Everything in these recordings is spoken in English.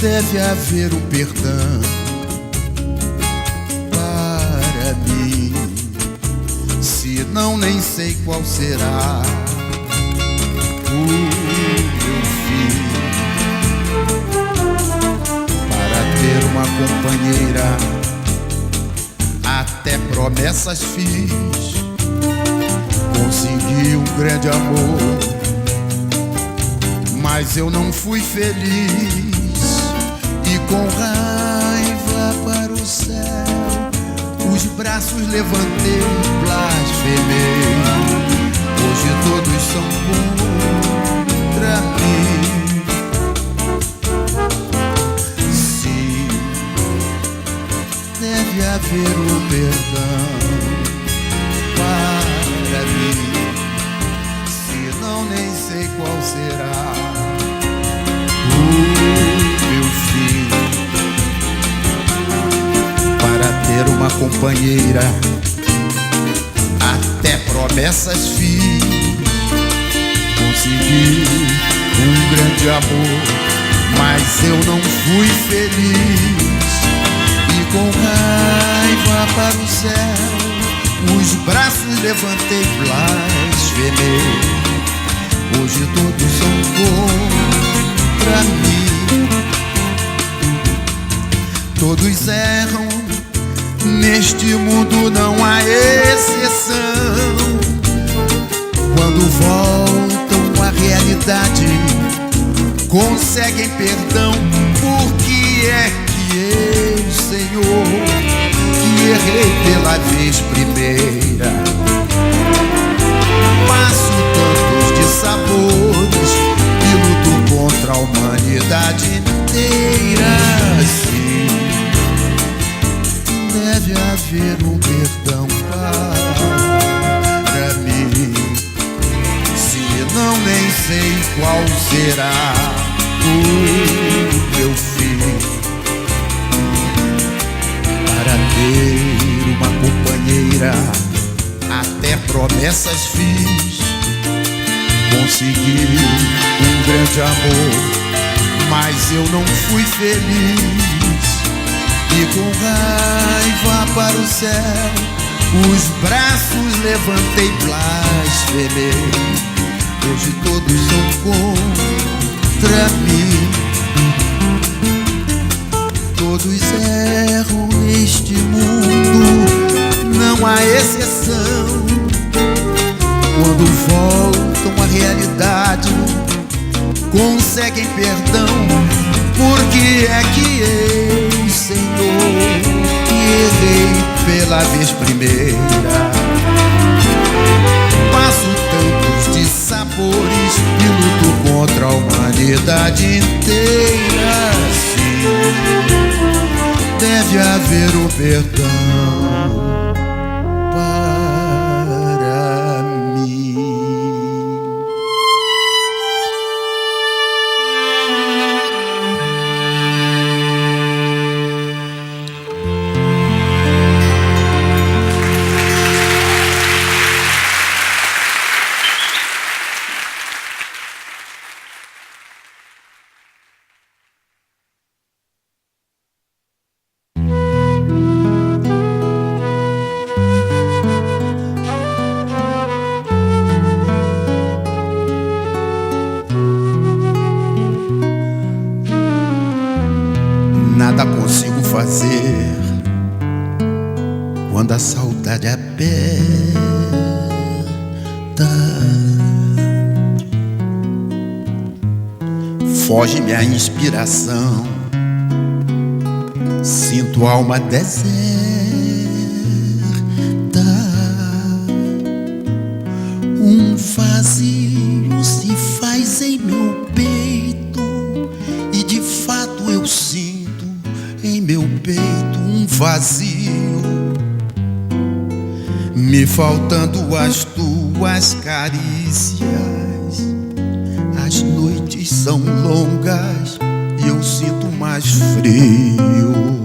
Deve haver um perdão para mim, se não nem sei qual será o meu fim. Para ter uma companheira até promessas fiz, consegui um grande amor, mas eu não fui feliz. E com raiva para o céu, os braços levantei e blasfemei. Hoje todos são contra mim. Sim, deve haver um perdão para mim, se não nem sei qual será o meu fim. Para ter uma companheira até promessas fiz, consegui um grande amor, mas eu não fui feliz. E com raiva para o céu, os braços levantei e blasfemei. Hoje todos são contra mim. Todos erram, neste mundo não há exceção. Quando voltam à realidade, conseguem perdão. Por que é que eu, Senhor, que errei pela vez primeira, passo tantos dissabores e luto contra a humanidade inteira? Sim, deve haver um perdão para mim, se não nem sei qual será o meu fim. Para ter uma companheira até promessas fiz, consegui um grande amor, mas eu não fui feliz. E com raiva para o céu, os braços levantei e blasfemei. Hoje todos são contra mim. Todos erram neste mundo, não há exceção. Quando voltam à realidade, conseguem perdão. Por que é que eu, Senhor, que errei pela vez primeira, passo tantos dissabores e luto contra a humanidade inteira? Sim, deve haver um perdão para mim. Nada consigo fazer quando a saudade aperta. Foge minha inspiração, sinto a alma deserta. Um vazio se faz em meu peito e de fato eu sinto em meu peito um vazio, me faltando as tuas carícias. As noites são longas e eu sinto mais frio.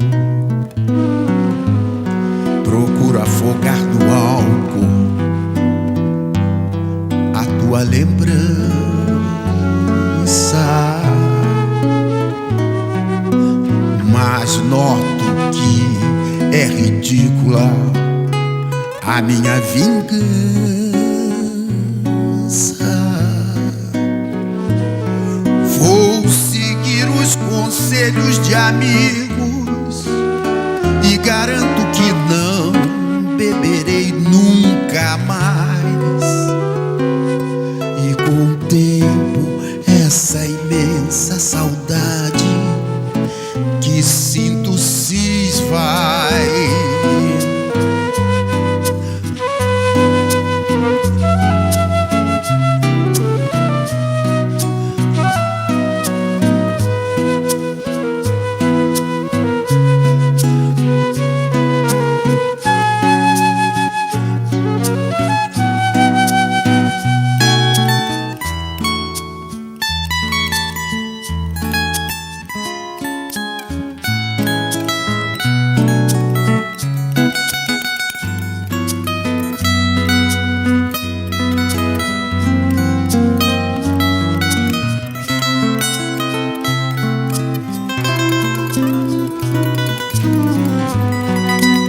Procuro afogar no álcool a tua lembrança. a minha vingança. Vou seguir os conselhos de amigos e garanto que não beberei nunca mais. E com o tempo, essa imensa saudade que sinto se esvai.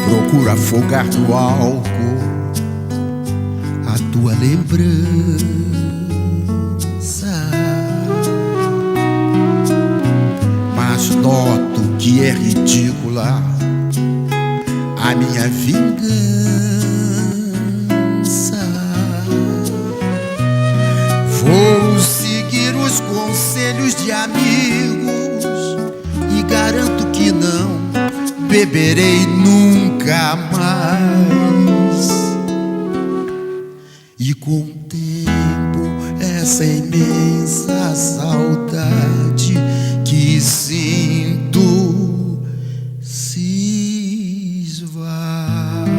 Procuro afogar no álcool a tua lembrança, mas noto que é ridícula a minha vingança. Vou seguir os conselhos de amigos e garanto que não beberei nunca mais. E com o tempo, essa imensa saudade que sinto se esvai.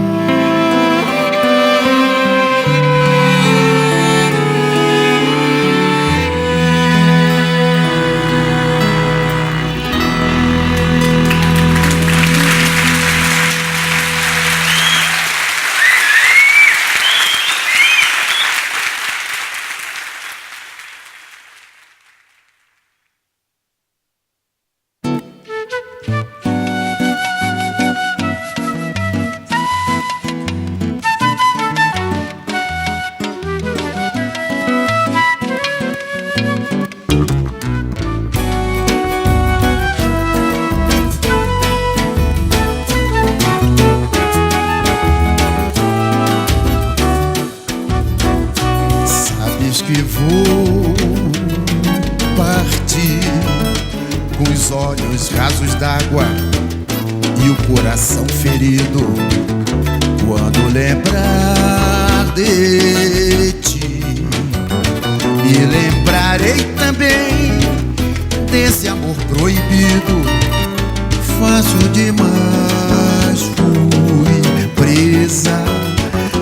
Que vou partir com os olhos rasos d'água e o coração ferido quando lembrar de ti. Me lembrarei também desse amor proibido. Fácil demais fui presa,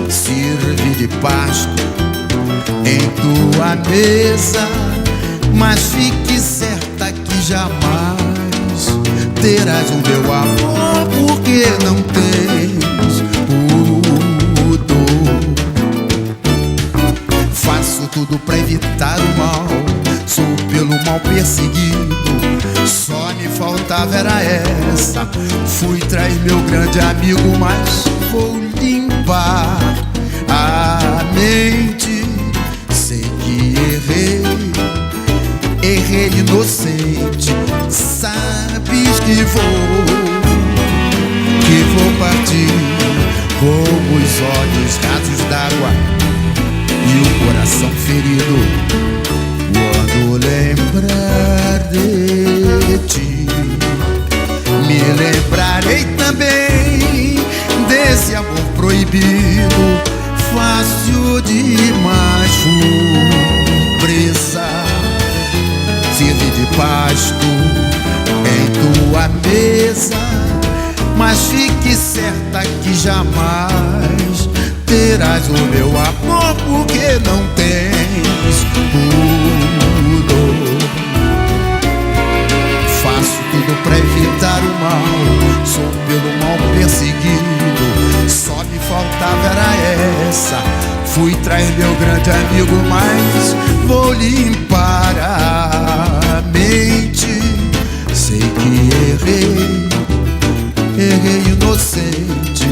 servi de pasto em tua mesa, mas fique certa que jamais terás o meu amor, porque não tens pudor. Faço tudo pra evitar o mal, sou pelo mal perseguido. Só me faltava era essa, fui trair meu grande amigo, mas vou limpar a mente. Errei inocente, sabes que vou partir com os olhos rasos d'água e o coração ferido quando lembrar de ti. Me lembrarei também desse amor proibido. Fácil demais fui presa, servi de pasto em tua mesa, mas fique certa que jamais terás o meu amor, porque não tens pudor. Faço tudo pra evitar o mal, sou pelo mal perseguido. Só me faltava era essa, fui trair meu grande amigo, mas vou limpar a mente. Sei que errei inocente.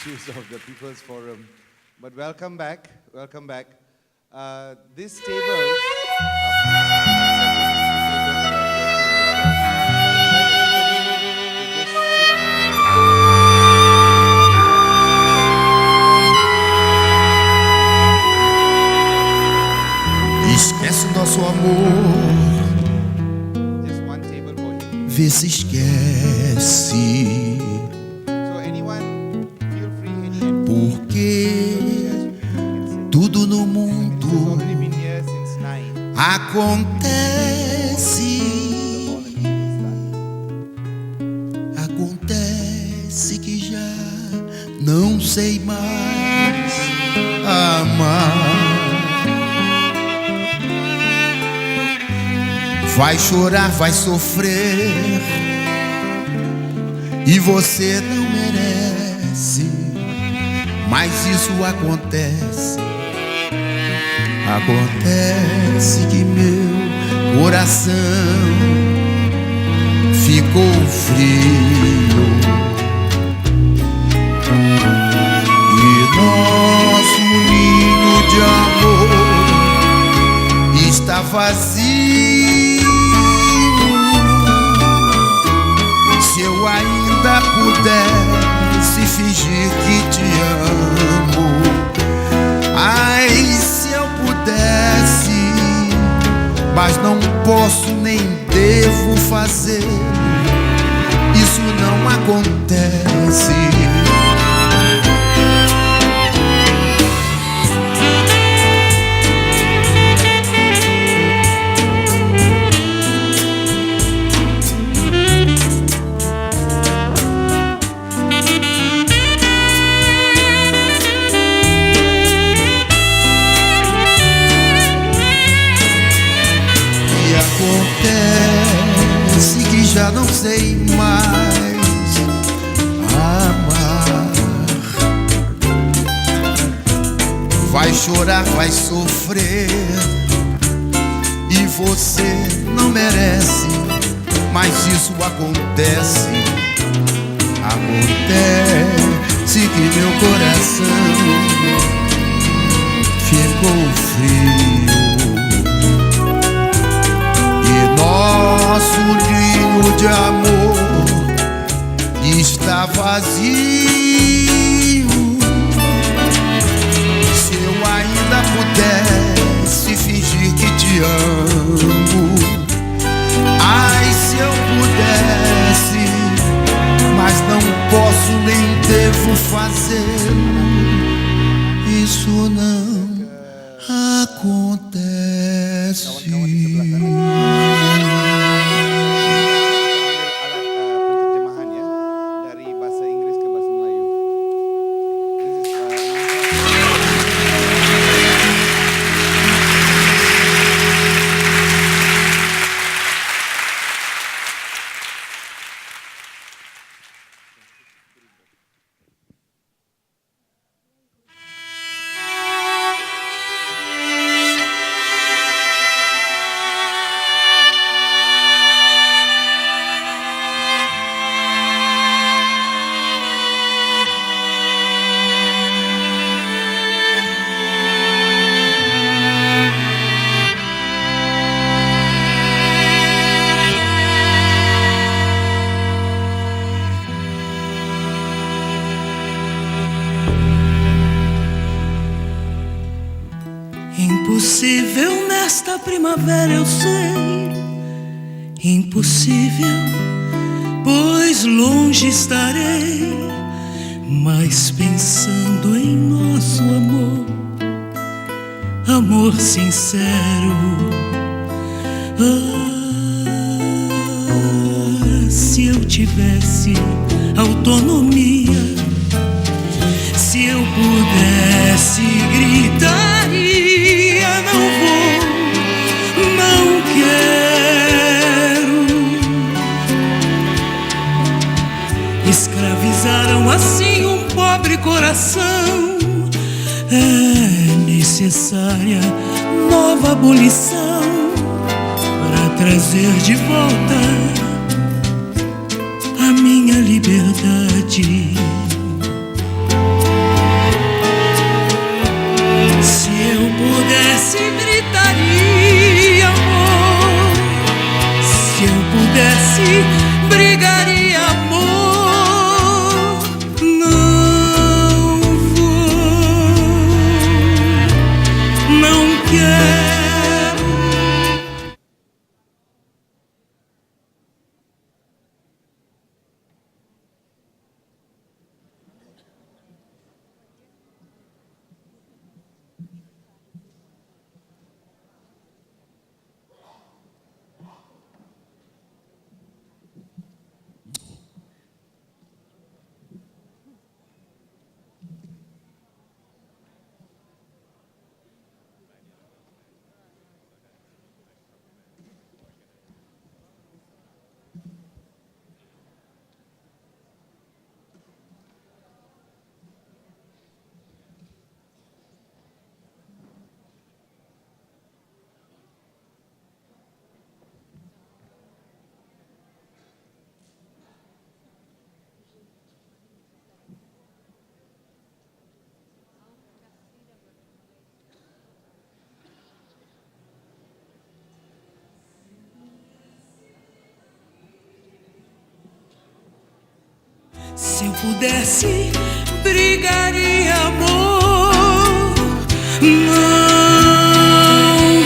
issues of the People's Forum. But welcome back, welcome back. This table... Esquece o nosso amor, Just one table for him. vê se esquece. So anyone, feel free, any Porque tudo no mundo already been here since 9. acontece. Acontece que já não sei mais amar. Vai chorar, vai sofrer, e você não merece, mas isso acontece. Acontece que meu coração ficou frio e nosso ninho de amor está vazio. Se eu ainda pudesse fingir que te amo, ai, se eu pudesse, mas não posso nem devo fazer, isso não acontece. Acontece que já não sei mais amar. Vai chorar, vai sofrer, e você não merece, mas isso acontece. Acontece que meu coração ficou frio, nosso ninho de amor está vazio. Se eu ainda pudesse fingir que te amo, ai, se eu pudesse, mas não posso nem devo fazer, isso não acontece. Penterjemahan ya dari bahasa Inggris ke bahasa Melayu. Impossível nesta primavera, eu sei. Impossível, pois longe estarei, mas pensando em nosso amor, amor sincero. Ah, se eu tivesse autonomia, se eu pudesse gritaria, não vou, não quero. Escravizaram assim um pobre coração. É necessária nova abolição para trazer de volta a minha liberdade. eu pudesse, gritaria amor. Se eu pudesse, brigaria amor. Não vou, não quero. Se eu pudesse, brigaria amor. Não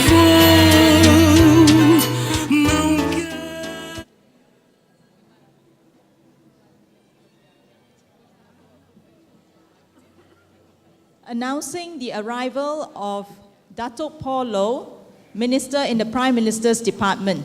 vou, não quero. Announcing the arrival of Datuk Paul Loh, Minister in the Prime Minister's Department.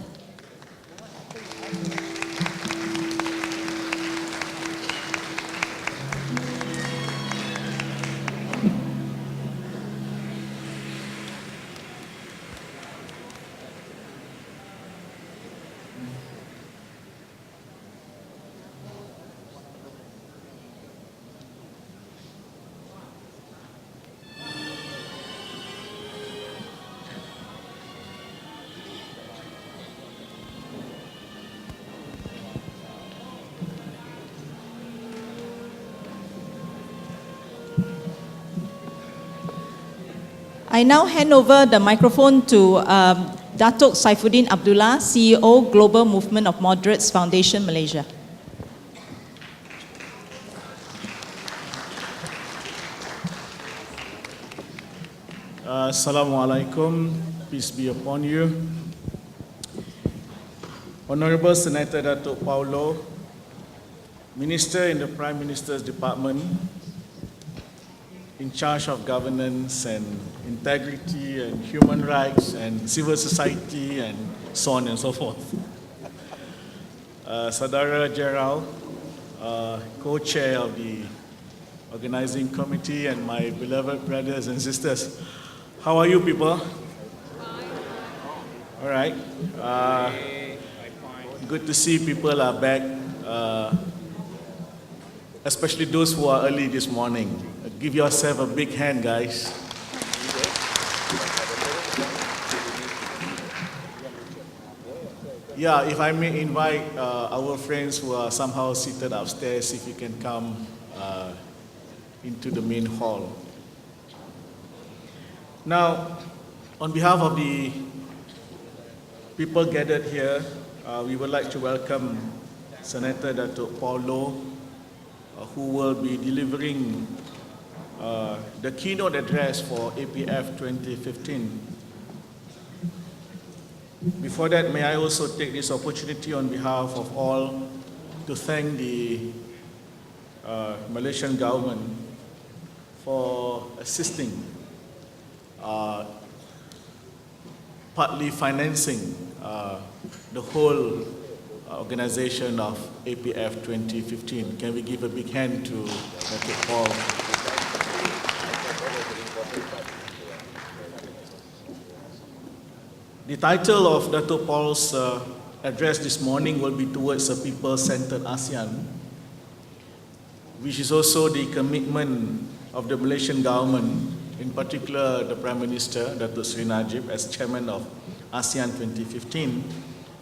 I now hand over the microphone to Datuk Saifuddin Abdullah, CEO, Global Movement of Moderates Foundation, Malaysia. Assalamualaikum, peace be upon you. Honorable Senator Datuk Paul Loh, Minister in the Prime Minister's Department, in charge of governance and integrity and human rights and civil society and so on and so forth. Saudara Gerald, co-chair of the organizing committee, and my beloved brothers and sisters. How are you people? All right. Good to see people are back, especially those who are early this morning. Give yourself a big hand, guys. Yeah, if I may invite our friends who are somehow seated upstairs, if you can come into the main hall. Now, on behalf of the people gathered here, we would like to welcome Senator Datuk Paul Loh, who will be delivering the keynote address for APF 2015. Before that, may I also take this opportunity on behalf of all to thank the Malaysian government for assisting, partly financing the whole organization of APF 2015. Can we give a big hand to Dr. Paul? The title of Dr. Paul's address this morning will be towards a people-centered ASEAN, which is also the commitment of the Malaysian government, in particular the Prime Minister, Datuk Seri Najib, as chairman of ASEAN 2015,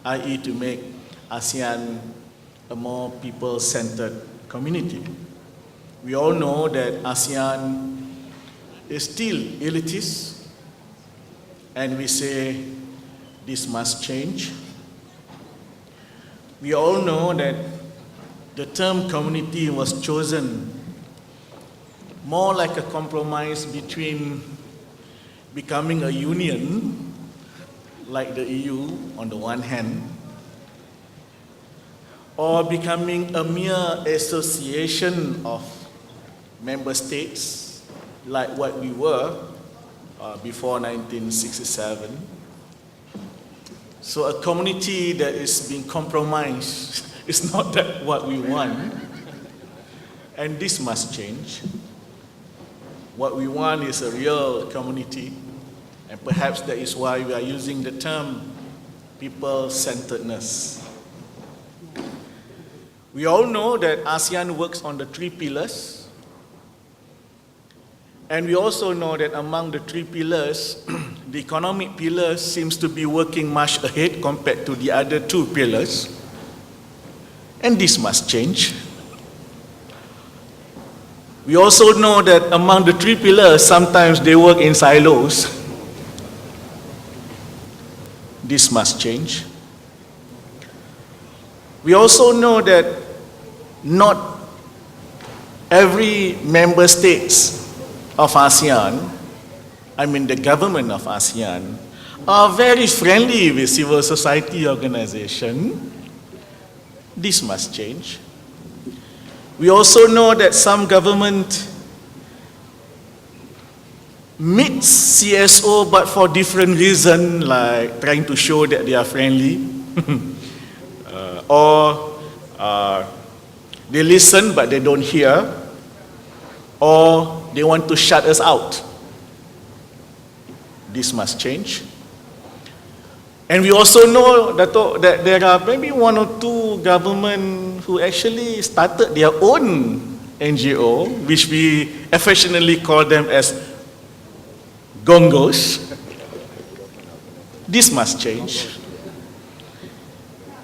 i.e. to make ASEAN a more people-centered community. We all know that ASEAN is still elitist, and we say this must change. We all know that the term community was chosen more like a compromise between becoming a union, like the EU on the one hand, or becoming a mere association of member states, like what we were before 1967. So a community that is being compromised is not that what we want, and this must change. What we want is a real community, and perhaps that is why we are using the term people-centeredness. We all know that ASEAN works on the 3 pillars, and we also know that among the 3 pillars, the economic pillar seems to be working much ahead compared to the other 2 pillars, and this must change. We also know that among the 3 pillars, sometimes they work in silos. This must change. We also know that not every member states of ASEAN, I mean the government of ASEAN, are very friendly with civil society organization. This must change. We also know that some government meets CSO but for different reasons, like trying to show that they are friendly, or they listen but they don't hear, or they want to shut us out. This must change. And we also know that there are maybe 1 or 2 governments who actually started their own NGO, which we affectionately call them as gongos. This must change.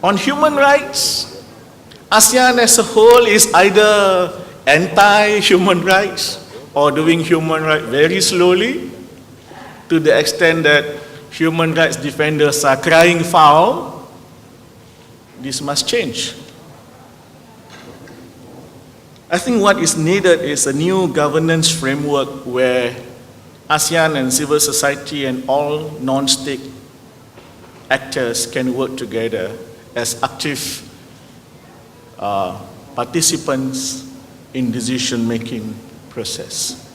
On human rights, ASEAN as a whole is either anti-human rights or doing human rights very slowly, to the extent that human rights defenders are crying foul. This must change. I think what is needed is a new governance framework where ASEAN and civil society and all non-state actors can work together as active participants in decision-making process.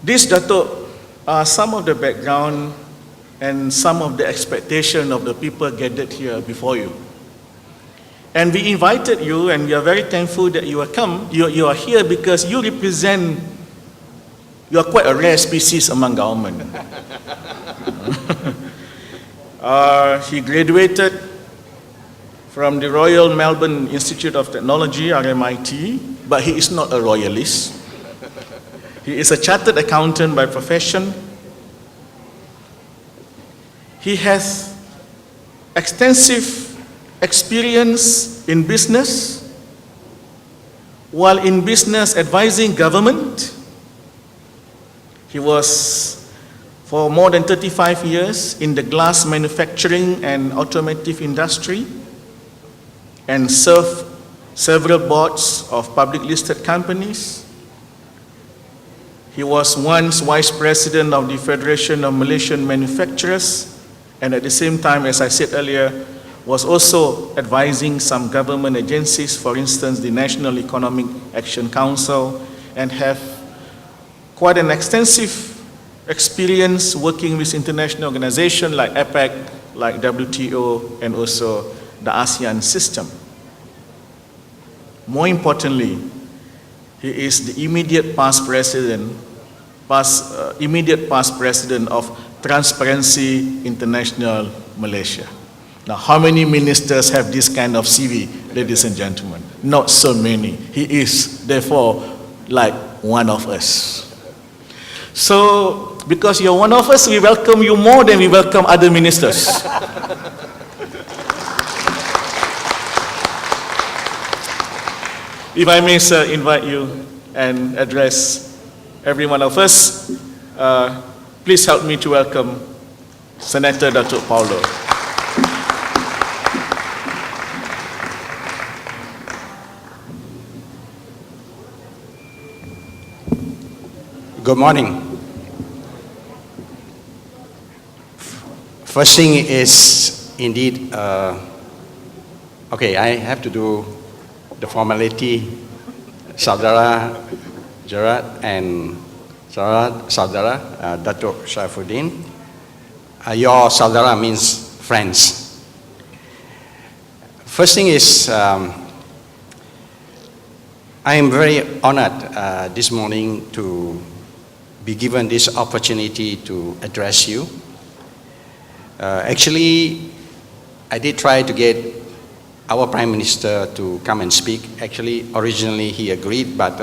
This, Dato', are some of the background and some of the expectation of the people gathered here before you. And we invited you, and we are very thankful that you have come. You are here because you represent, you are quite a rare species among government. He graduated from the Royal Melbourne Institute of Technology, RMIT, but he is not a royalist. He is a chartered accountant by profession. He has extensive experience in business, while in business advising government. He was for more than 35 years in the glass manufacturing and automotive industry, and served several boards of public listed companies. He was once vice president of the Federation of Malaysian Manufacturers, and at the same time, as I said earlier, was also advising some government agencies, for instance, the National Economic Action Council, and have quite an extensive experience working with international organizations like APEC, like WTO, and also the ASEAN system. More importantly, he is the immediate past president of Transparency International Malaysia. Now, how many ministers have this kind of CV, ladies and gentlemen? Not so many. He is, therefore, like one of us. So, because you're one of us, we welcome you more than we welcome other ministers. If I may, sir, invite you and address every one of us. Please help me to welcome Senator Datuk Paulo. Good morning. First thing is indeed, okay, I have to do the formality. Saudara Gerard and Saudara Datuk Saifuddin. Your Saudara means friends. First thing is, I am very honored this morning to be given this opportunity to address you. Actually, I did try to get our Prime Minister to come and speak. Actually, originally he agreed, but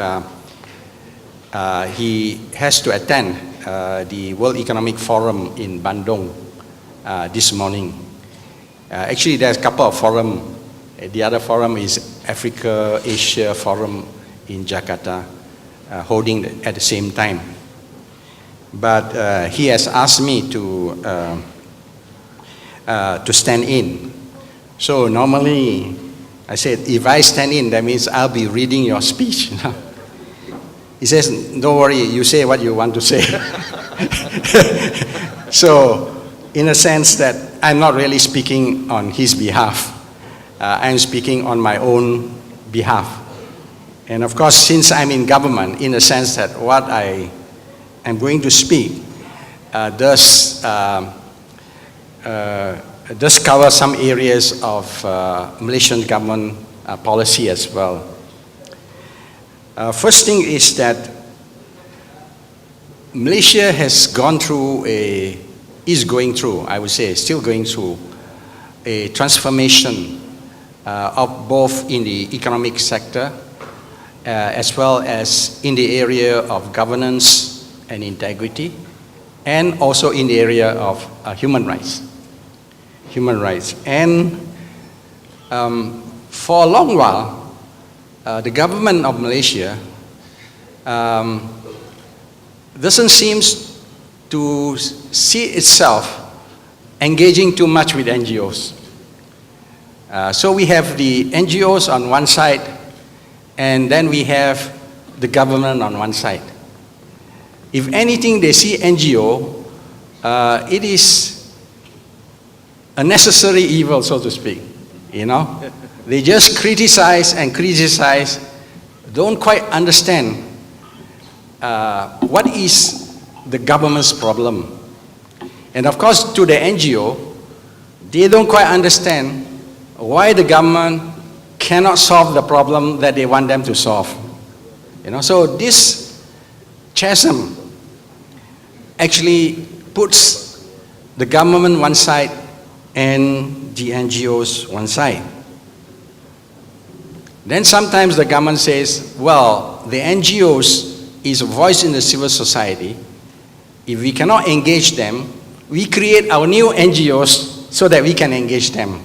he has to attend the World Economic Forum in Bandung this morning. Actually, there's a couple of forums. The other forum is Africa-Asia Forum in Jakarta, holding at the same time. But he has asked me to stand in. So normally, I said, if I stand in, that means I'll be reading your speech. He says, don't worry, you say what you want to say. So, in a sense that I'm not really speaking on his behalf. I'm speaking on my own behalf. And of course, since I'm in government, in a sense that what I am going to speak does cover some areas of Malaysian government policy as well. First thing is that Malaysia has gone through is going through, I would say, still going through a transformation of both in the economic sector as well as in the area of governance and integrity, and also in the area of human rights. And for a long while, the government of Malaysia doesn't seem to see itself engaging too much with NGOs. So we have the NGOs on one side, and then we have the government on one side. If anything, they see NGO, it is a necessary evil, so to speak, you know. They just criticize and criticize, don't quite understand what is the government's problem. And of course, to the NGO, they don't quite understand why the government cannot solve the problem that they want them to solve. You know, so this chasm actually puts the government one side and the NGOs one side. Then sometimes the government says, well, the NGOs is a voice in the civil society. If we cannot engage them, we create our new NGOs so that we can engage them.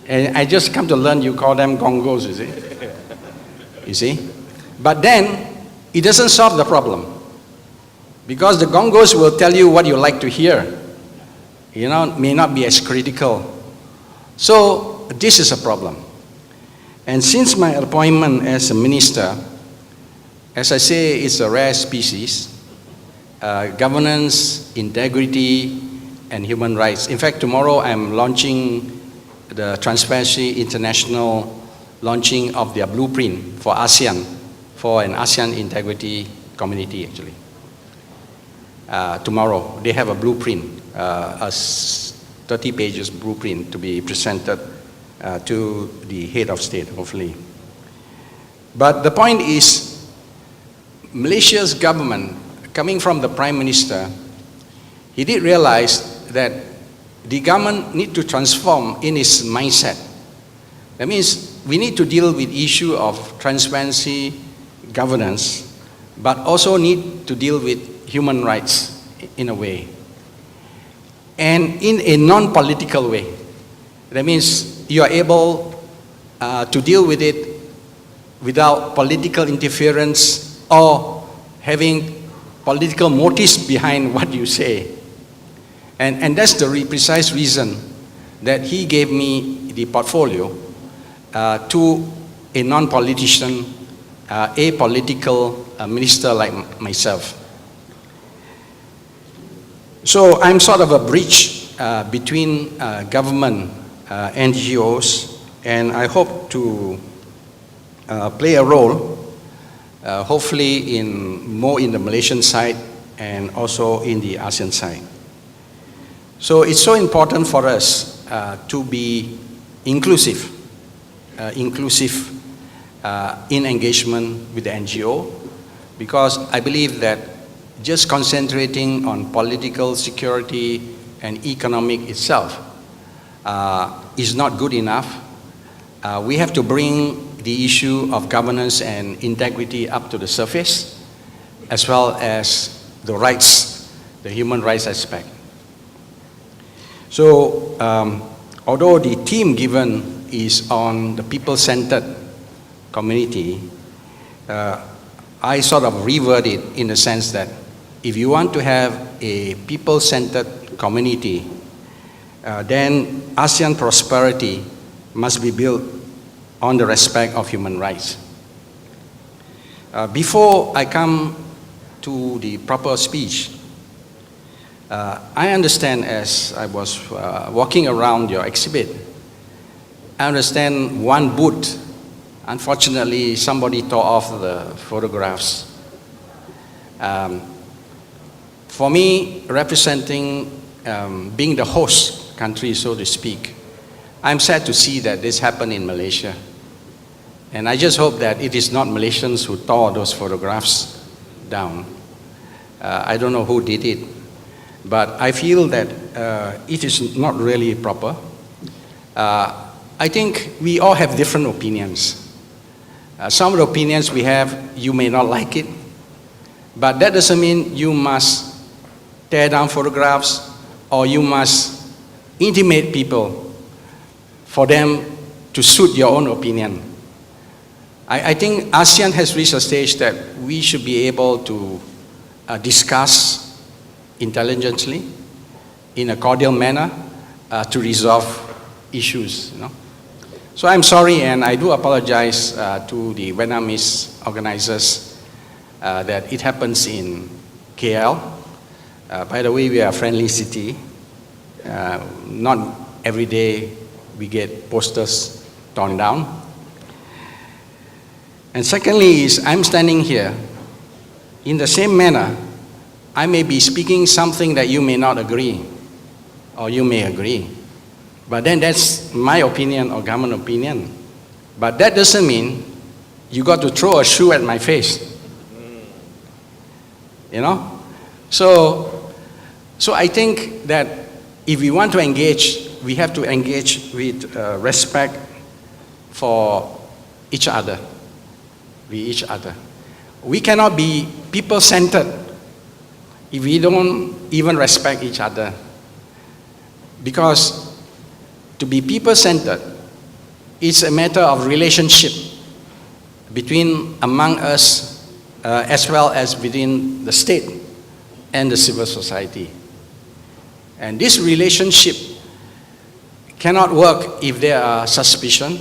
And I just come to learn you call them gongos, is it? You see? But then, it doesn't solve the problem. Because the gongos will tell you what you like to hear. You know, may not be as critical. So, this is a problem. And since my appointment as a minister, as I say, it's a rare species, governance, integrity, and human rights. In fact, tomorrow I'm launching the Transparency International launching of their blueprint for ASEAN, for an ASEAN integrity community actually. Tomorrow, they have a blueprint, a 30 pages blueprint to be presented to the head of state, hopefully. But the point is, Malaysia's government, coming from the Prime Minister, he did realize that the government need to transform in its mindset. That means we need to deal with issue of transparency, governance, but also need to deal with human rights in a way. And in a non-political way. That means you are able to deal with it without political interference or having political motives behind what you say. And that's the precise reason that he gave me the portfolio to a non-politician, a political minister like myself. So I'm sort of a bridge between government, NGOs, and I hope to play a role, hopefully more in the Malaysian side and also in the ASEAN side. So it's so important for us to be inclusive in engagement with the NGO, because I believe that just concentrating on political security and economic itself is not good enough. We have to bring the issue of governance and integrity up to the surface, as well as the rights, the human rights aspect. So, although the theme given is on the people-centered community, I sort of reword it in the sense that if you want to have a people-centered community, then ASEAN prosperity must be built on the respect of human rights. Before I come to the proper speech, I understand, as I was walking around your exhibit, I understand one booth, unfortunately somebody tore off the photographs. For me, representing being the host country, so to speak, I'm sad to see that this happened in Malaysia. And I just hope that it is not Malaysians who tore those photographs down. I don't know who did it, but I feel that it is not really proper. I think we all have different opinions. Some of the opinions we have, you may not like it, but that doesn't mean you must tear down photographs or you must intimidate people for them to suit your own opinion. I think ASEAN has reached a stage that we should be able to discuss intelligently, in a cordial manner, to resolve issues. You know? So I'm sorry, and I do apologize to the Vietnamese organizers that it happens in KL. By the way, we are a friendly city. Not every day we get posters torn down. And secondly is, I'm standing here. In the same manner, I may be speaking something that you may not agree, or you may agree. But then that's my opinion or government opinion. But that doesn't mean you got to throw a shoe at my face. You know? So I think that if we want to engage, we have to engage with respect for each other. We cannot be people-centered if we don't even respect each other. Because to be people-centered is a matter of relationship among us as well as within the state and the civil society. And this relationship cannot work if there are suspicion,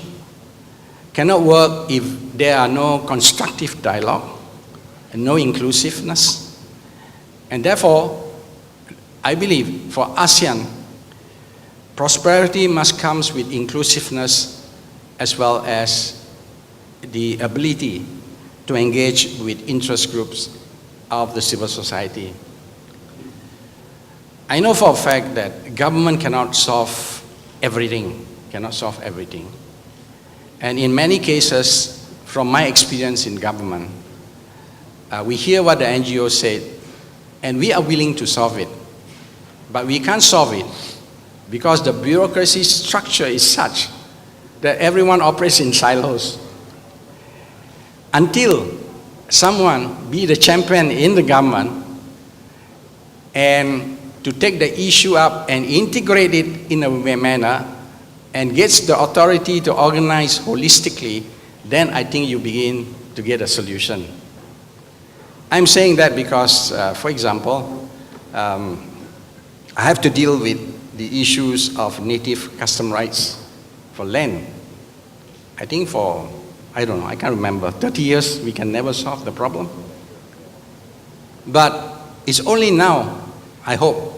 cannot work if there are no constructive dialogue and no inclusiveness. And therefore, I believe for ASEAN, prosperity must come with inclusiveness as well as the ability to engage with interest groups of the civil society. I know for a fact that government cannot solve everything. And in many cases, from my experience in government, we hear what the NGO said, and we are willing to solve it. But we can't solve it because the bureaucracy structure is such that everyone operates in silos. Until someone be the champion in the government and to take the issue up and integrate it in a manner and gets the authority to organize holistically, then I think you begin to get a solution. I'm saying that because, for example, I have to deal with the issues of native custom rights for land. I think for, I don't know, I can't remember, 30 years we can never solve the problem. But it's only now, I hope,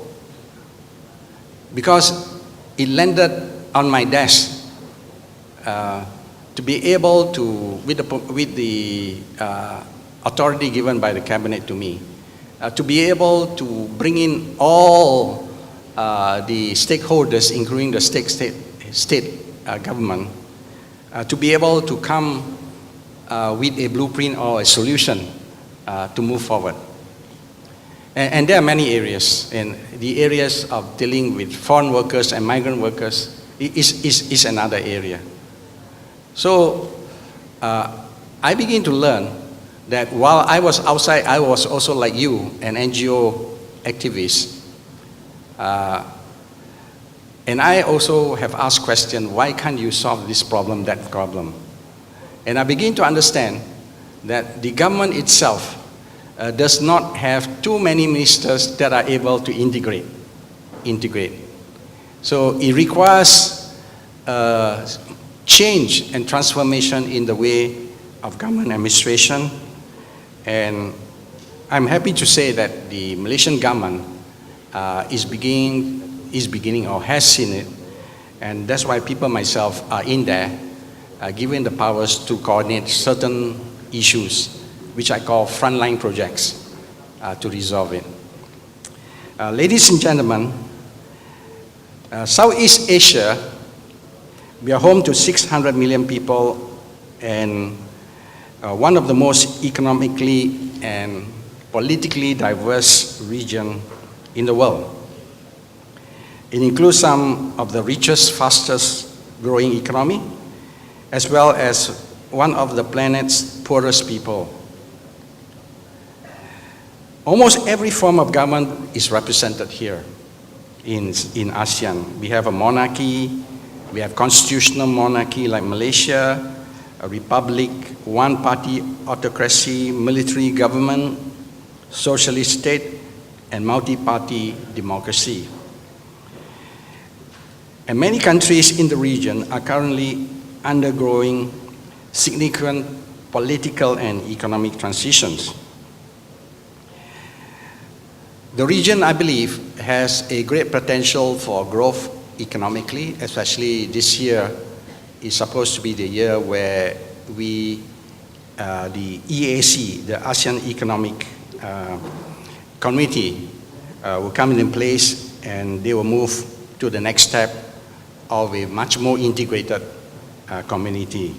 because it landed on my desk to be able to, with the authority given by the cabinet to me, to be able to bring in all the stakeholders, including the state government, to be able to come with a blueprint or a solution to move forward. And there are many areas, and the areas of dealing with foreign workers and migrant workers is another area. So I begin to learn that while I was outside, I was also like you, an NGO activist. And I also have asked questions, why can't you solve this problem, that problem? And I begin to understand that the government itself does not have too many ministers that are able to integrate. So it requires change and transformation in the way of government administration. And I'm happy to say that the Malaysian government is beginning or has seen it. And that's why people myself are in there, given the powers to coordinate certain issues, which I call frontline projects, to resolve it. Ladies and gentlemen, Southeast Asia, we are home to 600 million people and one of the most economically and politically diverse regions in the world. It includes some of the richest, fastest growing economy, as well as one of the planet's poorest people. Almost every form of government is represented here in ASEAN. We have a monarchy, we have constitutional monarchy like Malaysia, a republic, one-party autocracy, military government, socialist state, and multi-party democracy. And many countries in the region are currently undergoing significant political and economic transitions. The region, I believe, has a great potential for growth economically, especially this year is supposed to be the year where we, the EAC, the ASEAN Economic Community, will come in place and they will move to the next step of a much more integrated community.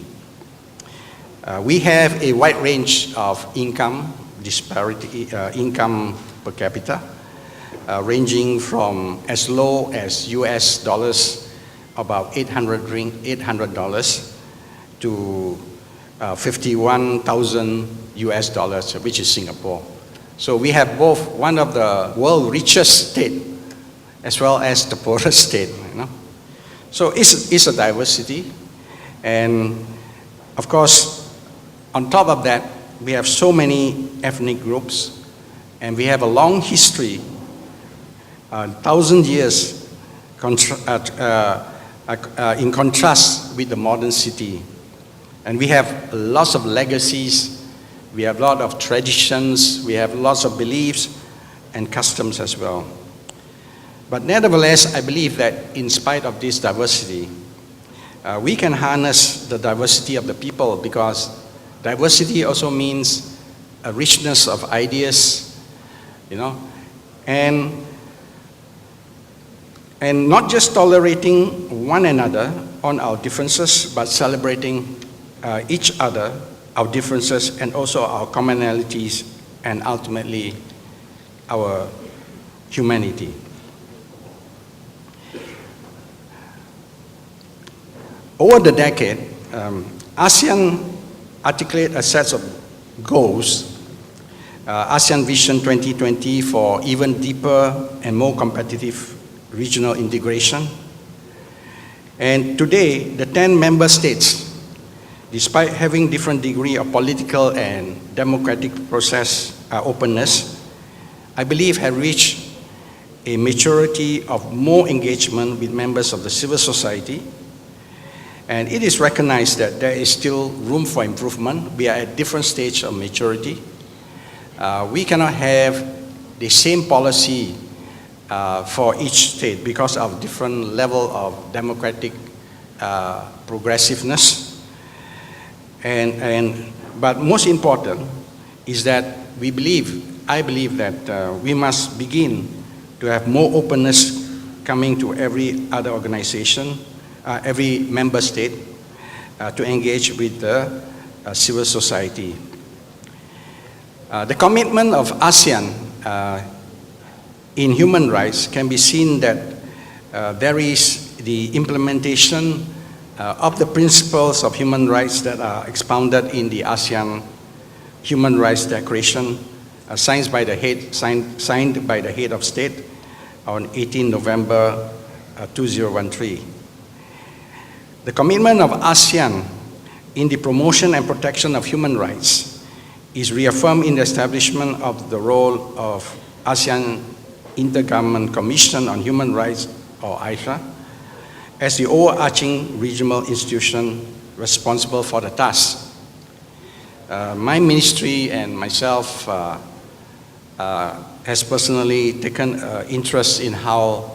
We have a wide range of income disparity, income per capita, ranging from as low as US dollars, about $800 to 51,000 US dollars, which is Singapore. So we have both one of the world's richest state as well as the poorest state. You know? So it's a diversity. And of course, on top of that, we have so many ethnic groups, and we have a long history, 1,000 years, in contrast with the modern city. And we have lots of legacies, we have a lot of traditions, we have lots of beliefs and customs as well. But nevertheless, I believe that in spite of this diversity, we can harness the diversity of the people, because diversity also means a richness of ideas, you know, and not just tolerating one another on our differences, but celebrating each other, our differences, and also our commonalities, and ultimately our humanity. Over the decade, ASEAN articulated a set of goals, ASEAN Vision 2020 for even deeper and more competitive regional integration. And today, the 10 member states, despite having different degree of political and democratic process, openness, I believe have reached a maturity of more engagement with members of the civil society, and it is recognized that there is still room for improvement. We are at different stage of maturity. We cannot have the same policy for each state because of different level of democratic progressiveness. But most important is that I believe that we must begin to have more openness coming to every other organization, every member state, to engage with the civil society. The commitment of ASEAN in human rights can be seen that there is the implementation of the principles of human rights that are expounded in the ASEAN Human Rights Declaration, signed by the head of state on 18 November 2013. The commitment of ASEAN in the promotion and protection of human rights is reaffirmed in the establishment of the role of ASEAN Intergovernmental Commission on Human Rights, or AICHR, as the overarching regional institution responsible for the task. My ministry and myself has personally taken interest in how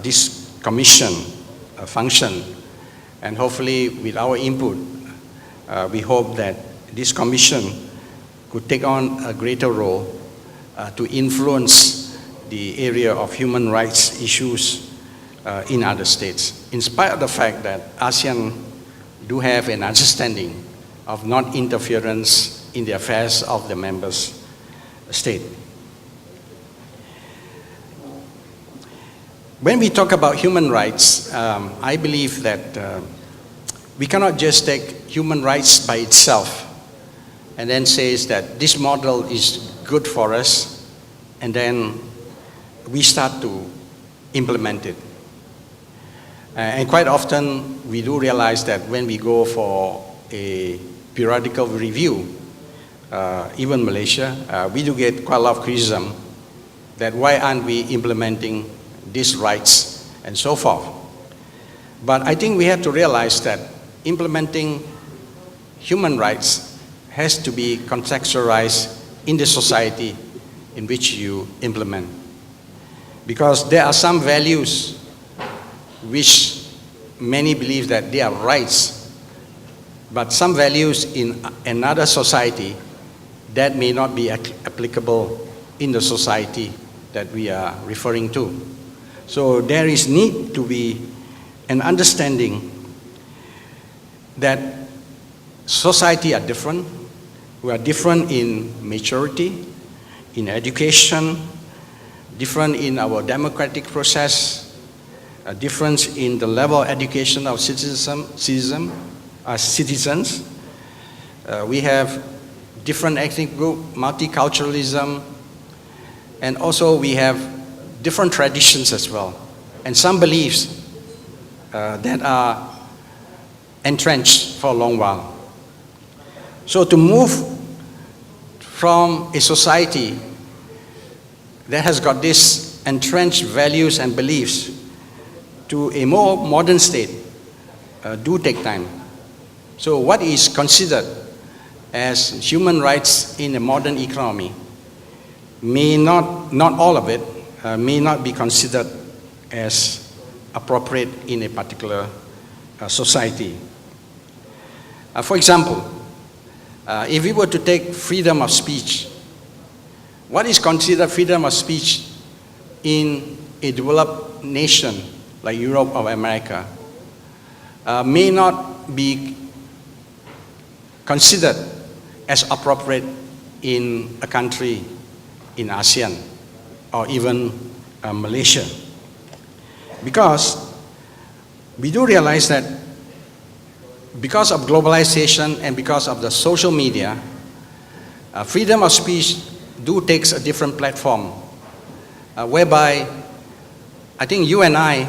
this commission function, and hopefully with our input, we hope that this commission could take on a greater role to influence the area of human rights issues in other states, in spite of the fact that ASEAN do have an understanding of non-interference in the affairs of the members state. When we talk about human rights, I believe that we cannot just take human rights by itself and then says that this model is good for us, and then we start to implement it. And quite often we do realize that when we go for a periodical review, even Malaysia, we do get quite a lot of criticism that why aren't we implementing these rights and so forth. But I think we have to realize that implementing human rights has to be contextualized in the society in which you implement. Because there are some values which many believe that they are rights, but some values in another society that may not be applicable in the society that we are referring to. So there is need to be an understanding that society are different. We are different in maturity, in education, different in our democratic process, a difference in the level of education of citizens. We have different ethnic group, multiculturalism, and also we have different traditions as well, and some beliefs that are entrenched for a long while. So to move from a society that has got these entrenched values and beliefs to a more modern state do take time. So what is considered as human rights in a modern economy may not all of it, may not be considered as appropriate in a particular society. For example, if we were to take freedom of speech, what is considered freedom of speech in a developed nation like Europe or America may not be considered as appropriate in a country in ASEAN or even Malaysia. Because we do realize that because of globalization and because of the social media, freedom of speech do takes a different platform, whereby I think you and I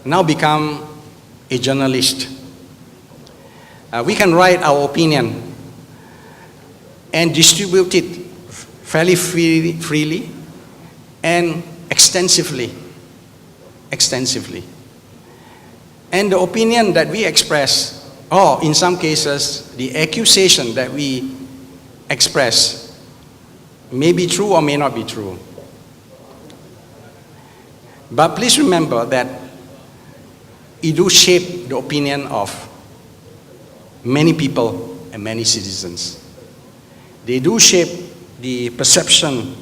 now become a journalist. We can write our opinion and distribute it fairly freely and extensively. And the opinion that we express, or in some cases, the accusation that we express, may be true or may not be true. But please remember that it do shape the opinion of many people and many citizens. They do shape the perception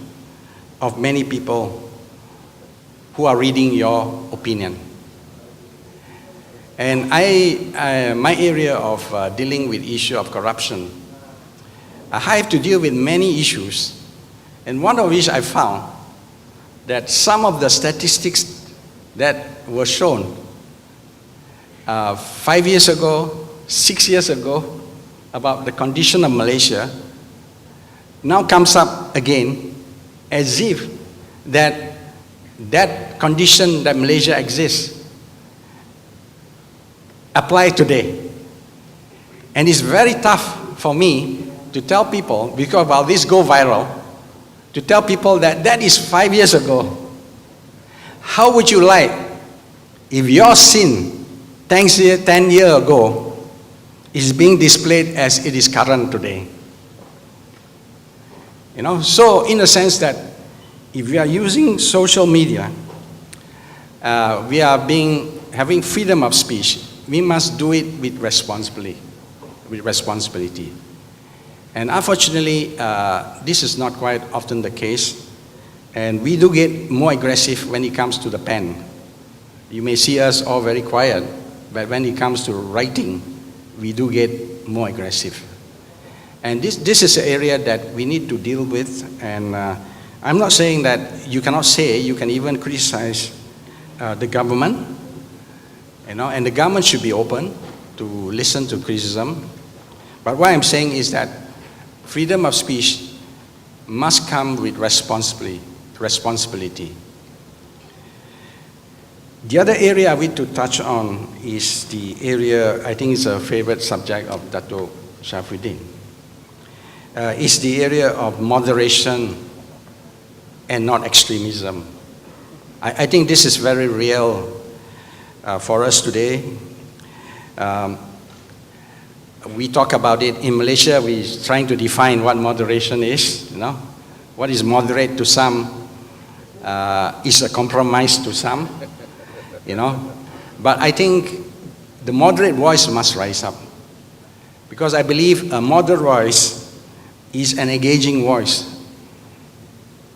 of many people who are reading your opinion. And my area of dealing with issue of corruption, I have to deal with many issues, and one of which I found that some of the statistics that were shown 5 years ago, 6 years ago, about the condition of Malaysia, now comes up again as if that condition that Malaysia exists apply today. And it's very tough for me to tell people, because while this go viral, to tell people that that is 5 years ago. How would you like if your sin 10 years ago is being displayed as it is current today? You know, so in the sense that if we are using social media, we are having freedom of speech. We must do it with responsibility. And unfortunately, this is not quite often the case. And we do get more aggressive when it comes to the pen. You may see us all very quiet, but when it comes to writing, we do get more aggressive. And this is an area that we need to deal with. And I'm not saying that you cannot say, you can even criticize the government, you know, and the government should be open to listen to criticism. But what I'm saying is that freedom of speech must come with responsibility. The other area I want to touch on is the area, I think it's a favorite subject of Dato' Saifuddin, is the area of moderation and not extremism. I think this is very real for us today. We talk about it in Malaysia. We're trying to define what moderation is. You know, what is moderate to some is a compromise to some. You know, but I think the moderate voice must rise up, because I believe a moderate voice is an engaging voice.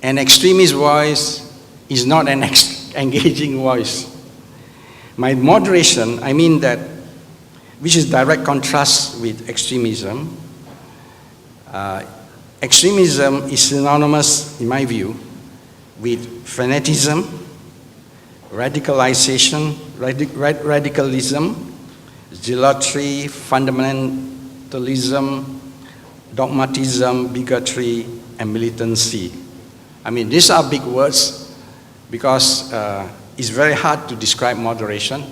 An extremist voice is not an engaging voice. By moderation, I mean that, which is direct contrast with extremism. Extremism is synonymous, in my view, with fanaticism, radicalization, radicalism, zealotry, fundamentalism, dogmatism, bigotry, and militancy. I mean, these are big words, because it's very hard to describe moderation,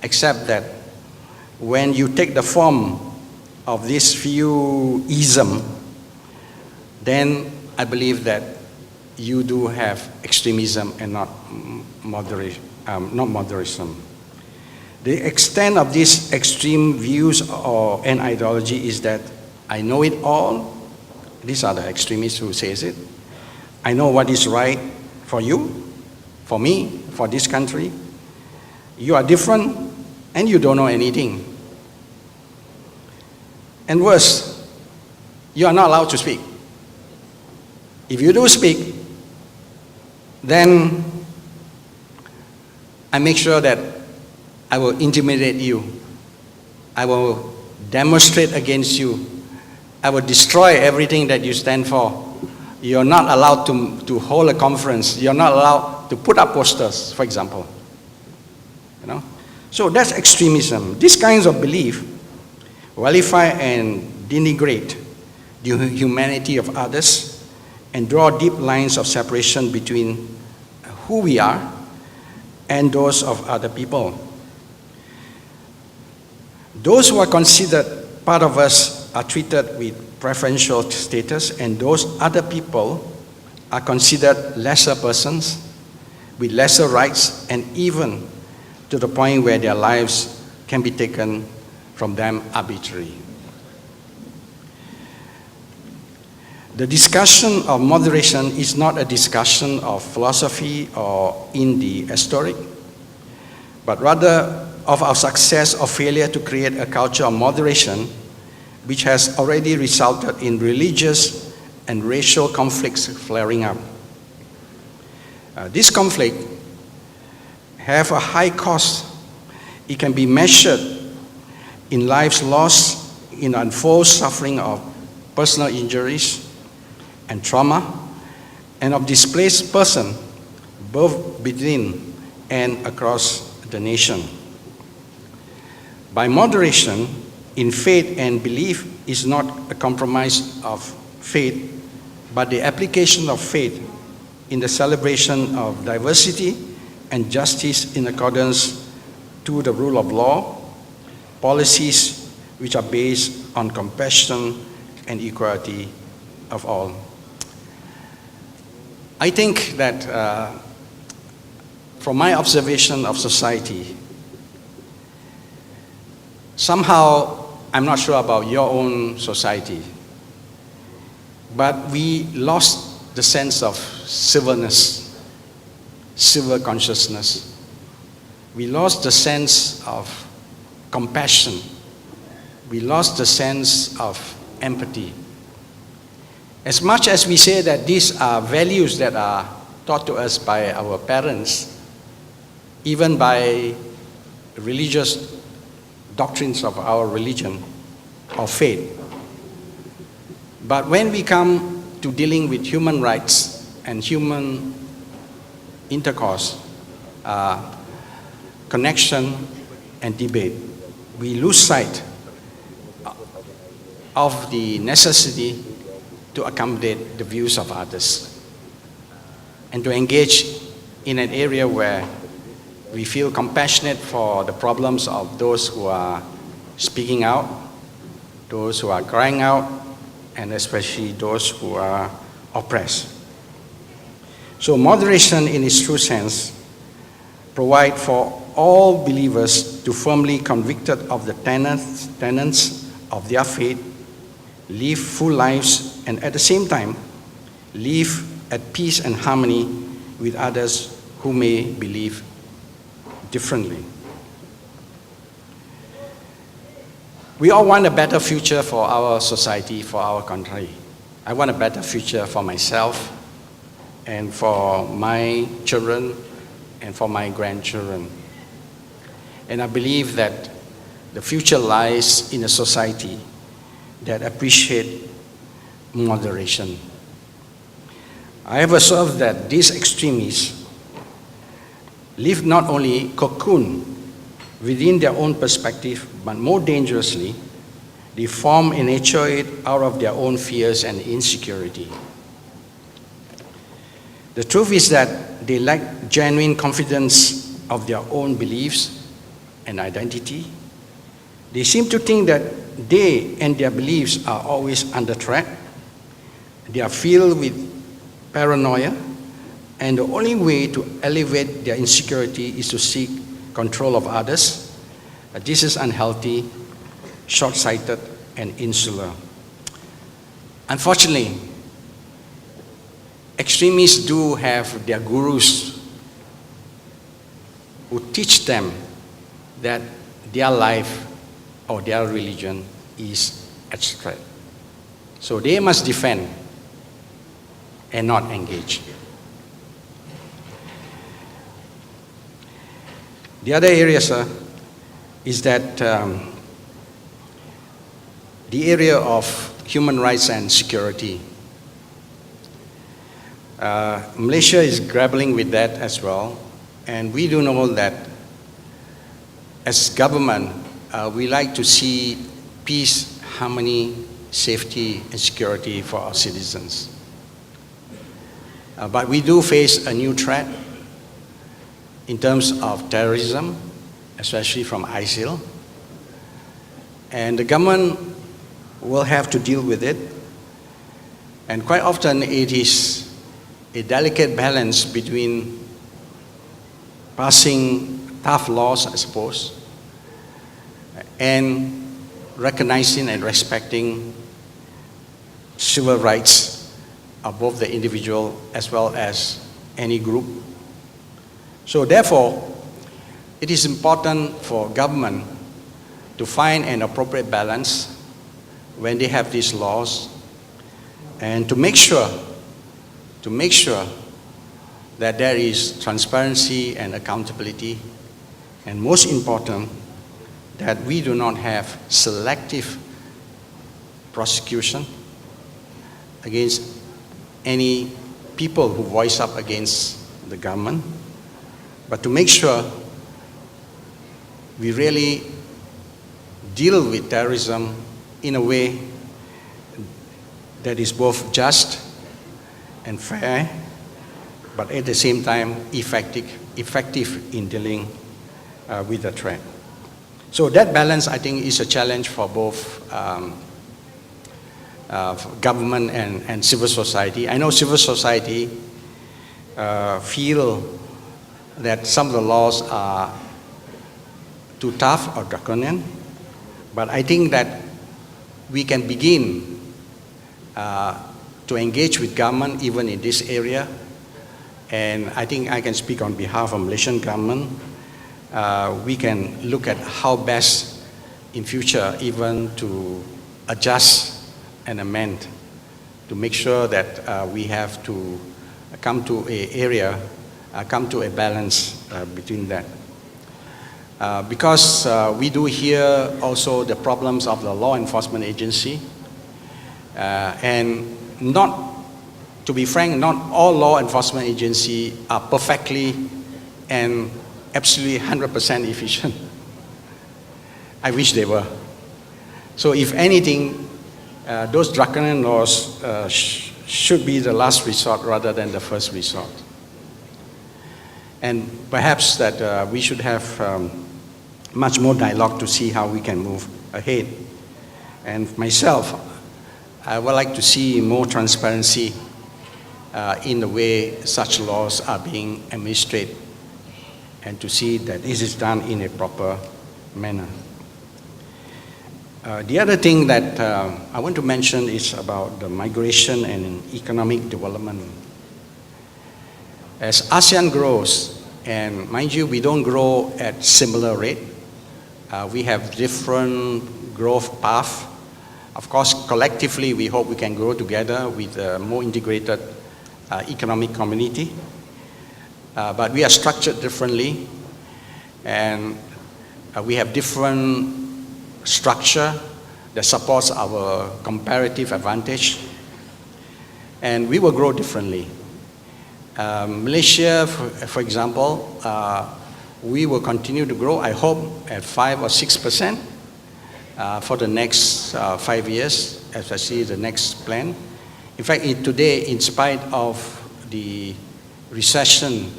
except that when you take the form of these few isms, then I believe that you do have extremism and not moderation. The extent of these extreme views and ideology is that I know it all. These are the extremists who says it. I know what is right for you, for me, for this country. You are different and you don't know anything. And worse, you are not allowed to speak. If you do speak, then I make sure that I will intimidate you. I will demonstrate against you. I will destroy everything that you stand for. You're not allowed to hold a conference. You're not allowed to put up posters, for example. You know? So that's extremism. These kinds of belief vilify and denigrate the humanity of others and draw deep lines of separation between who we are and those of other people. Those who are considered part of us are treated with preferential status, and those other people are considered lesser persons with lesser rights, and even to the point where their lives can be taken from them arbitrarily. The discussion of moderation is not a discussion of philosophy or in the historic, but rather of our success or failure to create a culture of moderation which has already resulted in religious and racial conflicts flaring up. This conflict have a high cost. It can be measured in lives lost, in untold suffering of personal injuries and trauma, and of displaced person, both within and across the nation. By moderation in faith and belief is not a compromise of faith, but the application of faith in the celebration of diversity and justice in accordance to the rule of law, policies which are based on compassion and equality of all. I think that from my observation of society, somehow, I'm not sure about your own society, but we lost the sense of civilness, civil consciousness. We lost the sense of compassion. We lost the sense of empathy. As much as we say that these are values that are taught to us by our parents, even by religious doctrines of our religion or faith. But when we come to dealing with human rights and human intercourse, connection and debate, we lose sight of the necessity to accommodate the views of others and to engage in an area where we feel compassionate for the problems of those who are speaking out, those who are crying out, and especially those who are oppressed. So moderation in its true sense provides for all believers to firmly convicted of the tenets of their faith, live full lives, and at the same time, live at peace and harmony with others who may believe differently. We all want a better future for our society, for our country. I want a better future for myself and for my children and for my grandchildren. And I believe that the future lies in a society that appreciates moderation. I have observed that these extremists live not only cocoon within their own perspective, but more dangerously, they form and actuate out of their own fears and insecurity. The truth is that they lack genuine confidence of their own beliefs and identity. They seem to think that they and their beliefs are always under threat. They are filled with paranoia, and the only way to elevate their insecurity is to seek control of others. This is unhealthy, short-sighted, and insular. Unfortunately, extremists do have their gurus who teach them that their life or their religion is at threat. So they must defend and not engage. The other area, sir, is that the area of human rights and security. Malaysia is grappling with that as well, and we do know that as government, we like to see peace, harmony, safety, and security for our citizens. But we do face a new threat in terms of terrorism, especially from ISIL. And the government will have to deal with it. And quite often it is a delicate balance between passing tough laws, I suppose, and recognizing and respecting civil rights of both the individual as well as any group. So therefore, it is important for government to find an appropriate balance when they have these laws, and to make sure that there is transparency and accountability, and most important, that we do not have selective prosecution against any people who voice up against the government, but to make sure we really deal with terrorism in a way that is both just and fair, but at the same time effective in dealing with the threat. So that balance, I think, is a challenge for both for government and civil society. I know civil society feel that some of the laws are too tough or draconian, but I think that we can begin to engage with government even in this area, and I think I can speak on behalf of Malaysian government. We can look at how best in future even to adjust and amend to make sure that we have to come to a balance between that. Because we do hear also the problems of the law enforcement agency, and to be frank, not all law enforcement agencies are perfectly and absolutely 100% efficient. I wish they were. So if anything, those draconian laws should be the last resort rather than the first resort. And perhaps that we should have much more dialogue to see how we can move ahead. And myself, I would like to see more transparency in the way such laws are being administered, and to see that this is done in a proper manner. The other thing that I want to mention is about the migration and economic development. As ASEAN grows, and mind you, we don't grow at similar rate. We have different growth path. Of course, collectively, we hope we can grow together with a more integrated economic community. But we are structured differently, and we have different structure that supports our comparative advantage, and we will grow differently. Malaysia, for example, we will continue to grow, I hope, at 5 or 6% for the next 5 years, as I see the next plan. In fact, today, in spite of the recession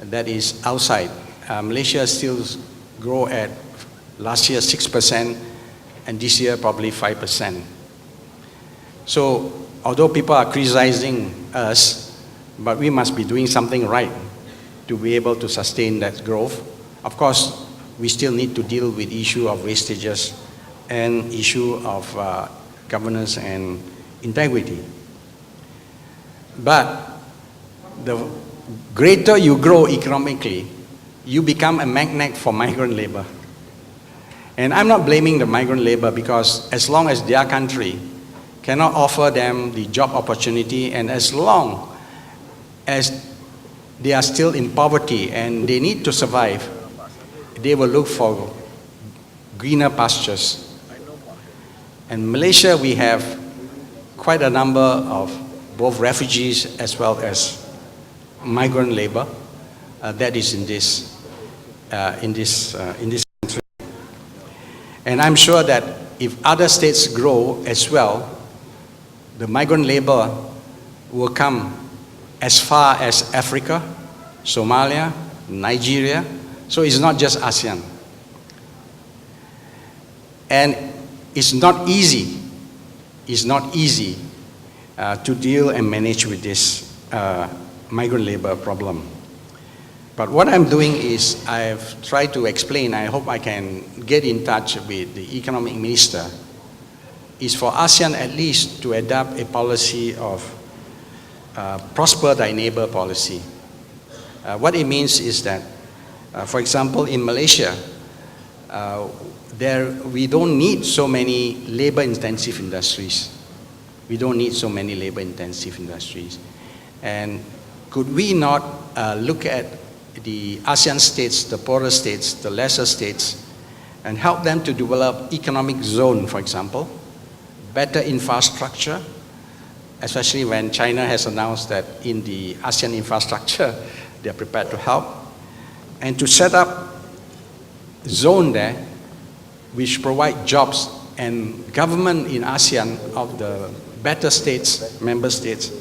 that is outside, Malaysia still grow at last year 6%, and this year probably 5%. So although people are criticizing us, but we must be doing something right to be able to sustain that growth. Of course, we still need to deal with issue of wastages and issue of governance and integrity. But the greater you grow economically, you become a magnet for migrant labor. And I'm not blaming the migrant labor, because as long as their country cannot offer them the job opportunity, and as long as they are still in poverty and they need to survive, they will look for greener pastures. In Malaysia, we have quite a number of both refugees as well as migrant labor that is in this country. And I'm sure that if other states grow as well, the migrant labor will come as far as Africa, Somalia, Nigeria. So it's not just ASEAN. And it's not easy to deal and manage with this migrant labor problem. But what I'm doing is I've tried to explain, I hope I can get in touch with the economic minister, is for ASEAN at least to adopt a policy of prosper thy neighbor policy. What it means is that, for example, in Malaysia, we don't need so many labor-intensive industries. We don't need so many labor-intensive industries. And could we not look at the ASEAN states, the poorer states, the lesser states, and help them to develop economic zone, for example, better infrastructure, especially when China has announced that in the ASEAN infrastructure, they're prepared to help, and to set up zone there which provide jobs, and government in ASEAN of the better states, member states,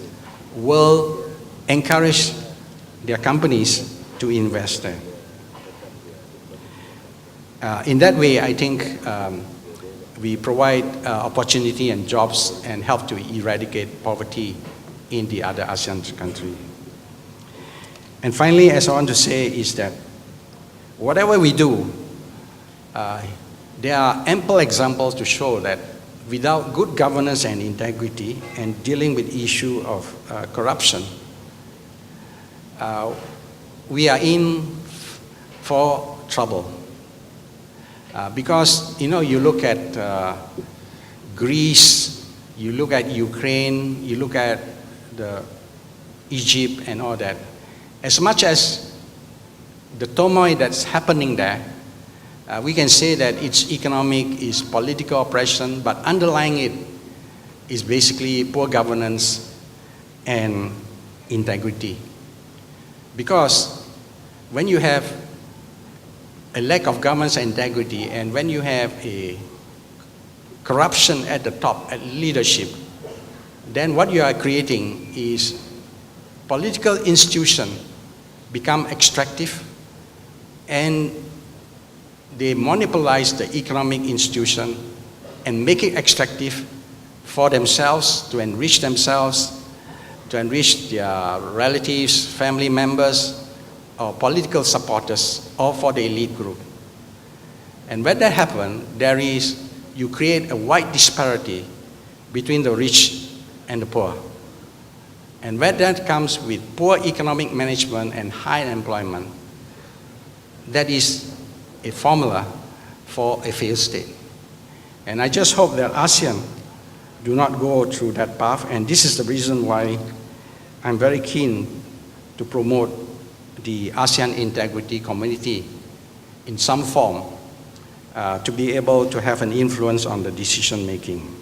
will encourage their companies to invest there. In that way, I think we provide opportunity and jobs and help to eradicate poverty in the other ASEAN countries. And finally, as I want to say is that whatever we do, there are ample examples to show that without good governance and integrity and dealing with issue of corruption, we are in for trouble. Because, you look at Greece, you look at Ukraine, you look at Egypt and all that. As much as the turmoil that's happening there, we can say that it's economic, it's political oppression, but underlying it is basically poor governance and integrity. Because when you have a lack of governance and integrity, and when you have a corruption at the top, at leadership, then what you are creating is political institution become extractive, and they monopolize the economic institution and make it extractive for themselves, to enrich themselves, to enrich their relatives, family members, or political supporters, or for the elite group. And when that happens, you create a wide disparity between the rich and the poor. And when that comes with poor economic management and high unemployment, that is a formula for a failed state. And I just hope that ASEAN do not go through that path, and this is the reason why I'm very keen to promote the ASEAN Integrity Community in some form to be able to have an influence on the decision making.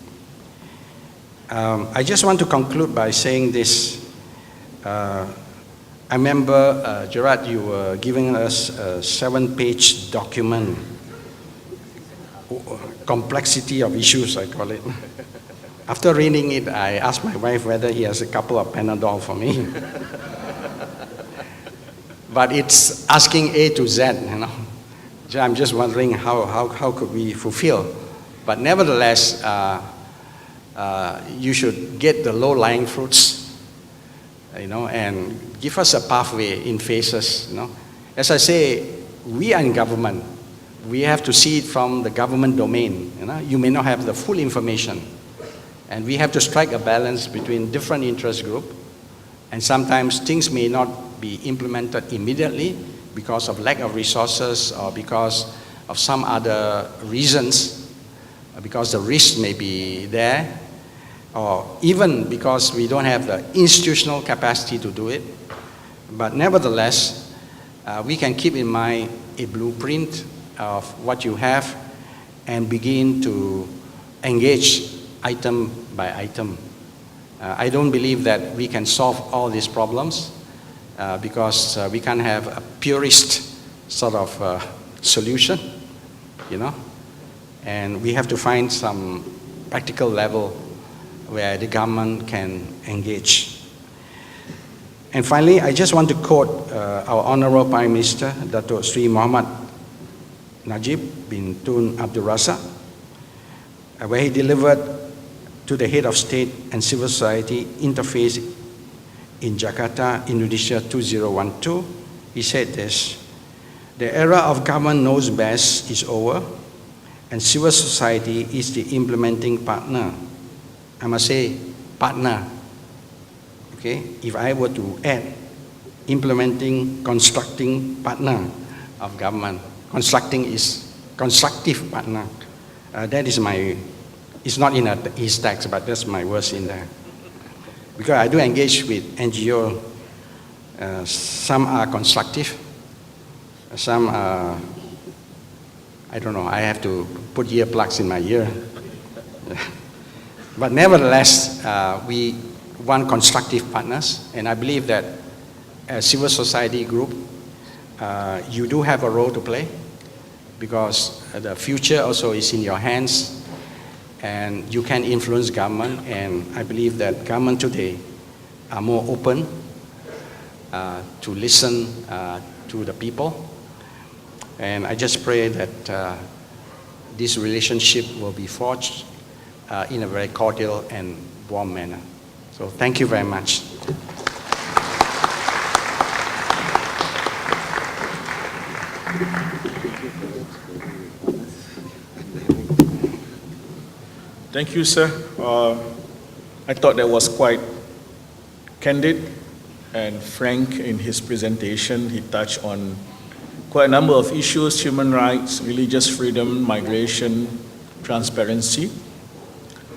I just want to conclude by saying this. I remember, Gerard, you were giving us a 7-page document, complexity of issues, I call it. After reading it, I asked my wife whether he has a couple of Panadol for me. But it's asking A to Z, I'm just wondering how could we fulfill. But nevertheless, you should get the low-lying fruits, and give us a pathway in phases. As I say, we are in government. We have to see it from the government domain. You may not have the full information, and we have to strike a balance between different interest groups. And sometimes things may not be implemented immediately because of lack of resources or because of some other reasons, because the risk may be there, or even because we don't have the institutional capacity to do it. But nevertheless, we can keep in mind a blueprint of what you have and begin to engage item by item. I don't believe that we can solve all these problems because we can't have a purist sort of solution, and we have to find some practical level where the government can engage. And finally, I just want to quote our Honorable Prime Minister, Dato' Sri Muhammad Najib bin Tun Abdul Razak, where he delivered to the head of state and civil society interface in Jakarta, Indonesia 2012. He said this: "The era of government knows best is over, and civil society is the implementing partner." I must say, partner. Okay, if I were to add implementing, constructing partner of government, constructing is constructive partner. That is my, it's not in his text, but that's my words in there. Because I do engage with NGO, some are constructive, some are, I don't know, I have to put earplugs in my ear. But nevertheless, we want constructive partners, and I believe that as civil society group, you do have a role to play, because the future also is in your hands, and you can influence government, and I believe that government today are more open to listen to the people, and I just pray that this relationship will be forged in a very cordial and warm manner. So thank you very much. Thank you, sir. I thought that was quite candid and frank in his presentation. He touched on quite a number of issues: human rights, religious freedom, migration, transparency.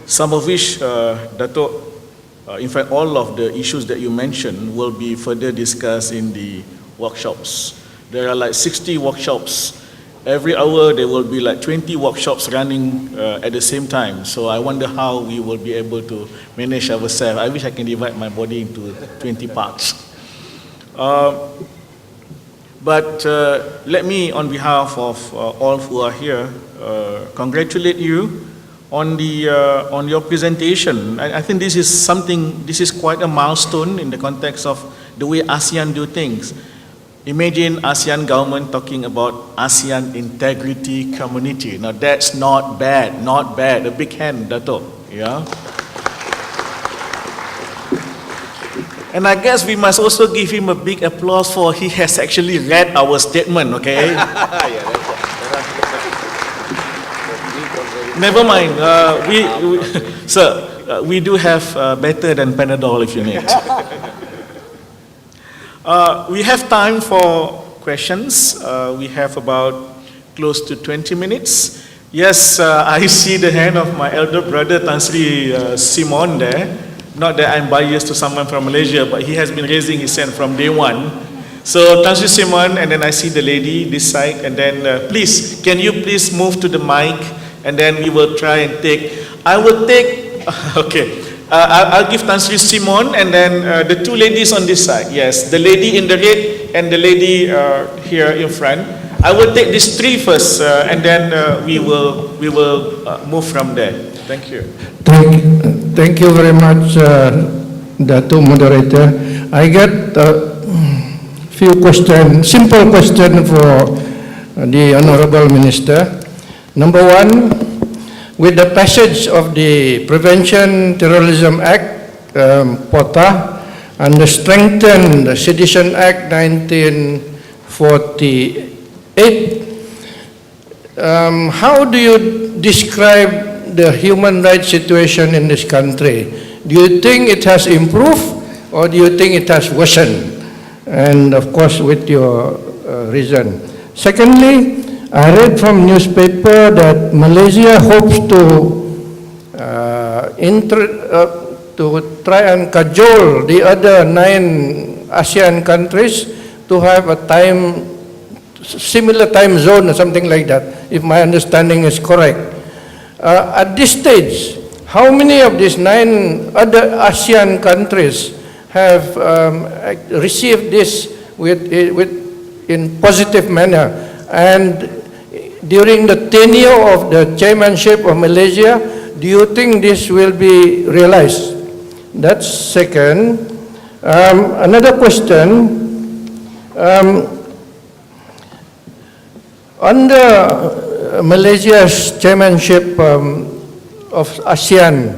Some of which, Dato', in fact, all of the issues that you mentioned will be further discussed in the workshops. There are like 60 workshops. Every hour there will be like 20 workshops running at the same time. So I wonder how we will be able to manage ourselves. I wish I can divide my body into 20 parts. But let me, on behalf of all who are here, congratulate you on your presentation. I think this is quite a milestone in the context of the way ASEAN do things. Imagine ASEAN government talking about ASEAN integrity community. Now that's not bad, not bad. A big hand, Dato', yeah? And I guess we must also give him a big applause for he has actually read our statement, okay? Never mind, sir, we do have better than Panadol if you need. We have time for questions. We have about close to 20 minutes. Yes, I see the hand of my elder brother, Tan Sri Simon there. Not that I'm biased to someone from Malaysia, but he has been raising his hand from day one. So Tan Sri Simon, and then I see the lady this side, and then please, can you please move to the mic, and then we will try and take, I will take, okay. I'll give Tan Sri Simon, and then the two ladies on this side. Yes, the lady in the red and the lady here in front. I will take these three first, and then we will move from there. Thank you. Thank you very much, Dato' Moderator. I get a few questions, simple question for the Honorable Minister. Number one, with the passage of the Prevention Terrorism Act, POTA, and the strengthened Sedition Act 1948, how do you describe the human rights situation in this country? Do you think it has improved, or do you think it has worsened? And of course, with your reason. Secondly, I read from newspaper that Malaysia hopes to try and cajole the other 9 ASEAN countries to have a similar time zone or something like that, if my understanding is correct. At this stage, how many of these 9 other ASEAN countries have received this in positive manner? And during the tenure of the chairmanship of Malaysia, do you think this will be realized? That's second. Another question. Under Malaysia's chairmanship of ASEAN,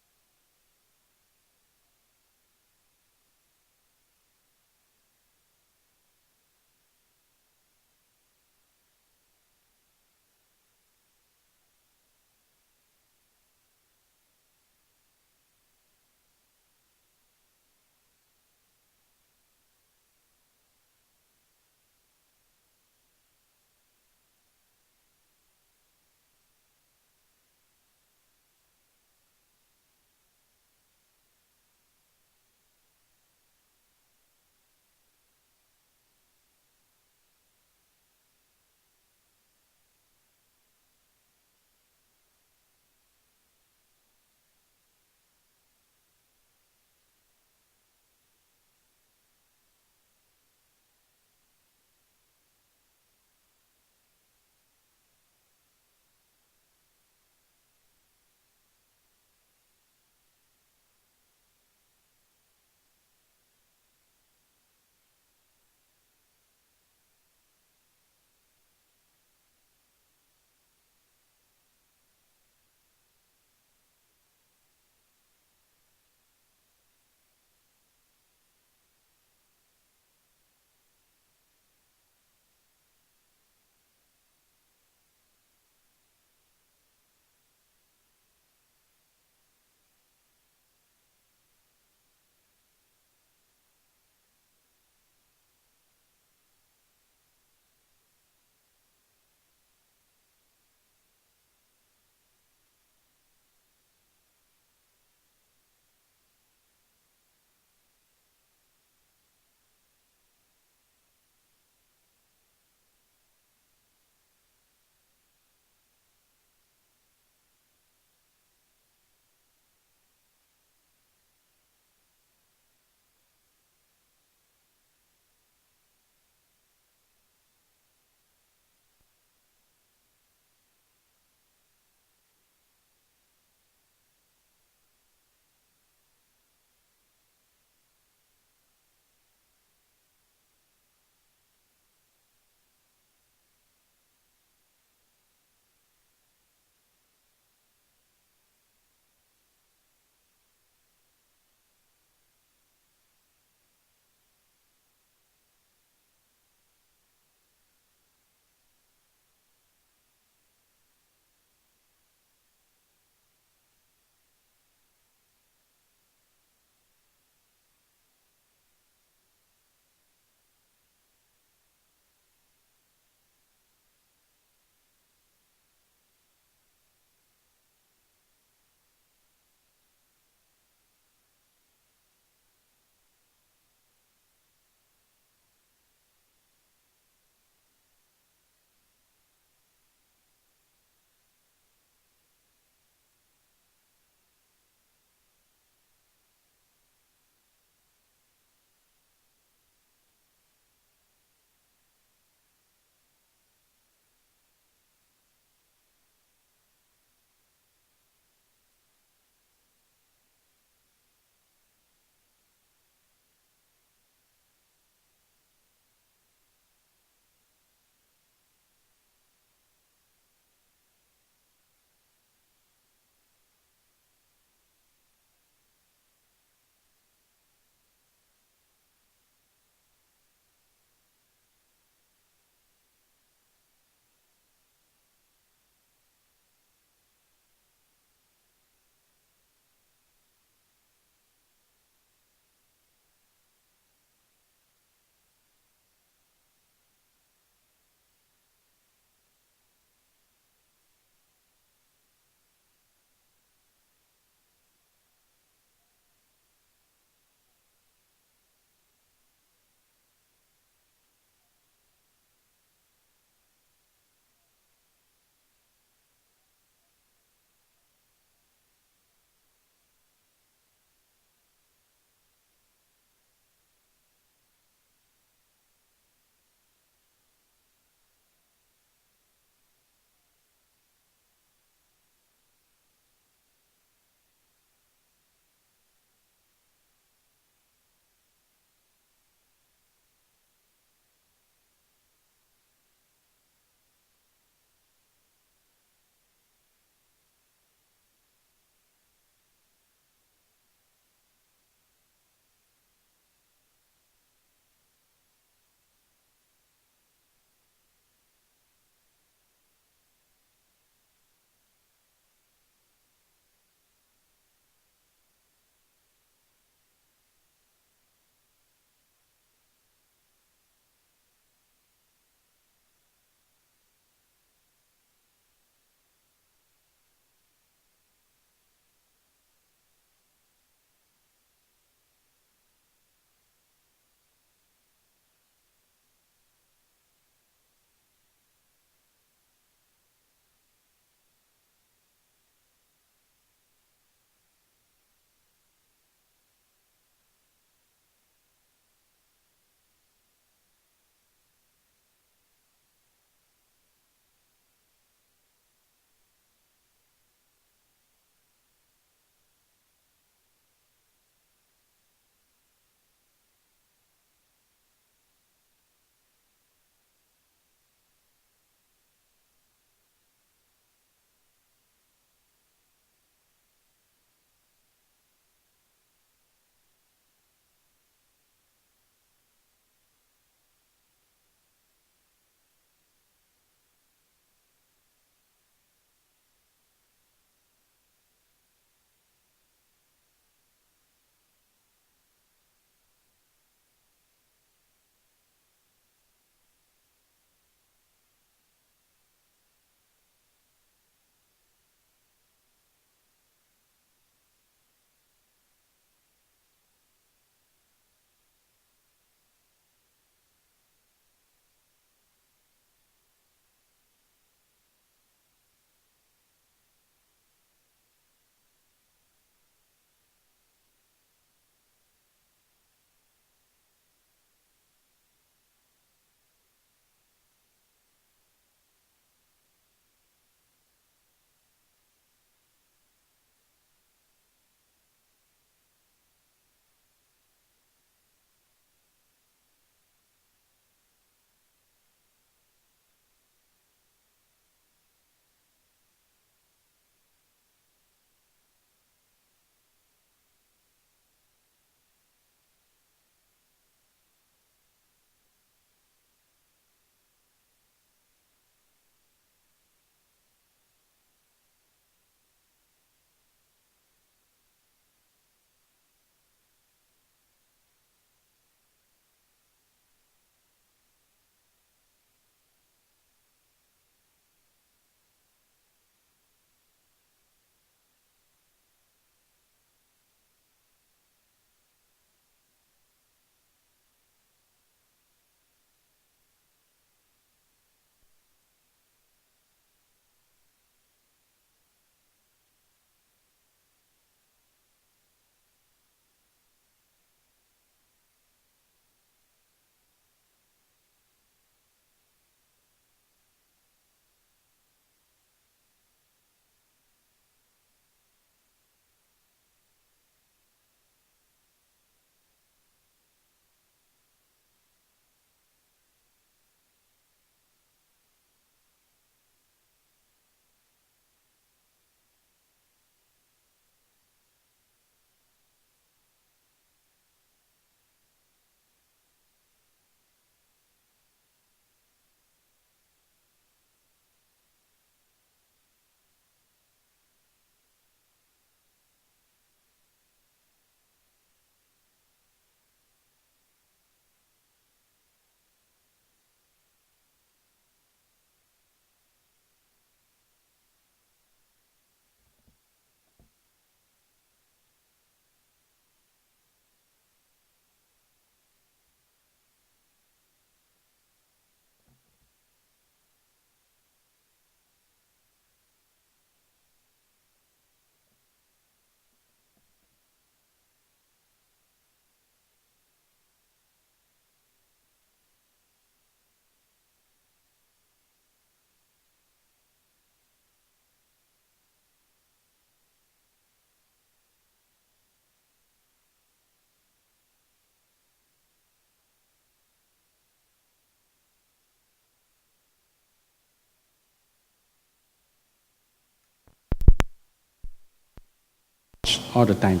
watch all the time.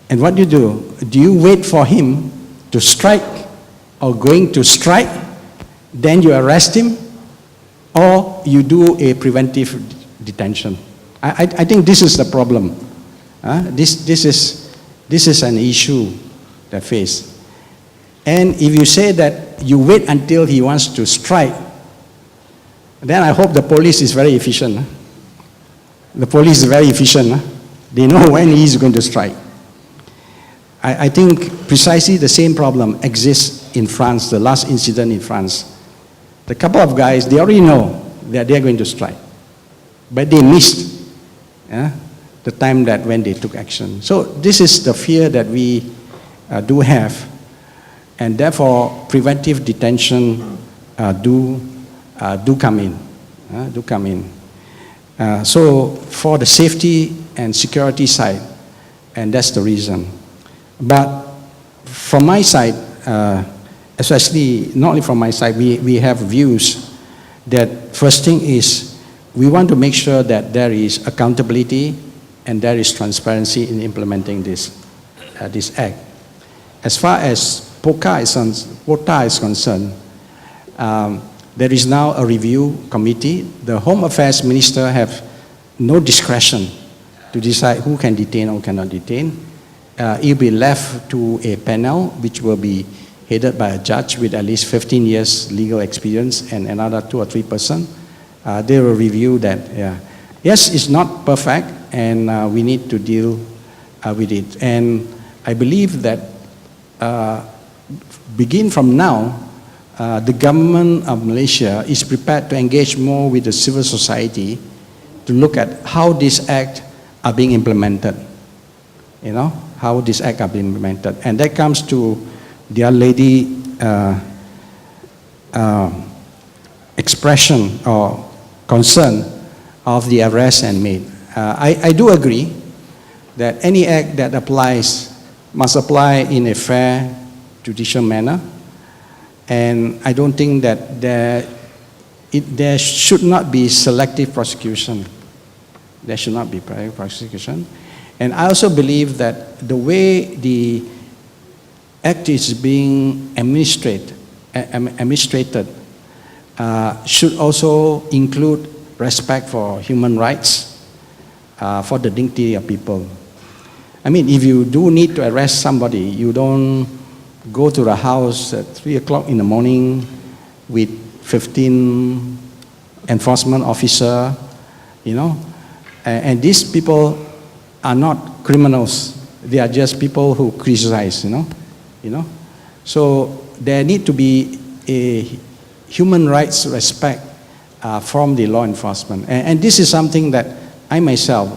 And what do? Do you wait for him to strike or going to strike, then you arrest him, or you do a preventive detention? I think this is the problem. This is an issue that face. And if you say that you wait until he wants to strike, then I hope the police is very efficient. The police is very efficient. They know when he's going to strike. I think precisely the same problem exists in France, the last incident in France. The couple of guys, they already know that they're going to strike, but they missed the time that when they took action. So this is the fear that we do have, and therefore preventive detention do come in. So for the safety and security side, and that's the reason. But from my side, especially not only from my side, we have views that first thing is we want to make sure that there is accountability and there is transparency in implementing this act. As far as POTA is concerned, there is now a review committee. The Home Affairs Minister have no discretion to decide who can detain or cannot detain. It will be left to a panel which will be headed by a judge with at least 15 years legal experience and another 2 or 3 persons. They will review that. Yeah. Yes, it's not perfect, and we need to deal with it. And I believe that begin from now, the government of Malaysia is prepared to engage more with the civil society to look at how this act are being implemented. How this act are being implemented. And that comes to the other lady expression or concern of the arrest and maid. I do agree that any act that applies must apply in a fair, judicial manner. And I don't think that there should not be selective prosecution. There should not be prosecution. And I also believe that the way the act is being administrated should also include respect for human rights, for the dignity of people. I mean, if you do need to arrest somebody, you don't go to the house at 3 o'clock in the morning with 15 enforcement officers, and these people are not criminals. They are just people who criticize, So there need to be a human rights respect from the law enforcement. And this is something that I myself,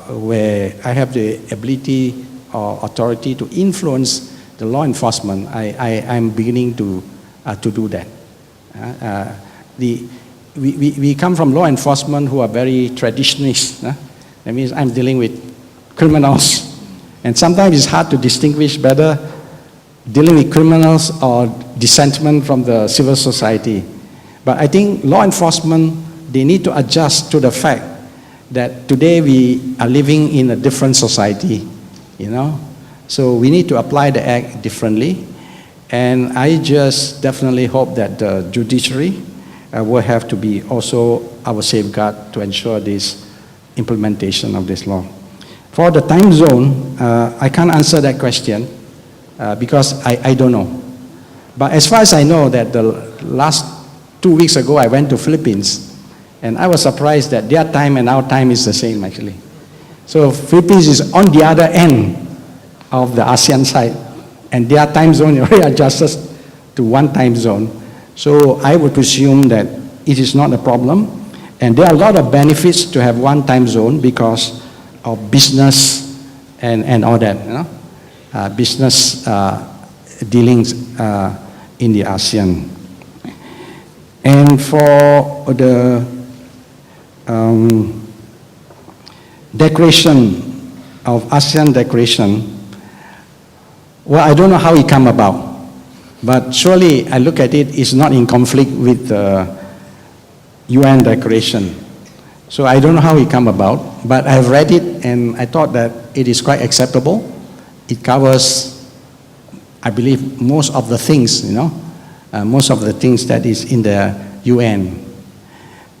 where I have the ability or authority to influence the law enforcement, I'm beginning to do that. We come from law enforcement who are very traditionalist. That means I'm dealing with criminals. And sometimes it's hard to distinguish better dealing with criminals or dissentment from the civil society. But I think law enforcement, they need to adjust to the fact that today we are living in a different society, So we need to apply the act differently. And I just definitely hope that the judiciary will have to be also our safeguard to ensure this implementation of this law. For the time zone, I can't answer that question because I don't know. But as far as I know, that the last 2 weeks ago, I went to Philippines, and I was surprised that their time and our time is the same, actually. So Philippines is on the other end of the ASEAN side, and their time zone already adjusts to one time zone. So I would presume that it is not a problem, and there are a lot of benefits to have one time zone because of business and all that, business dealings in the ASEAN. And for the declaration of ASEAN declaration, well, I don't know how it came about, but surely I look at it, it's not in conflict with the UN declaration. So I don't know how it came about, but I've read it and I thought that it is quite acceptable. It covers, I believe, most of the things, most of the things that is in the UN.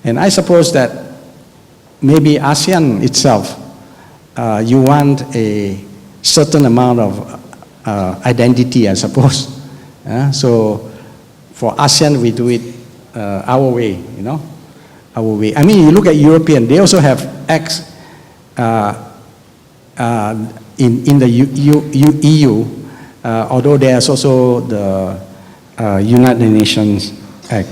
And I suppose that maybe ASEAN itself, you want a certain amount of identity, I suppose. So for ASEAN, we do it our way, our way. I mean, you look at European, they also have acts in the EU, although there's also the United Nations Act.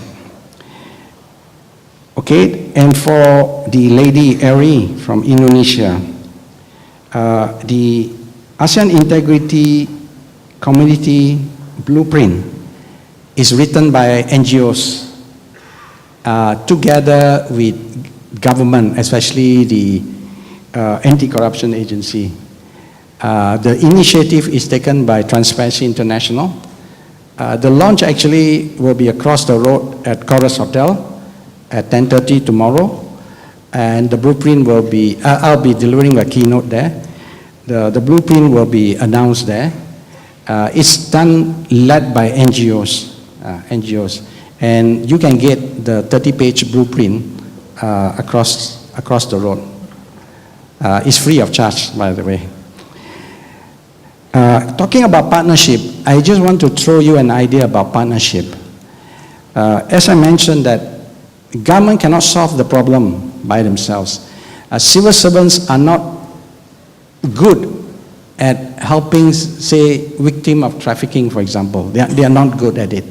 Okay, and for the lady Eri from Indonesia, the ASEAN Integrity Community Blueprint is written by NGOs together with government, especially the anti-corruption agency. The initiative is taken by Transparency International. The launch actually will be across the road at Chorus Hotel at 10:30 tomorrow, and the blueprint will be, I'll be delivering a keynote there. The blueprint will be announced there. It's led by NGOs, and you can get the 30-page blueprint across the road. It's free of charge, by the way. Talking about partnership, I just want to throw you an idea about partnership. As I mentioned that government cannot solve the problem by themselves. Civil servants are not good at helping, say, victim of trafficking, for example. They are not good at it.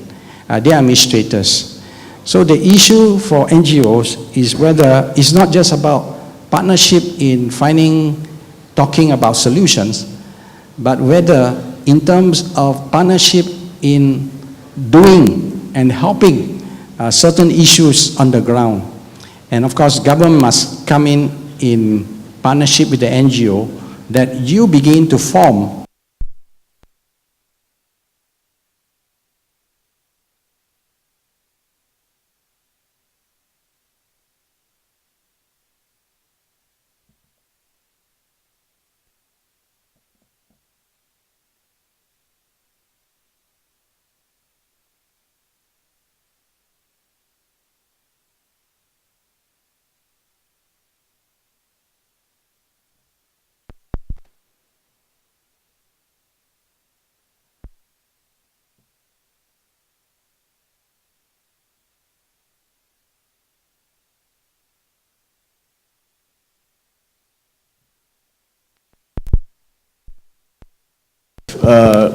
They are administrators. So the issue for NGOs is whether it's not just about partnership in talking about solutions, but whether in terms of partnership in doing and helping certain issues on the ground. And of course, government must come in partnership with the NGO, that you begin to form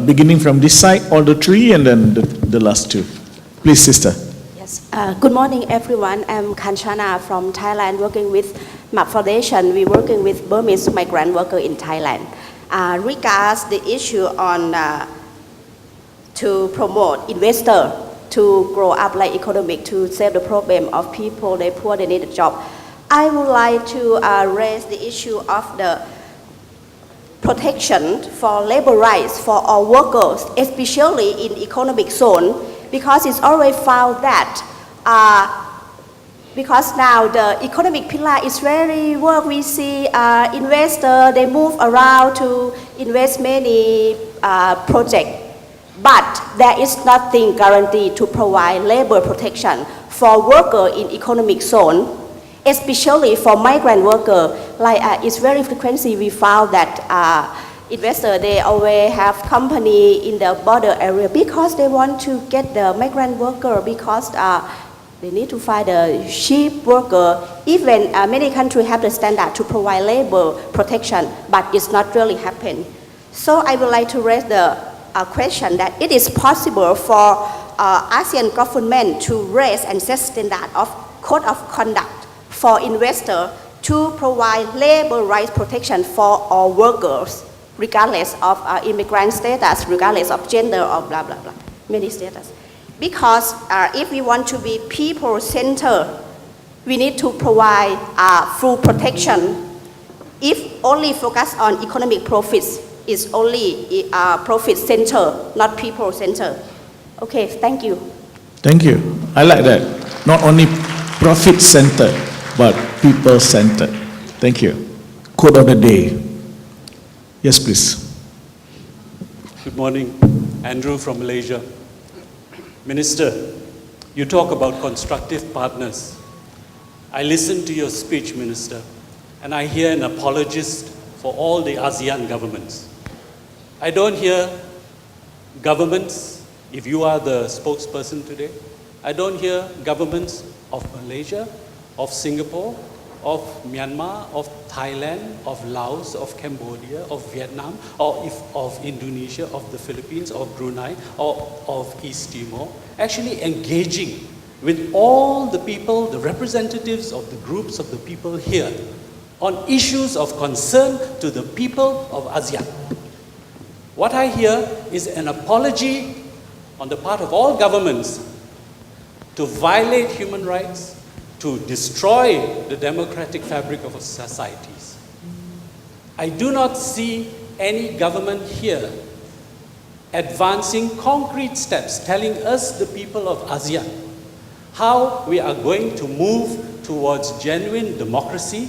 beginning from this side, all the three, and then the last two. Please, sister. Yes. Good morning, everyone. I'm Kanchana from Thailand, working with MAP Foundation. We're working with Burmese migrant workers in Thailand. Regards the issue on to promote investor to grow up like economic, to solve the problem of people, they poor, they need a job. I would like to raise the issue of the protection for labor rights for all workers, especially in economic zone, because it's already found that because now the economic pillar is very work. We see investors, they move around to invest many projects, but there is nothing guaranteed to provide labor protection for workers in economic zone, especially for migrant workers. Like it's very frequently we found that investors, they always have company in the border area because they want to get the migrant worker, because they need to find a cheap worker. Even many countries have the standard to provide labor protection, but it's not really happening. So I would like to raise the question that it is possible for ASEAN government to raise and set standard of code of conduct for investors to provide labor rights protection for all workers, regardless of immigrant status, regardless of gender, or blah, blah, blah, many status. Because if we want to be people-centered, we need to provide full protection. If only focus on economic profits, it's only profit-centered, not people-centered. Okay, thank you. Thank you. I like that. Not only profit-centered, but people-centered. Thank you. quote of the day. Yes, please. Good morning. Andrew from Malaysia. Minister, you talk about constructive partners. I listened to your speech, Minister, and I hear an apologist for all the ASEAN governments. I don't hear governments, if you are the spokesperson today, I don't hear governments of Malaysia, of Singapore, of Myanmar, of Thailand, of Laos, of Cambodia, of Vietnam, or of Indonesia, of the Philippines, of Brunei, or of East Timor, actually engaging with all the people, the representatives of the groups of the people here, on issues of concern to the people of ASEAN. What I hear is an apology on the part of all governments to violate human rights, to destroy the democratic fabric of our societies. I do not see any government here advancing concrete steps, telling us, the people of ASEAN, how we are going to move towards genuine democracy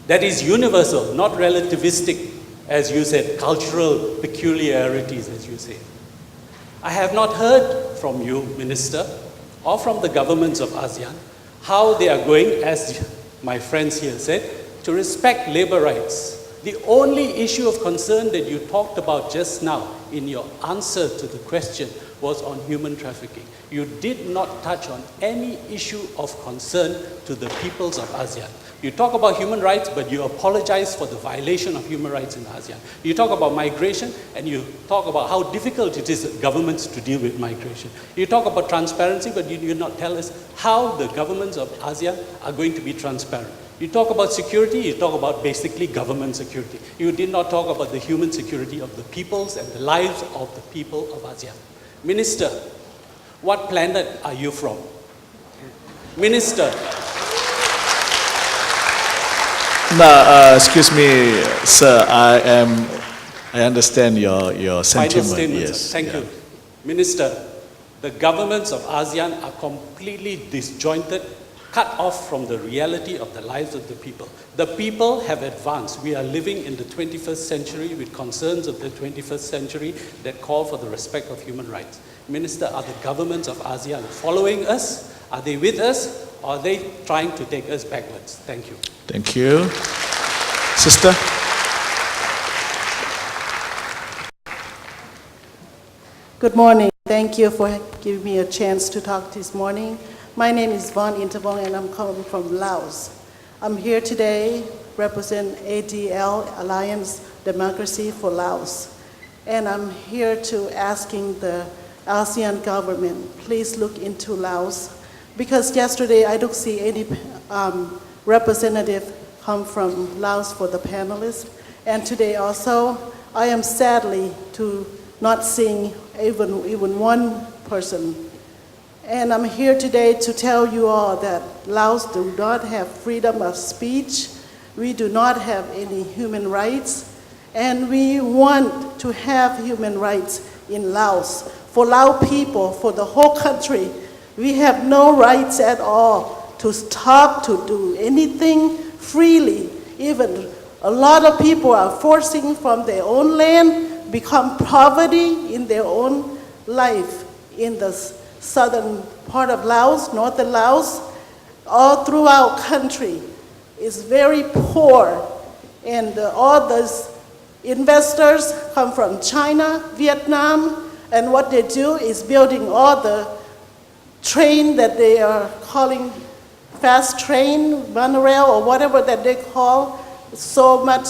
that is universal, not relativistic, as you said, cultural peculiarities, as you say. I have not heard from you, Minister, or from the governments of ASEAN, how they are going, as my friends here said, to respect labor rights. The only issue of concern that you talked about just now in your answer to the question was on human trafficking. You did not touch on any issue of concern to the peoples of ASEAN. You talk about human rights, but you apologize for the violation of human rights in ASEAN. You talk about migration, and you talk about how difficult it is for governments to deal with migration. You talk about transparency, but you do not tell us how the governments of ASEAN are going to be transparent. You talk about security, you talk about basically government security. You did not talk about the human security of the peoples and the lives of the people of ASEAN. Minister, what planet are you from? Minister. No, excuse me, sir. I understand your sentiment. Final statement, yes. sir. Thank you. Minister, the governments of ASEAN are completely disjointed, cut off from the reality of the lives of the people. The people have advanced. We are living in the 21st century with concerns of the 21st century that call for the respect of human rights. Minister, are the governments of ASEAN following us? Are they with us? Or are they trying to take us backwards? Thank you. Thank you. Sister? Good morning. Thank you for giving me a chance to talk this morning. My name is Von Intervong and I'm coming from Laos. I'm here today represent ADL, Alliance Democracy for Laos. And I'm here to asking the ASEAN government, please look into Laos. Because yesterday I don't see any representative come from Laos for the panelists. And today also, I am sadly to not seeing even one person. And I'm here today to tell you all that Laos do not have freedom of speech. We do not have any human rights. And we want to have human rights in Laos. For Lao people, for the whole country, we have no rights at all to talk, to do anything freely. Even a lot of people are forcing from their own land, become poverty in their own life in the southern part of Laos, northern Laos, all throughout country is very poor. And all those investors come from China, Vietnam, and what they do is building all the train that they are calling fast train, monorail, or whatever that they call, so much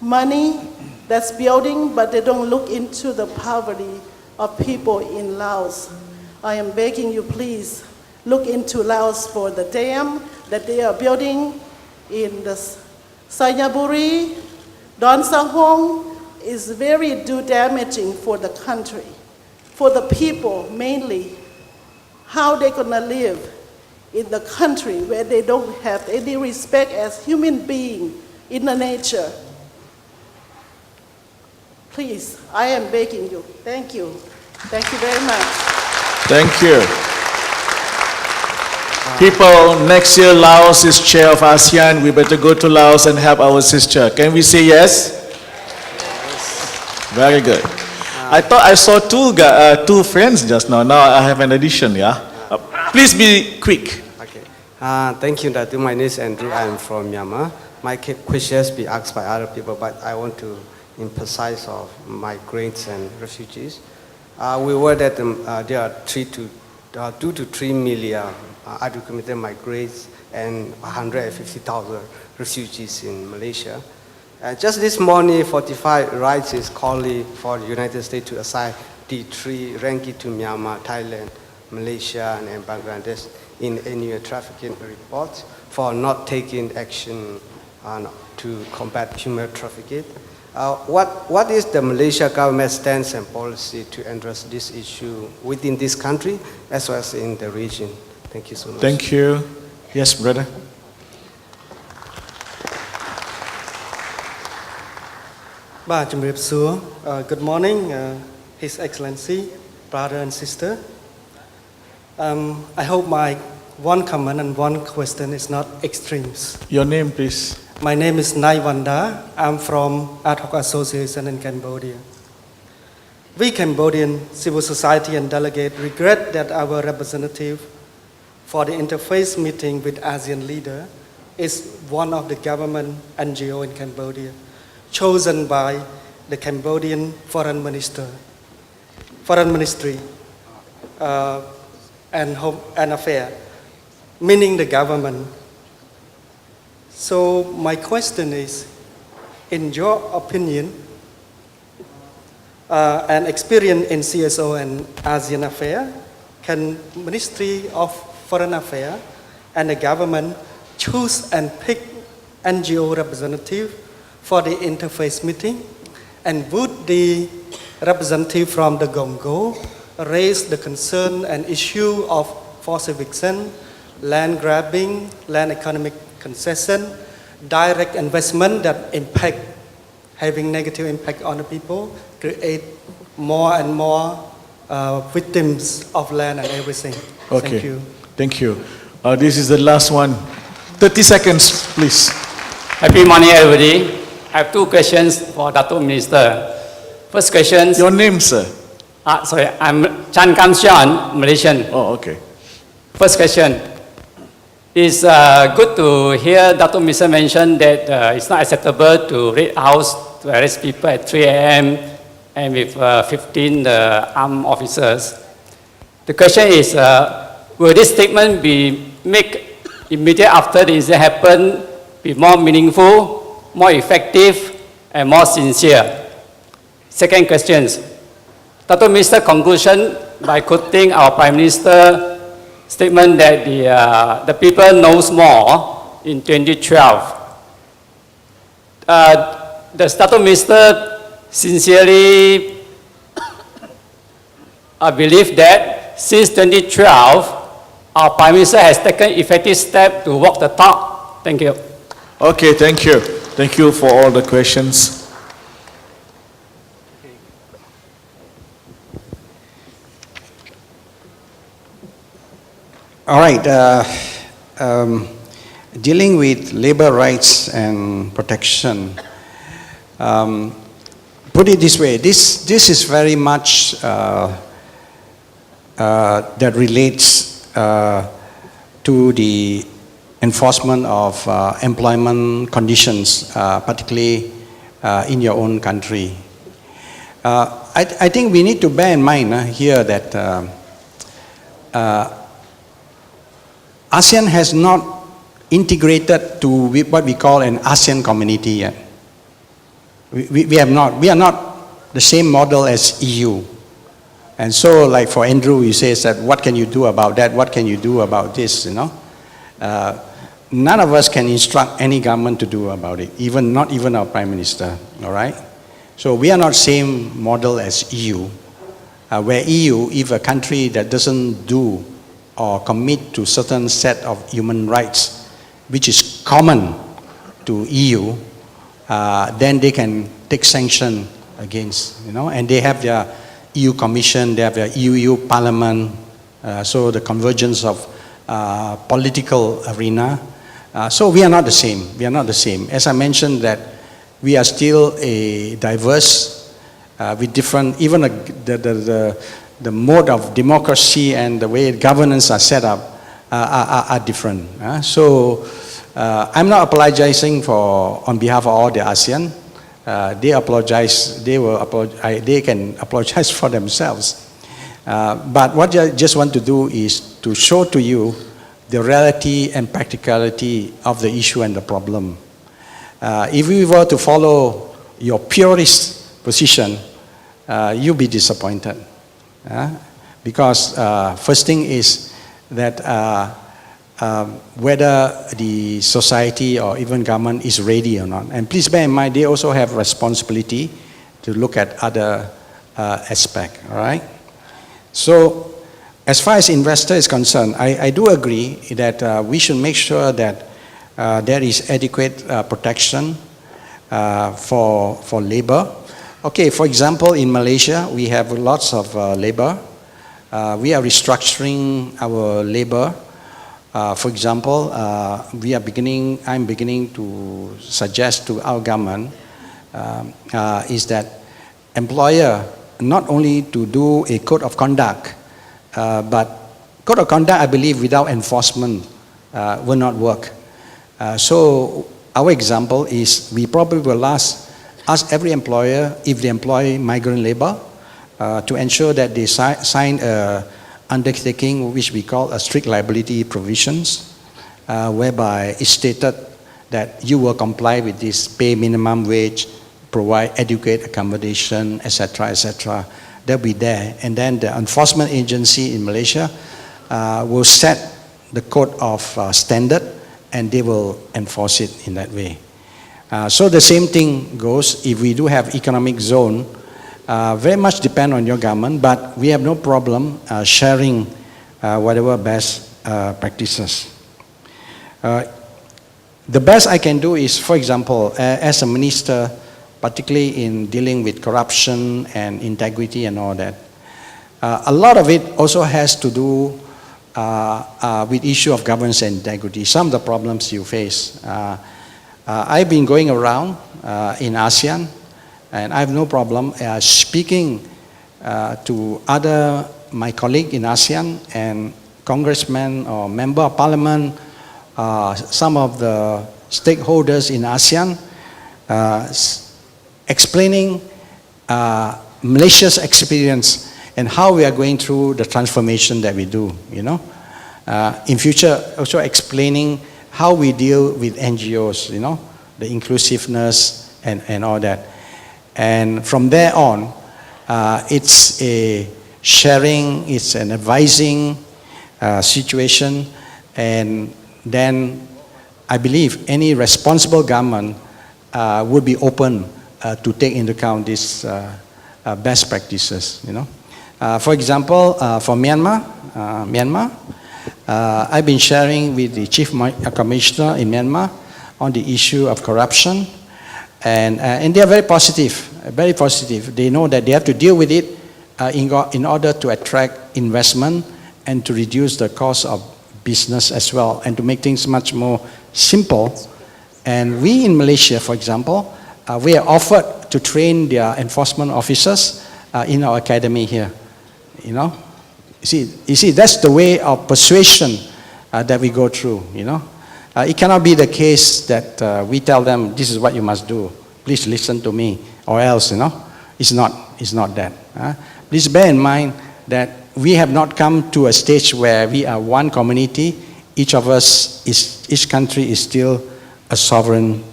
money that's building, but they don't look into the poverty of people in Laos. I am begging you, please, look into Laos for the dam that they are building in the Sayaburi, Don Sanghong is very damaging for the country, for the people mainly. How they gonna live in the country where they don't have any respect as human beings in the nature? Please, I am begging you. Thank you. Thank you very much. Thank you. People, next year Laos is chair of ASEAN. We better go to Laos and help our sister. Can we say yes? Very good. I thought I saw two friends just now. Now I have an addition, yeah? Please be quick. Okay. Thank you, Datu. My name is Andrew. I am from Myanmar. My questions be asked by other people, but I want to emphasize of migrants and refugees. We were that there are 2 to 3 million undocumented migrants and 150,000 refugees in Malaysia. Just this morning, 45 rights is calling for the United States to assign D3 ranking to Myanmar, Thailand, Malaysia, and Bangladesh in annual trafficking reports for not taking action to combat human trafficking. What is the Malaysia government stance and policy to address this issue within this country as well as in the region? Thank you so much. Thank you. Yes, brother. Good morning, His Excellency, brother and sister. I hope my one comment and one question is not extremes. Your name, please. My name is Nai Wanda. I'm from Ad hoc Association in Cambodia. We Cambodian civil society and delegate regret that our representative for the interface meeting with ASEAN leader is one of the government NGO in Cambodia, chosen by the Cambodian Foreign Ministry and Home and Affairs, meaning the government. So my question is, in your opinion and experience in CSO and ASEAN affairs, can Ministry of Foreign Affairs and the government choose and pick NGO representative for the interface meeting? And would the representative from the Congo raise the concern and issue of forced eviction, land grabbing, land economic concession, direct investment that impact, having negative impact on the people, create more and more victims of land and everything? Okay. Thank you. Thank you. This is the last one. 30 seconds, please. Happy morning, everybody. I have 2 questions for Datuk Minister. First question. Your name, sir? Sorry, I'm Chan Kamsian, Malaysian. Oh, okay. First question. It's good to hear Datuk Minister mention that it's not acceptable to raid house to arrest people at 3 a.m. and with 15 armed officers. The question is, will this statement be made immediate after the incident happened, be more meaningful, more effective, and more sincere? Second question. Datuk Minister conclusion by quoting our Prime Minister statement that the people knows more in 2012. Does Datuk Minister sincerely believe that since 2012, our Prime Minister has taken effective steps to walk the talk? Thank you. Okay, thank you. Thank you for all the questions. All right. Dealing with labor rights and protection, put it this way, this is very much that relates to the enforcement of employment conditions, particularly in your own country. I think we need to bear in mind here that ASEAN has not integrated to what we call an ASEAN community yet. We have not. We are not the same model as EU. And so, like for Andrew, he says that what can you do about that? What can you do about this? You know, none of us can instruct any government to do about it. Not even our Prime Minister. All right. So we are not same model as EU. Where EU, if a country that doesn't do or commit to certain set of human rights, which is common to EU, then they can take sanction against, you know, and they have their EU Commission, they have their EU Parliament, so the convergence of political arena. So we are not the same. We are not the same. As I mentioned that we are still a diverse with different, even the mode of democracy and the way governance are set up are different. So I'm not apologizing on behalf of all the ASEAN. They can apologize for themselves. But what I just want to do is to show to you the reality and practicality of the issue and the problem. If we were to follow your purist position, you'll be disappointed. Because first thing is that whether the society or even government is ready or not. And please bear in mind, they also have responsibility to look at other aspects, all right? So, as far as investor is concerned, I do agree that we should make sure that there is adequate protection for labor. Okay, for example, in Malaysia, we have lots of labor. We are restructuring our labor. For example, I'm beginning to suggest to our government is that employer not only to do a code of conduct, but code of conduct, I believe, without enforcement will not work. So our example is we probably will ask every employer if they employ migrant labor to ensure that they sign a undertaking which we call a strict liability provisions, whereby it's stated that you will comply with this pay minimum wage, provide adequate accommodation, etc., etc. They'll be there. And then the enforcement agency in Malaysia will set the code of standard and they will enforce it in that way. So the same thing goes if we do have economic zone, very much depend on your government, but we have no problem sharing whatever best practices. The best I can do is, for example, as a minister, particularly in dealing with corruption and integrity and all that, a lot of it also has to do with issue of governance and integrity, some of the problems you face. I've been going around in ASEAN, and I have no problem speaking to my colleague in ASEAN and congressmen or member of parliament, some of the stakeholders in ASEAN, explaining Malaysia's experience and how we are going through the transformation that we do, you know. In future, also explaining how we deal with NGOs, you know, the inclusiveness and all that. And from there on, it's a sharing, it's an advising situation, and then I believe any responsible government would be open to take into account these best practices, you know. For example, for Myanmar, I've been sharing with the Chief Commissioner in Myanmar on the issue of corruption, and they are very positive, very positive. They know that they have to deal with it in order to attract investment and to reduce the cost of business as well, and to make things much more simple. And we in Malaysia, for example, we are offered to train their enforcement officers in our academy here, you know. You see, that's the way of persuasion that we go through, you know. It cannot be the case that we tell them, this is what you must do, please listen to me, or else, you know. It's not that. Please bear in mind that we have not come to a stage where we are one community. Each of us, each country is still a sovereign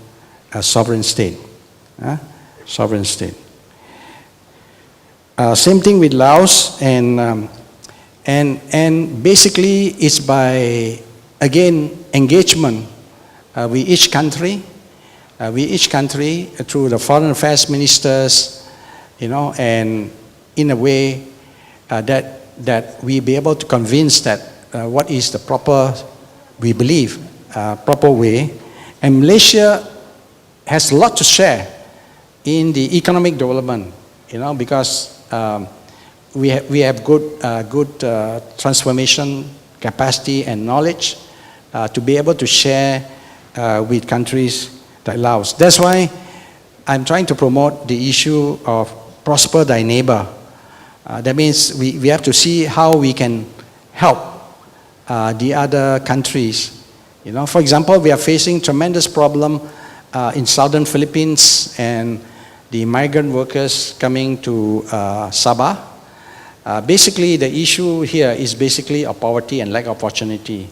state. Sovereign state. Same thing with Laos, and basically it's by, again, engagement with each country through the foreign affairs ministers, you know, and in a way that we be able to convince that what is the proper, we believe, proper way. And Malaysia has a lot to share in the economic development, you know, because we have good transformation capacity and knowledge to be able to share with countries like Laos. That's why I'm trying to promote the issue of prosper thy neighbor. That means we have to see how we can help the other countries. You know, for example, we are facing tremendous problem in southern Philippines and the migrant workers coming to Sabah. Basically, the issue here is basically of poverty and lack of opportunity.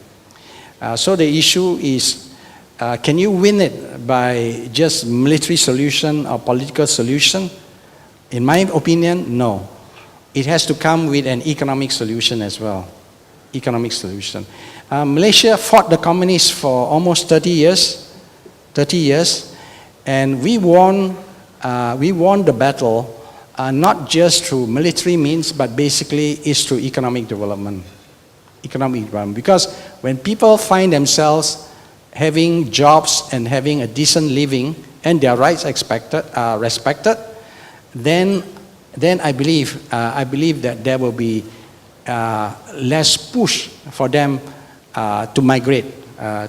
So the issue is, can you win it by just military solution or political solution? In my opinion, no. It has to come with an economic solution as well. Economic solution. Malaysia fought the communists for almost 30 years, and we won the battle not just through military means, but basically is through economic development. Because when people find themselves having jobs and having a decent living and their rights respected, then I believe that there will be less push for them to migrate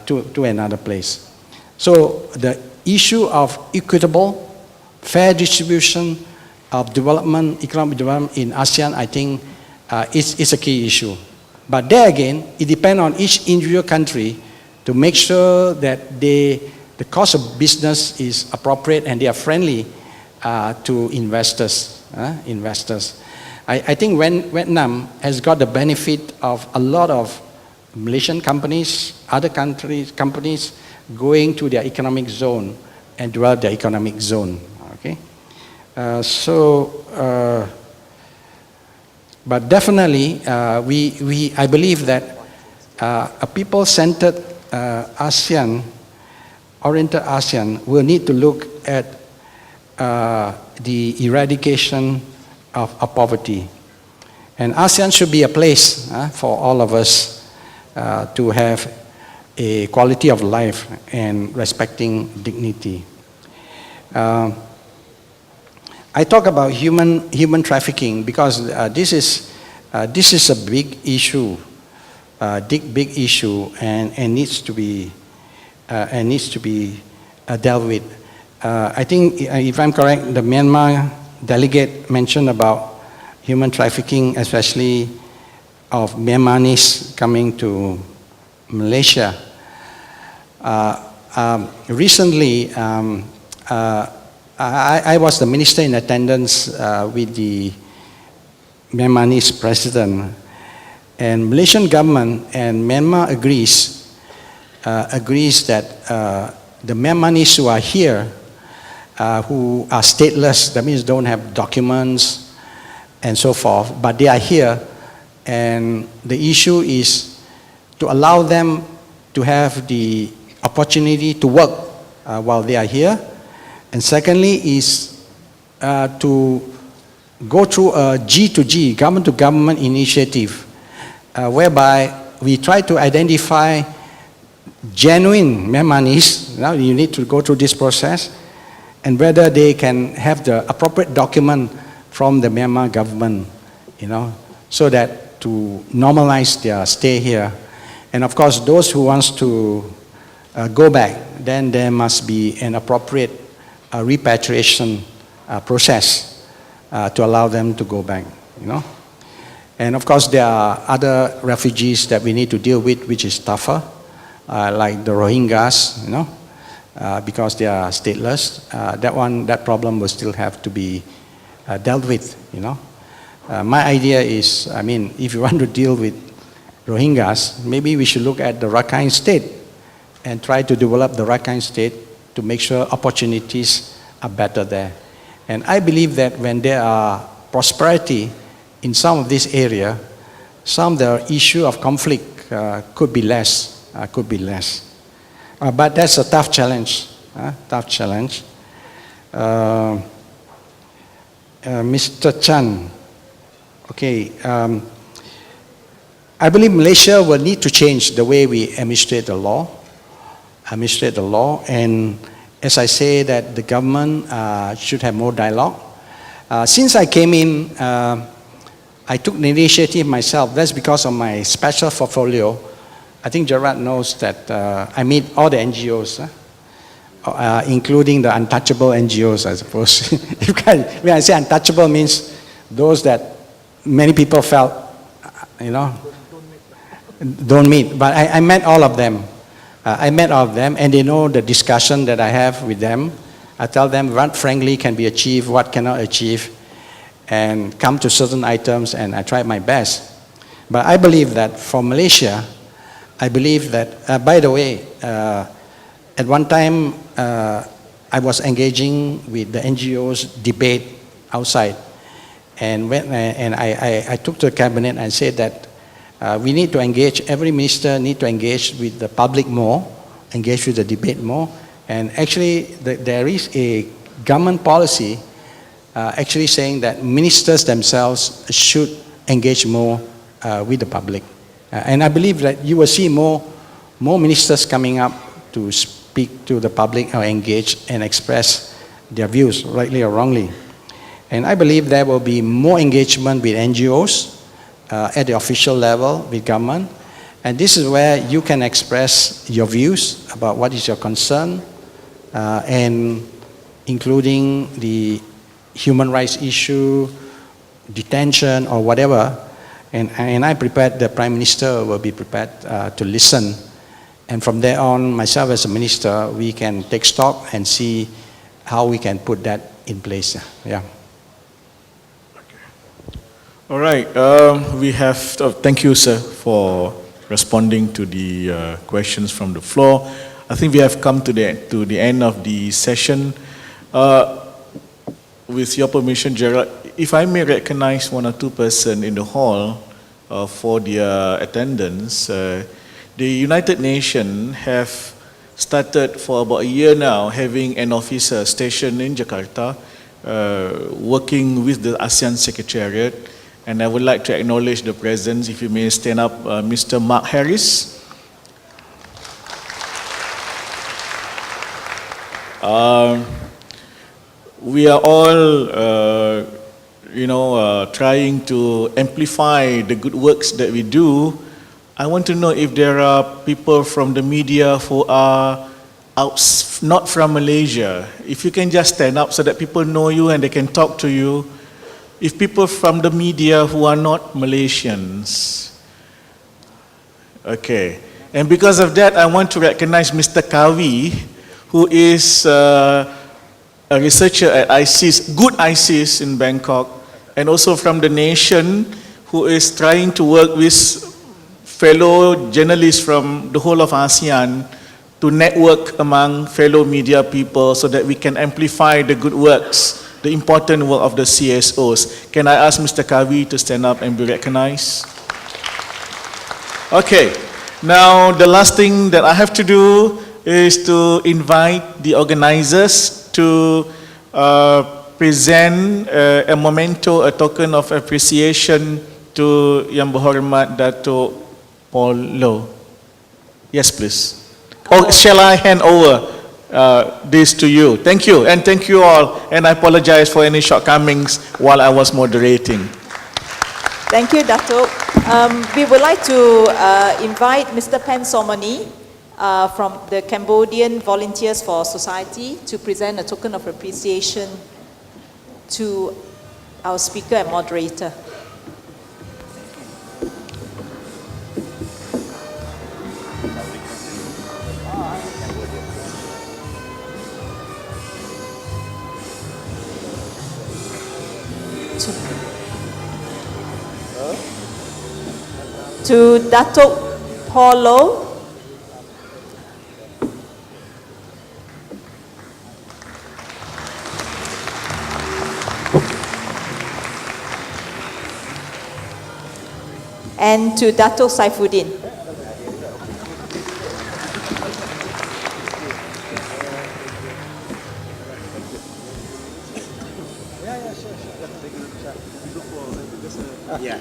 to another place. So the issue of equitable, fair distribution of development, economic development in ASEAN, I think is a key issue. But there again, it depends on each individual country to make sure that the cost of business is appropriate and they are friendly to investors. I think Vietnam has got the benefit of a lot of Malaysian companies, other countries, companies going to their economic zone and develop their economic zone. Okay, but definitely I believe that a people-centered ASEAN, oriented ASEAN, will need to look at the eradication of poverty. And ASEAN should be a place for all of us to have a quality of life and respecting dignity. I talk about human trafficking because this is a big issue, big issue, and needs to be dealt with. I think, if I'm correct, the Myanmar delegate mentioned about human trafficking, especially of Myanmarese coming to Malaysia. Recently, I was the minister in attendance with the Myanmarese president, and Malaysian government and Myanmar agrees that the Myanmarese who are here, who are stateless, that means don't have documents and so forth, but they are here, and the issue is to allow them to have the opportunity to work while they are here, and secondly is to go through a G2G, government-to-government initiative, whereby we try to identify genuine Myanmarese. Now you need to go through this process, and whether they can have the appropriate document from the Myanmar government, so that to normalize their stay here. And of course, those who wants to go back, then there must be an appropriate repatriation process to allow them to go back, And of course, there are other refugees that we need to deal with, which is tougher, like the Rohingyas, because they are stateless. That problem will still have to be dealt with, My idea is, if you want to deal with Rohingyas, maybe we should look at the Rakhine state and try to develop the Rakhine state to make sure opportunities are better there. And I believe that when there are prosperity in some of this area, some of the issue of conflict could be less. But that's a tough challenge. Mr. Chan, okay. I believe Malaysia will need to change the way we administrate the law, and as I say that the government should have more dialogue. Since I came in, I took the initiative myself. That's because of my special portfolio. I think Gerard knows that I meet all the NGOs, including the untouchable NGOs, I suppose. When I say untouchable, means those that many people felt, don't meet. But I met all of them. And they know the discussion that I have with them. I tell them what frankly can be achieved, what cannot achieve, and come to certain items, and I try my best. But I believe that for Malaysia, I believe that, by the way, at one time, I was engaging with the NGOs debate outside. And I took to the cabinet and said that we need to engage, every minister need to engage with the public more, engage with the debate more. And actually, there is a government policy actually saying that ministers themselves should engage more with the public. And I believe that you will see more ministers coming up to speak to the public or engage and express their views, rightly or wrongly. And I believe there will be more engagement with NGOs at the official level with government. And this is where you can express your views about what is your concern, and including the human rights issue, detention, or whatever. And I prepared, the Prime Minister will be prepared to listen. And from there on, myself as a minister, we can take stock and see how we can put that in place. Yeah. All right. We have. Thank you, sir, for responding to the questions from the floor. I think we have come to the end of the session. With your permission, Gerard, if I may recognize one or two persons in the hall for their attendance. The United Nations have started for about a year now having an officer stationed in Jakarta, working with the ASEAN Secretariat. And I would like to acknowledge the presence, if you may stand up, Mr. Mark Harris. We are all, trying to amplify the good works that we do. I want to know if there are people from the media who are not from Malaysia. If you can just stand up so that people know you and they can talk to you. If people from the media who are not Malaysians. Okay. And because of that, I want to recognize Mr. Kavi, who is a researcher at ISIS, good ISIS in Bangkok, and also from the nation, who is trying to work with fellow journalists from the whole of ASEAN to network among fellow media people so that we can amplify the good works, the important work of the CSOs. Can I ask Mr. Kavi to stand up and be recognized? Okay, now the last thing that I have to do is to invite the organizers to present a memento, a token of appreciation to Yang Berhormat Dato' Paul Low. Yes, please. Or shall I hand over this to you? Thank you, and thank you all. And I apologize for any shortcomings while I was moderating. Thank you, Dato'. We would like to invite Mr. Pen Somani from the Cambodian Volunteers for Society to present a token of appreciation to our speaker and moderator. To Dato' Paul Low. And to Dato' Saifuddin. Yeah.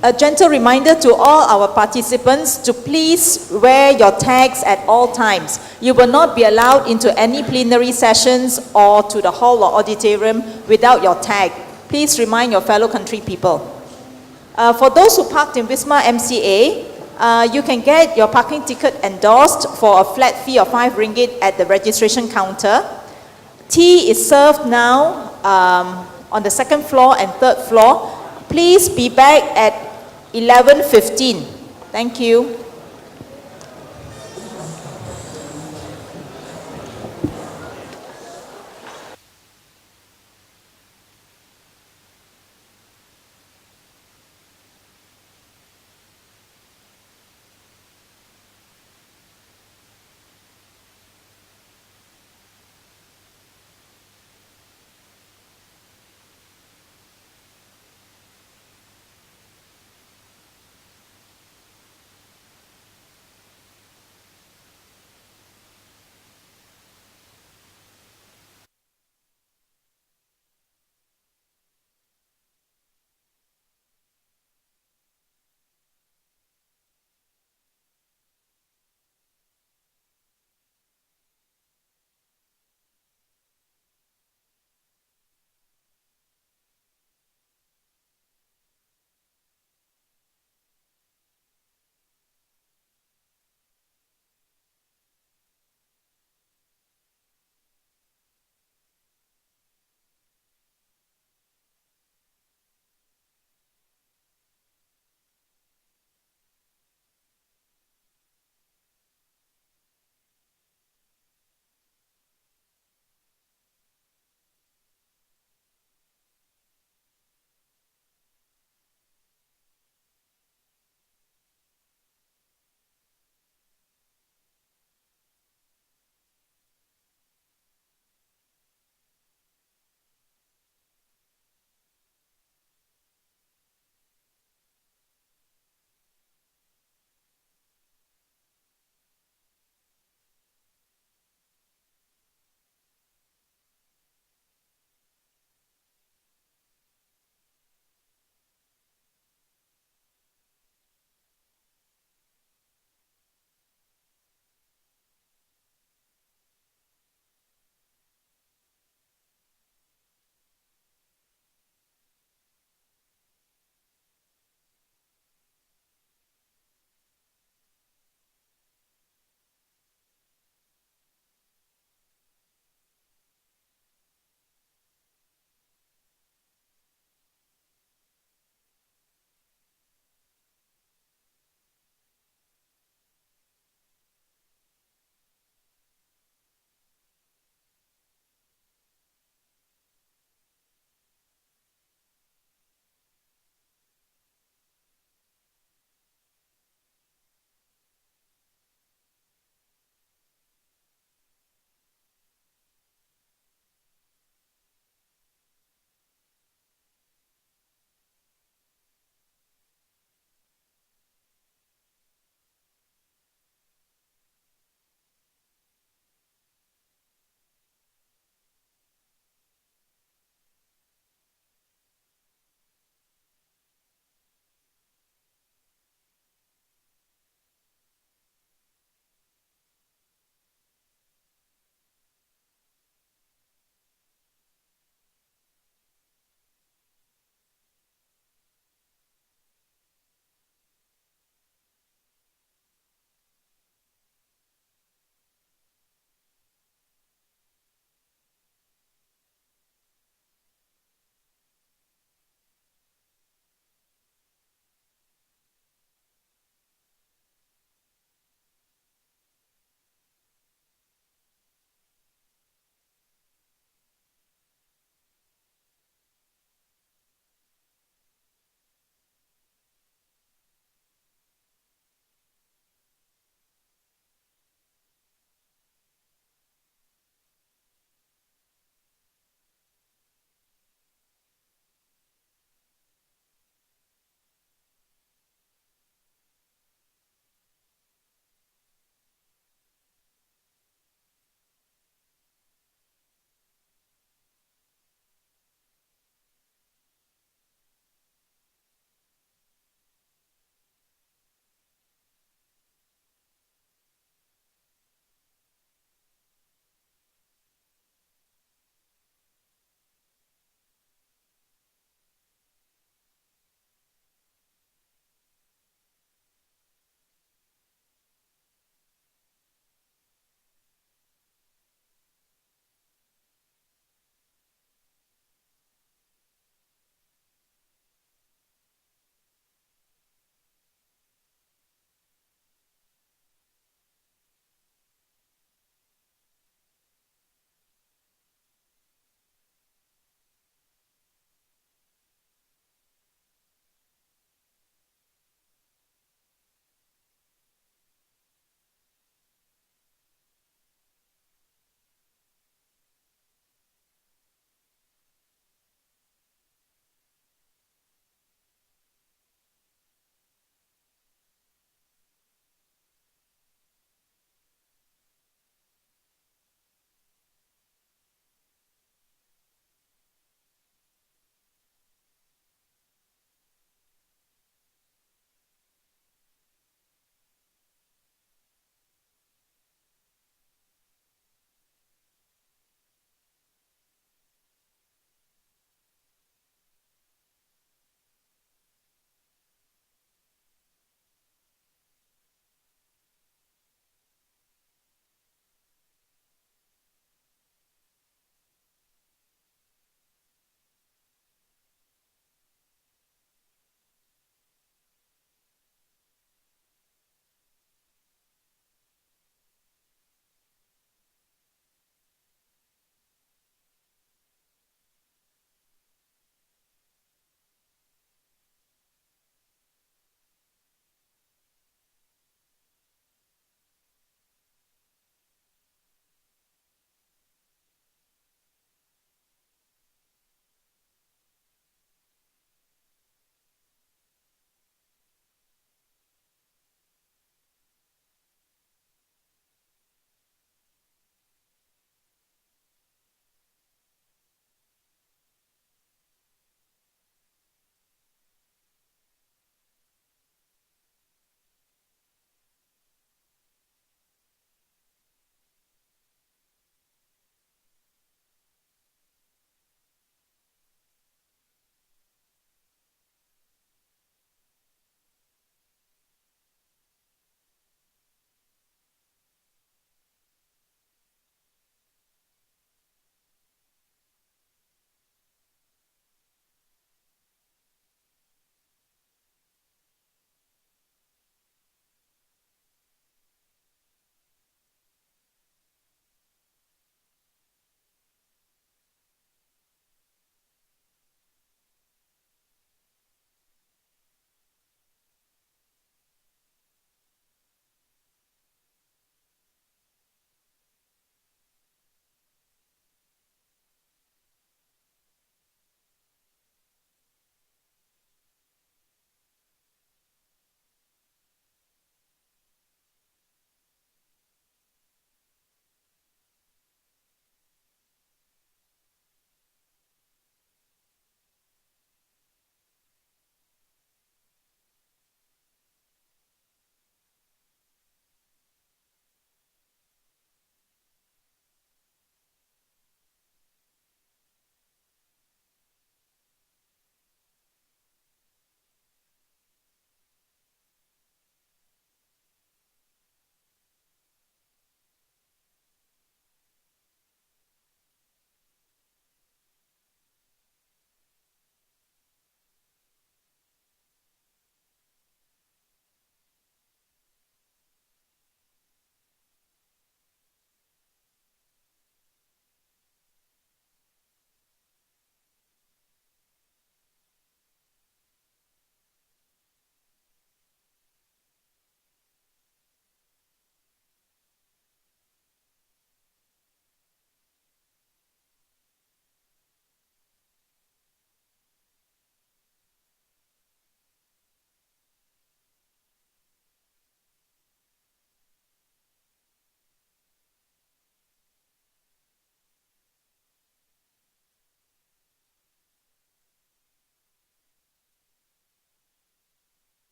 A gentle reminder to all our participants to please wear your tags at all times. You will not be allowed into any plenary sessions or to the hall or auditorium without your tag. Please remind your fellow country people. For those who parked in Wisma MCA, you can get your parking ticket endorsed for a flat fee of 5 ringgit at the registration counter. Tea is served now on the second floor and third floor. Please be back at 11:15. Thank you.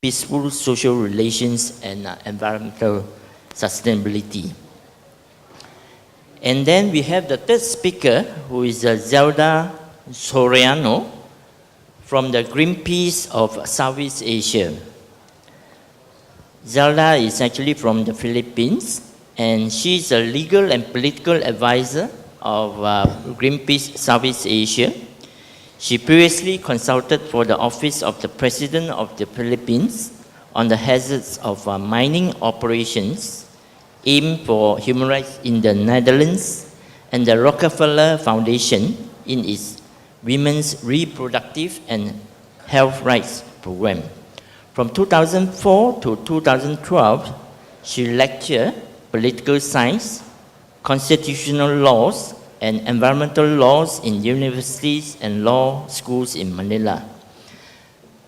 peaceful social relations, and environmental sustainability. And then we have the third speaker, who is Zelda Soriano from the Greenpeace of Southeast Asia. Zelda is actually from the Philippines, and she's a legal and political advisor of Greenpeace Southeast Asia. She previously consulted for the Office of the President of the Philippines on the hazards of mining operations, aimed for human rights in the Netherlands, and the Rockefeller Foundation in its Women's Reproductive and Health Rights Program. From 2004 to 2012, she lectured political science, constitutional laws, and environmental laws in universities and law schools in Manila.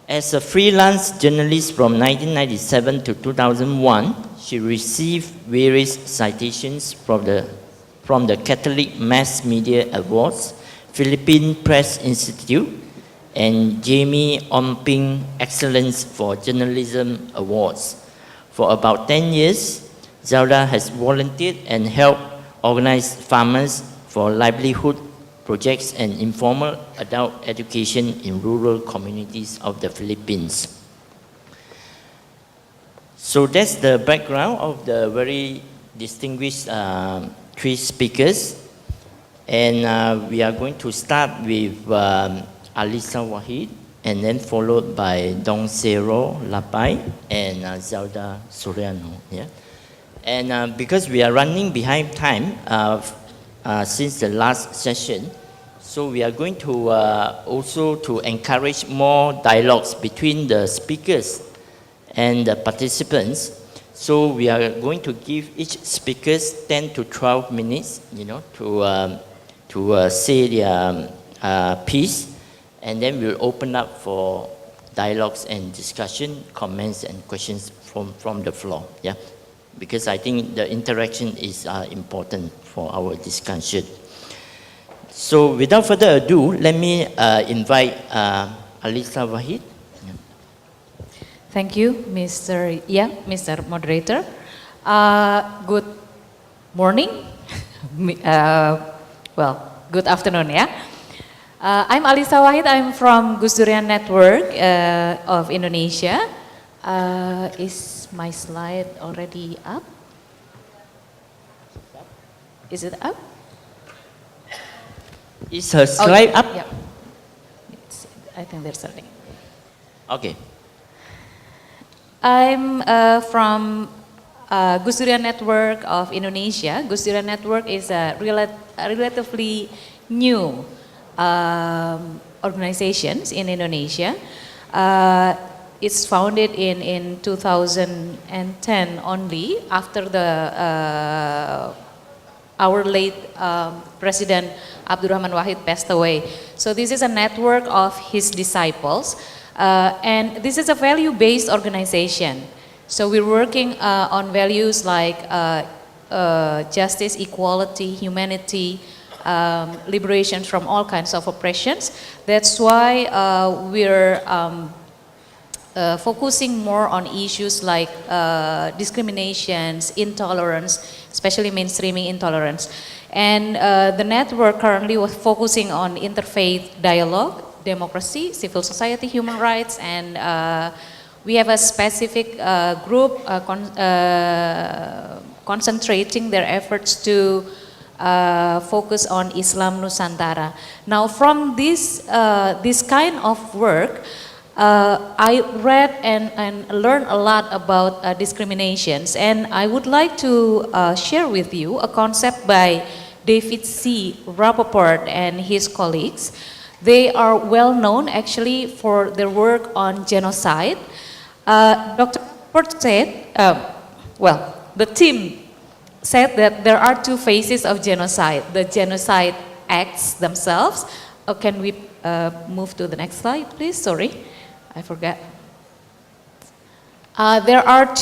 As a freelance journalist from 1997 to 2001, she received various citations from the Catholic Mass Media Awards, Philippine Press Institute, and Jamie Omping Excellence for Journalism Awards. For about 10 years, Zelda has volunteered and helped organize farmers for livelihood projects and informal adult education in rural communities of the Philippines. So that's the background of the very distinguished three speakers. And we are going to start with Alisa Wahid, and then followed by Dong Sero Lapai and Zelda Soriano. Yeah? And because we are running behind time since the last session, so we are going to also to encourage more dialogues between the speakers and the participants. So we are going to give each speaker 10 to 12 minutes, to say their piece, and then we'll open up for dialogues and discussion, comments and questions from the floor. Yeah, because I think the interaction is important for our discussion. So without further ado, let me invite Alisa Wahid. Yeah. Thank you, Mr. Moderator. Good morning. Good afternoon, yeah. I'm Alisa Wahid. I'm from Gus Durian Network of Indonesia. Is my slide already up? Is it up? Is her slide up? Yeah. I think there's something. Okay. I'm from Gus Durian Network of Indonesia. Gus Durian Network is a relatively new organization in Indonesia. It's founded in 2010 only, after our late President Abdurrahman Wahid passed away. So this is a network of his disciples, and this is a value-based organization. So we're working on values like justice, equality, humanity, liberation from all kinds of oppressions. That's why we're focusing more on issues like discriminations, intolerance, especially mainstreaming intolerance. And the network currently was focusing on interfaith dialogue, democracy, civil society, human rights, and we have a specific group concentrating their efforts to focus on Islam Nusantara. Now, from this kind of work, I read and learned a lot about discriminations, and I would like to share with you a concept by David C. Rappaport and his colleagues. They are well known actually for their work on genocide. Dr. Rappaport said, the team said that there are two phases of genocide: the genocide acts themselves. Can we move to the next slide, please? Sorry, I forgot. There are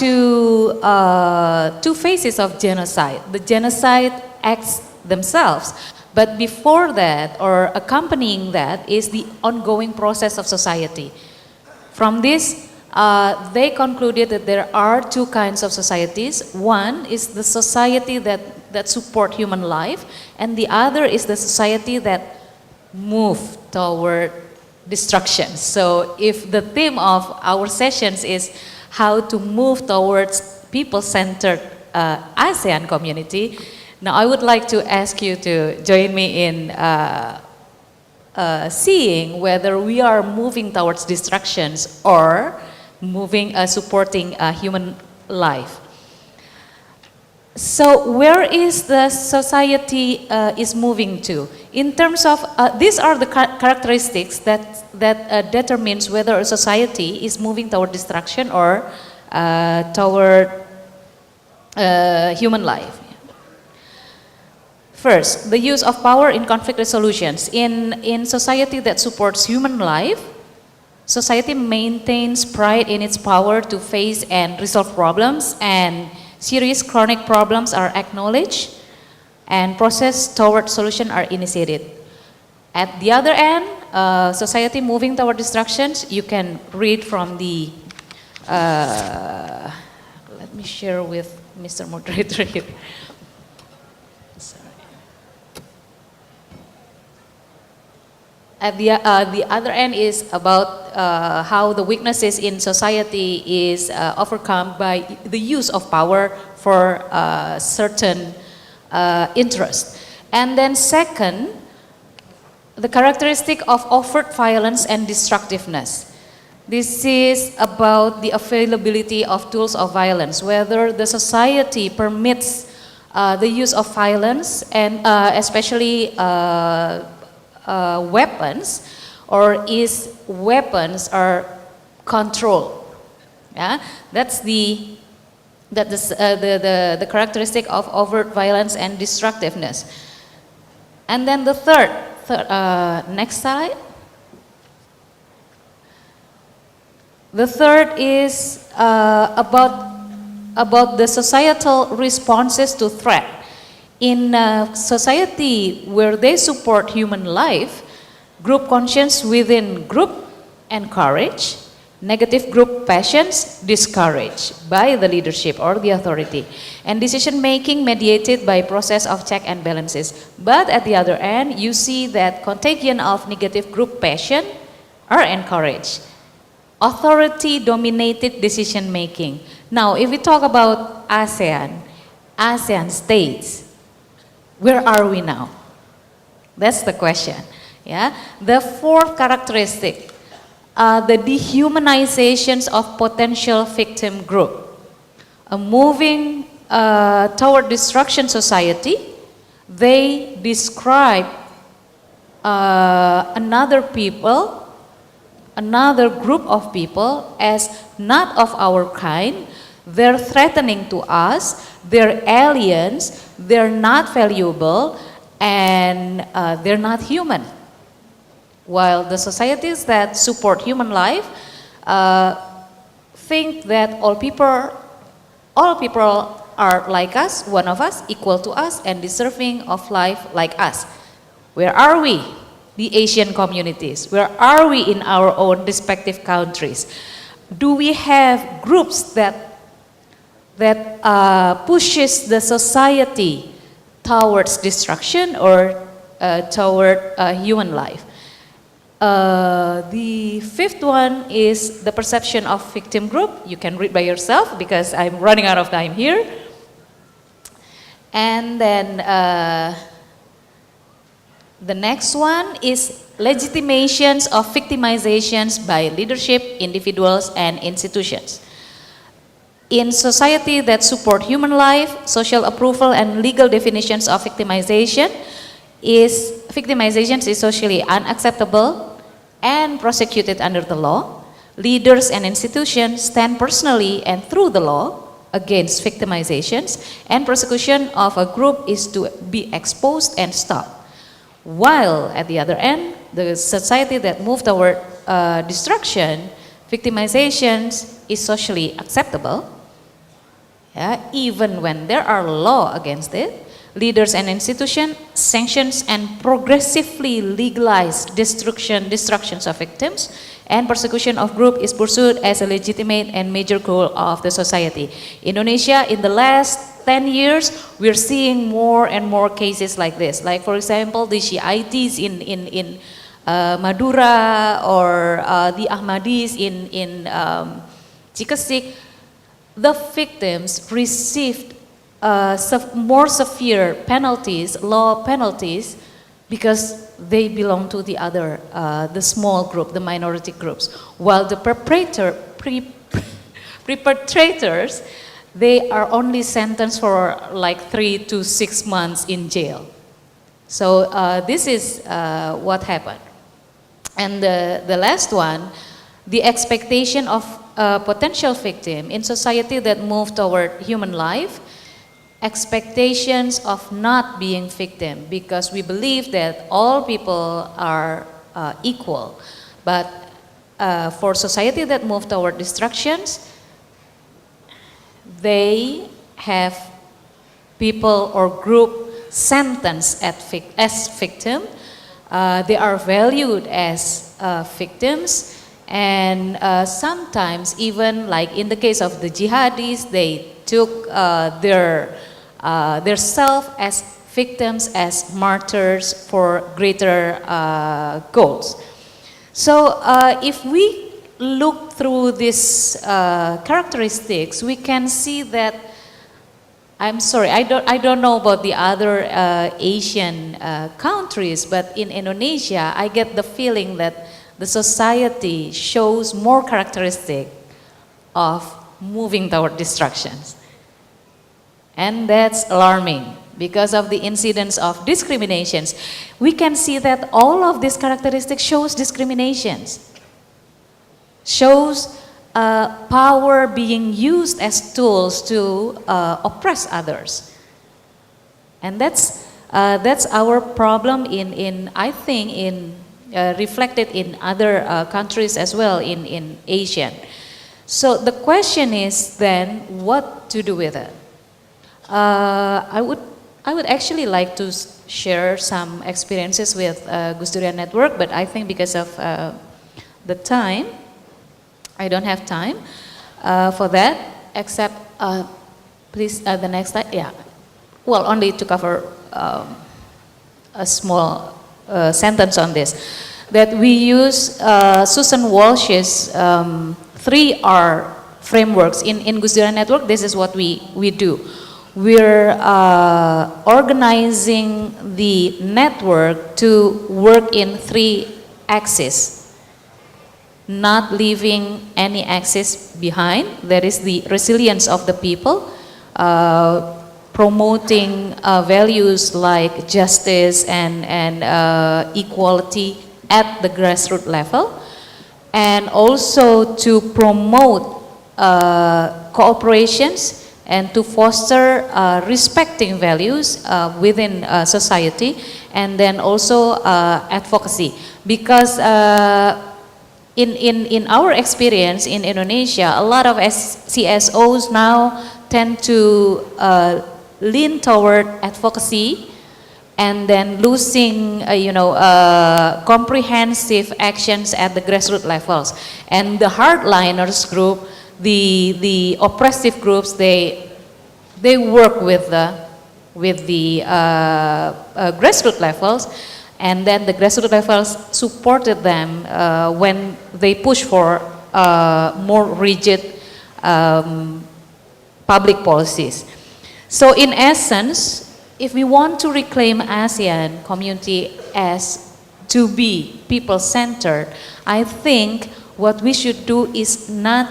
two phases of genocide. The genocide acts themselves, but before that, or accompanying that, is the ongoing process of society. From this they concluded that there are two kinds of societies. One is the society that support human life, and the other is the society that move toward destruction. So if the theme of our sessions is how to move towards people-centered ASEAN community, now I would like to ask you to join me in seeing whether we are moving towards destructions or supporting human life. So where is the society is moving to? In terms of, these are the characteristics that determines whether a society is moving toward destruction or toward human life. First, the use of power in conflict resolutions. In society that supports human life, society maintains pride in its power to face and resolve problems, and serious chronic problems are acknowledged, and process toward solution are initiated. At the other end, society moving toward destructions, you can read from the, let me share with Mr. Moderator here. Sorry. At the other end is about how the weaknesses in society is overcome by the use of power for certain interest. And then second, the characteristic of overt violence and destructiveness. This is about the availability of tools of violence, whether the society permits the use of violence, and especially weapons, or is weapons are controlled. Yeah, that's the characteristic of overt violence and destructiveness. And then the third next slide. The third is about the societal responses to threat. In a society where they support human life, group conscience within group encourage, negative group passions discouraged by the leadership or the authority, and decision making mediated by process of check and balances. But at the other end, you see that contagion of negative group passion are encouraged. Authority dominated decision making. Now, if we talk about ASEAN states, where are we now? That's the question. Yeah. The fourth characteristic, the dehumanizations of potential victim group. Moving toward destruction society, they describe another group of people as not of our kind. They're threatening to us, they're aliens, they're not valuable, and they're not human. While the societies that support human life think that all people are like us, one of us, equal to us, and deserving of life like us. Where are we, the Asian communities? Where are we in our own respective countries? Do we have groups that pushes the society towards destruction or toward human life? The fifth one is the perception of victim group. You can read by yourself because I'm running out of time here. And then the next one is legitimations of victimizations by leadership, individuals, and institutions. In society that support human life, social approval and legal definitions of victimizations is socially unacceptable and prosecuted under the law. Leaders and institutions stand personally and through the law against victimizations, and prosecution of a group is to be exposed and stopped. While at the other end, the society that moved toward destruction, victimizations is socially acceptable, even when there are laws against it. leaders and institutions, sanctions and progressively legalize destructions of victims, and persecution of group is pursued as a legitimate and major goal of the society. Indonesia, in the last 10 years, we're seeing more and more cases like this. Like, for example, the Shiites in Madura, or the Ahmadis in Cikesik. The victims received more severe penalties, law penalties, because they belong to the other, the small group, the minority groups. While the perpetrators, they are only sentenced for like 3 to 6 months in jail. So this is what happened. And the last one, the expectation of a potential victim in society that move toward human life, expectations of not being victim, because we believe that all people are equal. But for society that move toward destructions, they have people or group sentenced as victim. They are valued as victims, and sometimes even like in the case of the jihadis, they took their self as victims, as martyrs for greater goals. So if we look through these characteristics, we can see that, I'm sorry, I don't know about the other Asian countries, but in Indonesia, I get the feeling that the society shows more characteristic of moving toward destructions. And that's alarming because of the incidents of discriminations. We can see that all of these characteristics shows discriminations, shows power being used as tools to oppress others. And that's our problem I think reflected in other countries as well in ASEAN. So the question is then what to do with it? I would actually like to share some experiences with Gus Durian Network, but I think because of the time, I don't have time for that, except, please, the next slide, yeah. Well, only to cover a small sentence on this, that we use Susan Walsh's 3R frameworks in Gus Durian Network. This is what we do. We're organizing the network to work in 3 axes, not leaving any axis behind. There is the resilience of the people, promoting values like justice and equality at the grassroots level, and also to promote cooperations and to foster respecting values within society, and then also advocacy. Because in our experience in Indonesia, a lot of CSOs now tend to lean toward advocacy and then losing comprehensive actions at the grassroots levels. And the hardliners group, the oppressive groups, they work with the grassroots levels, and then the grassroots levels supported them when they push for more rigid public policies. So in essence, if we want to reclaim ASEAN community as to be people-centered, I think what we should do is not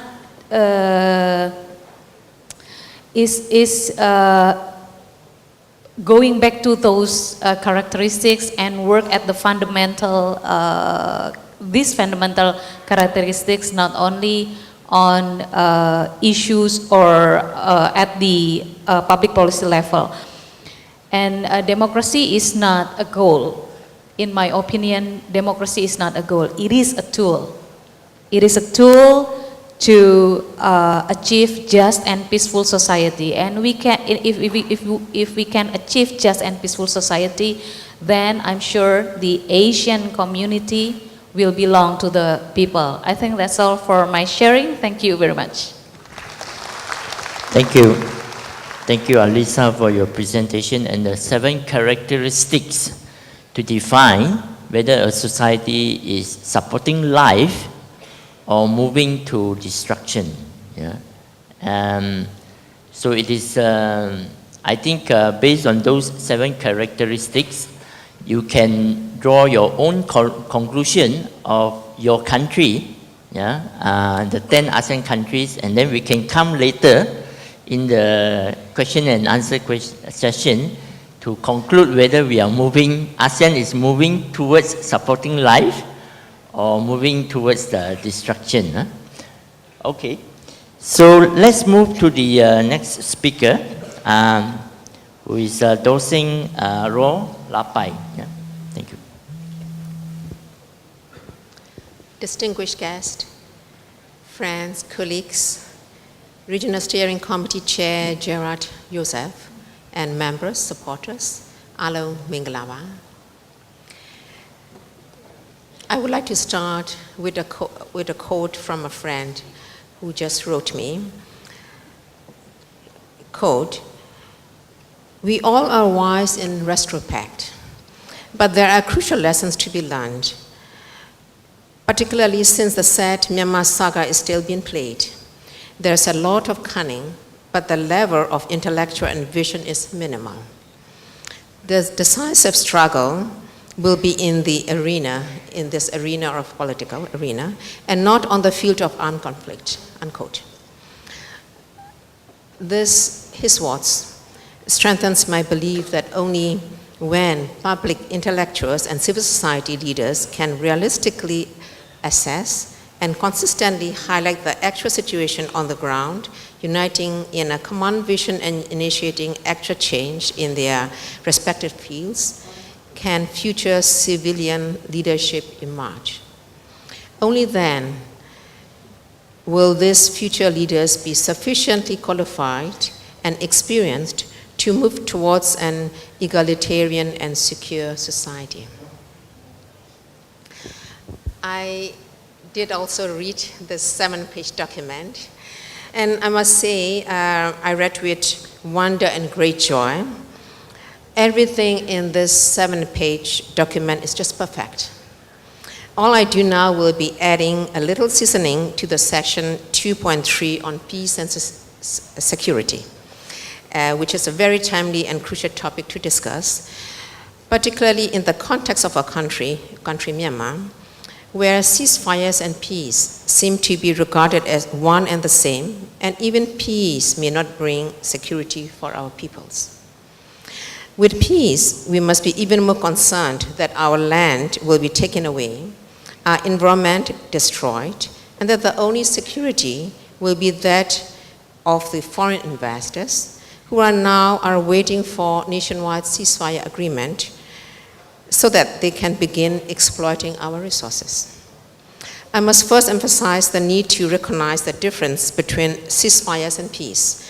going back to those characteristics and work at the fundamental, these fundamental characteristics, not only on issues or at the public policy level. And democracy is not a goal. In my opinion, democracy is not a goal. It is a tool. It is a tool to achieve just and peaceful society. And we can, if we can achieve just and peaceful society, then I'm sure the Asian community will belong to the people. I think that's all for my sharing. Thank you very much. Thank you. Thank you, Alisa, for your presentation and the 7 characteristics to define whether a society is supporting life or moving to destruction. Yeah. So it is, I think, based on those 7 characteristics, you can draw your own conclusion of your country, the 10 ASEAN countries, and then we can come later in the question and answer session to conclude whether we are moving, ASEAN is moving towards supporting life or moving towards the destruction. Okay, so let's move to the next speaker, who is Dosing Ro Lapai. Yeah. Thank you. Distinguished guests, friends, colleagues, Regional Steering Committee Chair Gerard Joseph, and members, supporters, Alo Minglawa. I would like to start with a quote from a friend who just wrote me. Quote, "We all are wise in retrospect, but there are crucial lessons to be learned, particularly since the sad Myanmar saga is still being played. There's a lot of cunning, but the level of intellectual and vision is minimal. The decisive struggle will be in the arena, in this arena of political arena, and not on the field of armed conflict," unquote. This, his words, strengthens my belief that only when public intellectuals and civil society leaders can realistically assess and consistently highlight the actual situation on the ground, uniting in a common vision and initiating actual change in their respective fields, can future civilian leadership emerge. Only then will these future leaders be sufficiently qualified and experienced to move towards an egalitarian and secure society. I did also read this 7-page document, and I must say I read with wonder and great joy. Everything in this 7-page document is just perfect. All I do now will be adding a little seasoning to the section 2.3 on peace and security, which is a very timely and crucial topic to discuss, particularly in the context of our country Myanmar, where ceasefires and peace seem to be regarded as one and the same, and even peace may not bring security for our peoples. With peace, we must be even more concerned that our land will be taken away, our environment destroyed, and that the only security will be that of the foreign investors who are waiting for nationwide ceasefire agreement so that they can begin exploiting our resources. I must first emphasize the need to recognize the difference between ceasefires and peace.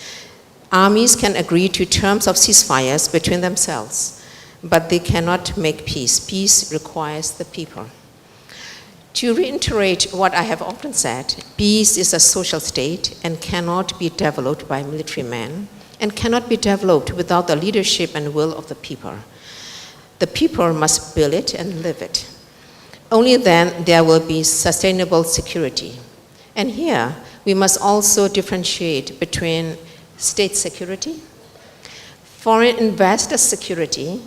Armies can agree to terms of ceasefires between themselves, but they cannot make peace. Peace requires the people. To reiterate what I have often said, peace is a social state and cannot be developed by military men, and cannot be developed without the leadership and will of the people. The people must build it and live it. Only then there will be sustainable security. And here, we must also differentiate between state security, foreign investor security,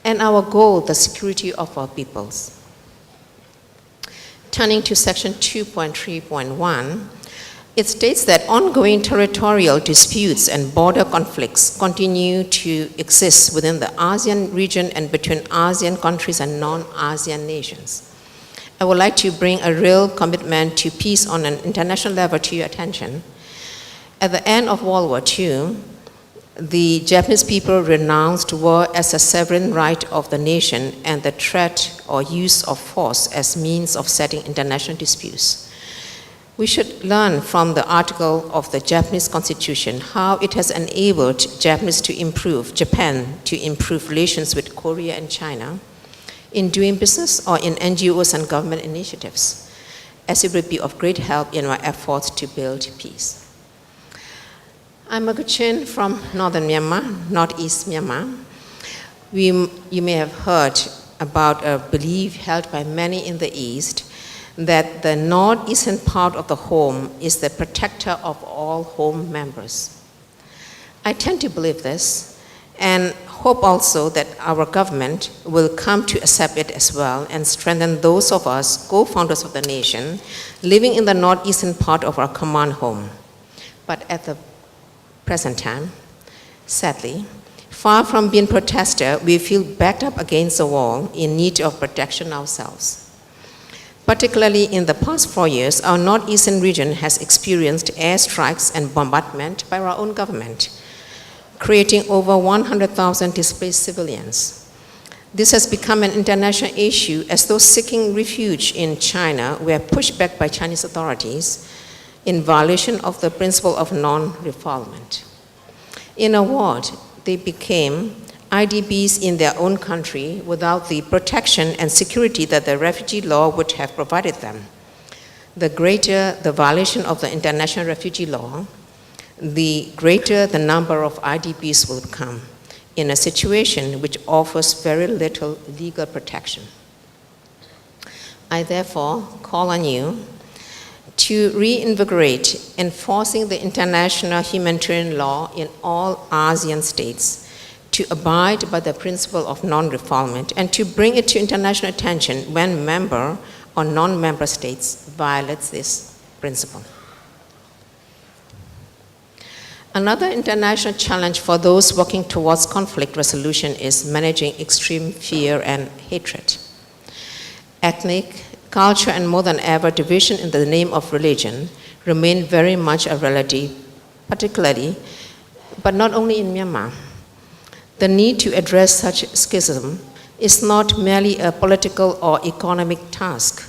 and our goal, the security of our peoples. Turning to section 2.3.1, it states that ongoing territorial disputes and border conflicts continue to exist within the ASEAN region and between ASEAN countries and non-ASEAN nations. I would like to bring a real commitment to peace on an international level to your attention. At the end of World War II, the Japanese people renounced war as a sovereign right of the nation and the threat or use of force as means of settling international disputes. We should learn from the article of the Japanese Constitution how it has enabled Japan to improve relations with Korea and China in doing business or in NGOs and government initiatives, as it would be of great help in our efforts to build peace. I'm a Kachin from northern Myanmar, northeast Myanmar. You may have heard about a belief held by many in the East that the northeastern part of the home is the protector of all home members. I tend to believe this and hope also that our government will come to accept it as well and strengthen those of us, co-founders of the nation, living in the northeastern part of our common home. But at the present time, sadly, far from being protester, we feel backed up against the wall in need of protection ourselves. Particularly in the past 4 years, our northeastern region has experienced airstrikes and bombardment by our own government, creating over 100,000 displaced civilians. This has become an international issue as those seeking refuge in China were pushed back by Chinese authorities in violation of the principle of non-refoulement. In a word, they became IDPs in their own country without the protection and security that the refugee law would have provided them. The greater the violation of the international refugee law, the greater the number of IDPs will come in a situation which offers very little legal protection. I therefore call on you to reinvigorate enforcing the international humanitarian law in all ASEAN states, to abide by the principle of non-refoulement, and to bring it to international attention when member or non-member states violates this principle. Another international challenge for those working towards conflict resolution is managing extreme fear and hatred. Ethnic, culture, and more than ever, division in the name of religion remain very much a reality, particularly, but not only in Myanmar. The need to address such schism is not merely a political or economic task.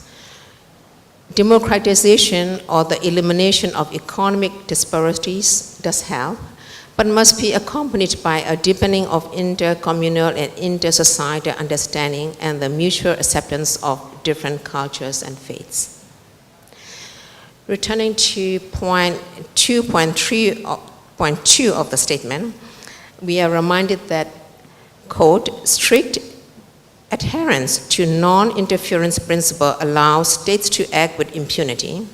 Democratization or the elimination of economic disparities does help, but must be accompanied by a deepening of inter-communal and inter-societal understanding and the mutual acceptance of different cultures and faiths. Returning to point 2.2 of the statement, we are reminded that, quote, strict adherence to non-interference principle allows states to act with impunity,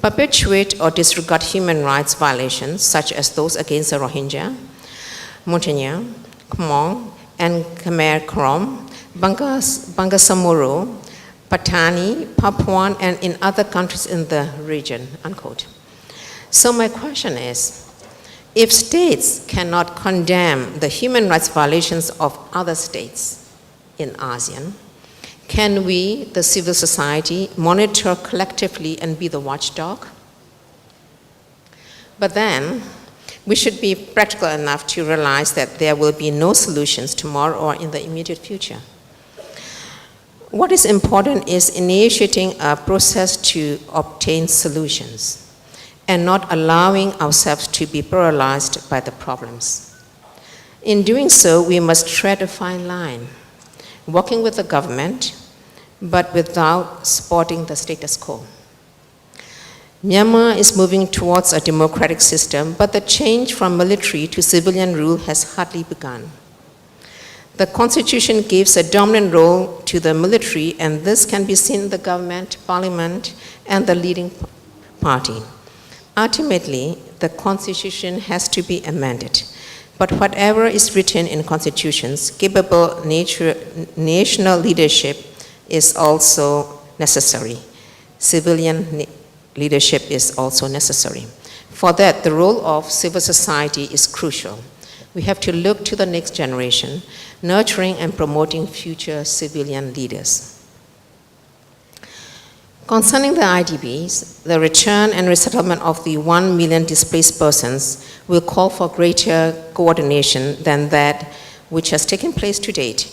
perpetuate or disregard human rights violations such as those against the Rohingya, Montagnard, Hmong, and Khmer Krom, Bangasamoro, Patani, Papuan, and in other countries in the region, unquote. So my question is, if states cannot condemn the human rights violations of other states in ASEAN, can we, the civil society, monitor collectively and be the watchdog? But then, we should be practical enough to realize that there will be no solutions tomorrow or in the immediate future. What is important is initiating a process to obtain solutions and not allowing ourselves to be paralyzed by the problems. In doing so, we must tread a fine line, working with the government, but without supporting the status quo. Myanmar is moving towards a democratic system, but the change from military to civilian rule has hardly begun. The Constitution gives a dominant role to the military, and this can be seen in the government, parliament, and the leading party. Ultimately, the Constitution has to be amended. But whatever is written in constitutions, capable national leadership is also necessary. Civilian leadership is also necessary. For that, the role of civil society is crucial. We have to look to the next generation, nurturing and promoting future civilian leaders. Concerning the IDPs, the return and resettlement of the 1 million displaced persons will call for greater coordination than that which has taken place to date,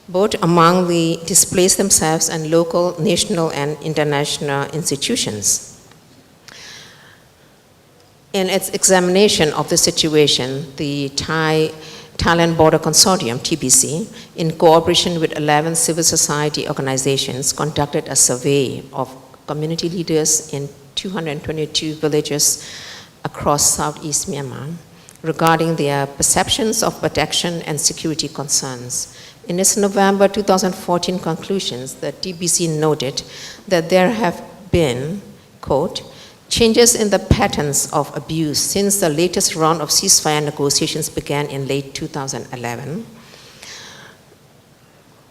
both among the displaced themselves and local, national, and international institutions. In its examination of the situation, the Thailand Border Consortium, TBC, in cooperation with 11 civil society organizations, conducted a survey of community leaders in 222 villages across Southeast Myanmar regarding their perceptions of protection and security concerns. In its November 2014 conclusions, the TBC noted that there have been, quote, changes in the patterns of abuse since the latest round of ceasefire negotiations began in late 2011,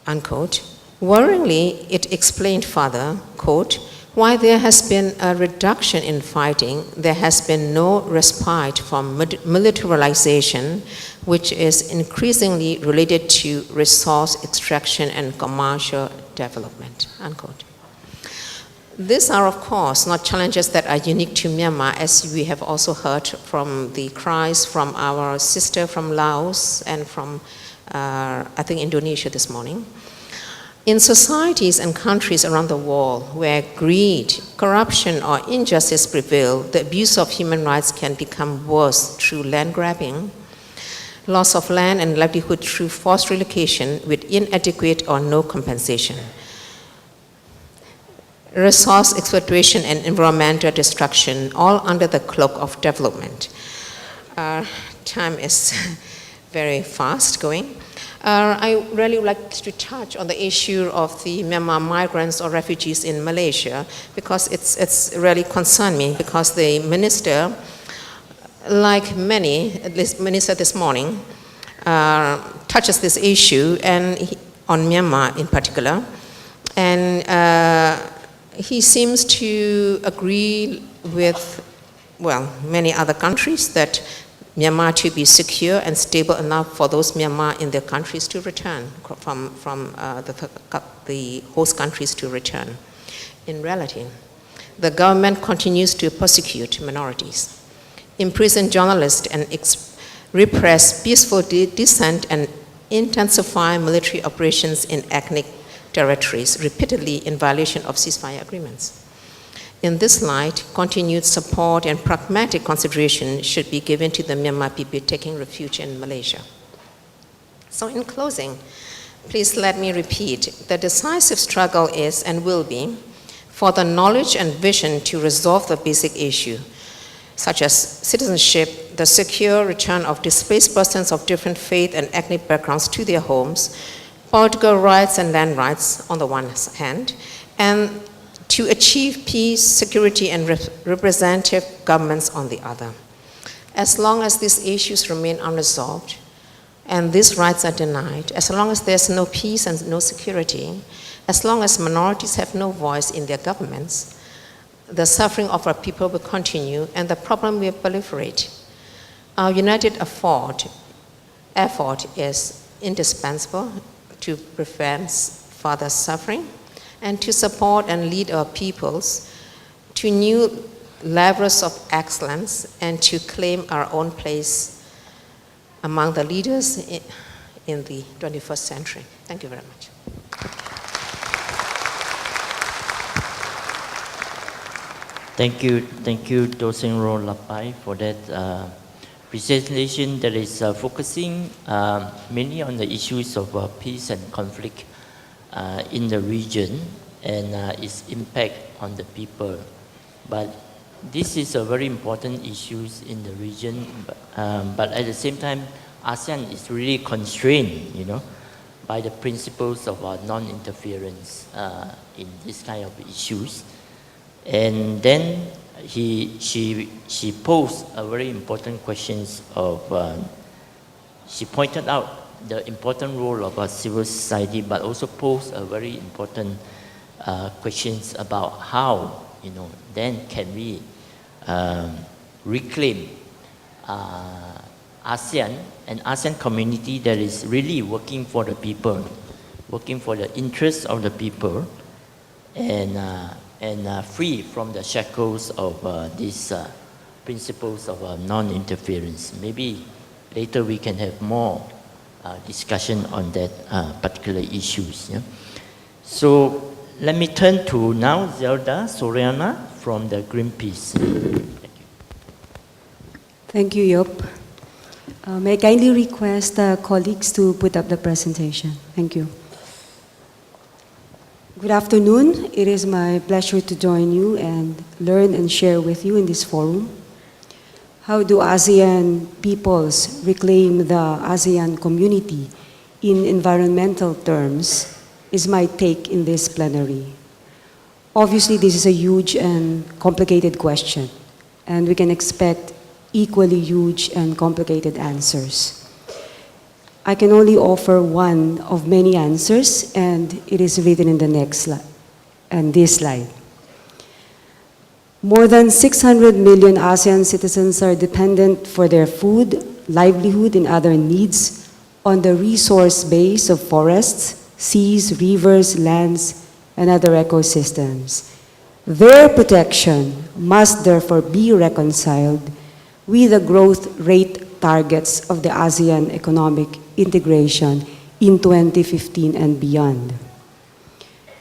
unquote. Worryingly, it explained further, quote, while there has been a reduction in fighting, there has been no respite from militarization, which is increasingly related to resource extraction and commercial development, unquote. These are, of course, not challenges that are unique to Myanmar, as we have also heard from the cries from our sister from Laos and from, I think, Indonesia this morning. In societies and countries around the world where greed, corruption, or injustice prevail, the abuse of human rights can become worse through land grabbing, loss of land and livelihood through forced relocation with inadequate or no compensation, resource exploitation and environmental destruction, all under the cloak of development. Time is very fast going. I really would like to touch on the issue of the Myanmar migrants or refugees in Malaysia, because it's really concerned me, because the minister, like many, at least minister this morning, touches this issue and on Myanmar in particular, and he seems to agree with, well, many other countries that Myanmar to be secure and stable enough for those Myanmar in their countries to return, from the host countries to return. In reality, the government continues to persecute minorities, imprison journalists, and repress peaceful dissent and intensify military operations in ethnic territories, repeatedly in violation of ceasefire agreements. In this light, continued support and pragmatic consideration should be given to the Myanmar people taking refuge in Malaysia. So in closing, please let me repeat, the decisive struggle is and will be for the knowledge and vision to resolve the basic issue, such as citizenship, the secure return of displaced persons of different faith and ethnic backgrounds to their homes, political rights and land rights on the one hand, and to achieve peace, security, and representative governments on the other. As long as these issues remain unresolved and these rights are denied, as long as there's no peace and no security, as long as minorities have no voice in their governments, the suffering of our people will continue and the problem will proliferate. Our united effort is indispensable to prevent further suffering and to support and lead our peoples to new levels of excellence and to claim our own place among the leaders in the 21st century. Thank you very much. Thank you, Dosenro Lapai, for that presentation that is focusing mainly on the issues of peace and conflict in the region and its impact on the people. But this is a very important issue in the region, but at the same time, ASEAN is really constrained, by the principles of non-interference in this kind of issues. And then she posed a very important questions of, she pointed out the important role of civil society, but also posed a very important questions about how, then can we reclaim ASEAN, an ASEAN community that is really working for the people, working for the interests of the people, and free from the shackles of these principles of non-interference. Maybe later we can have more discussion on that particular issues. Yeah? So let me turn to now Zelda Soriana from the Greenpeace. Thank you. Thank you, Yop. May I kindly request colleagues to put up the presentation. Thank you. Good afternoon. It is my pleasure to join you and learn and share with you in this forum. How do ASEAN peoples reclaim the ASEAN community in environmental terms is my take in this plenary. Obviously, this is a huge and complicated question, and we can expect equally huge and complicated answers. I can only offer one of many answers, and it is written in the next slide, and this slide. More than 600 million ASEAN citizens are dependent for their food, livelihood, and other needs on the resource base of forests, seas, rivers, lands, and other ecosystems. Their protection must therefore be reconciled with the growth rate targets of the ASEAN economic integration in 2015 and beyond.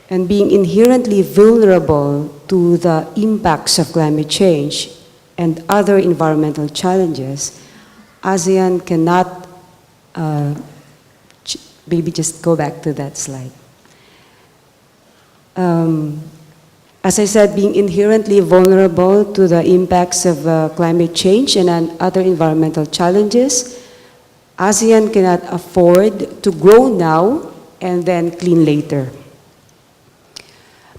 And being inherently vulnerable to the impacts of climate change and other environmental challenges, ASEAN cannot, maybe just go back to that slide. As I said, being inherently vulnerable to the impacts of climate change and other environmental challenges, ASEAN cannot afford to grow now and then clean later.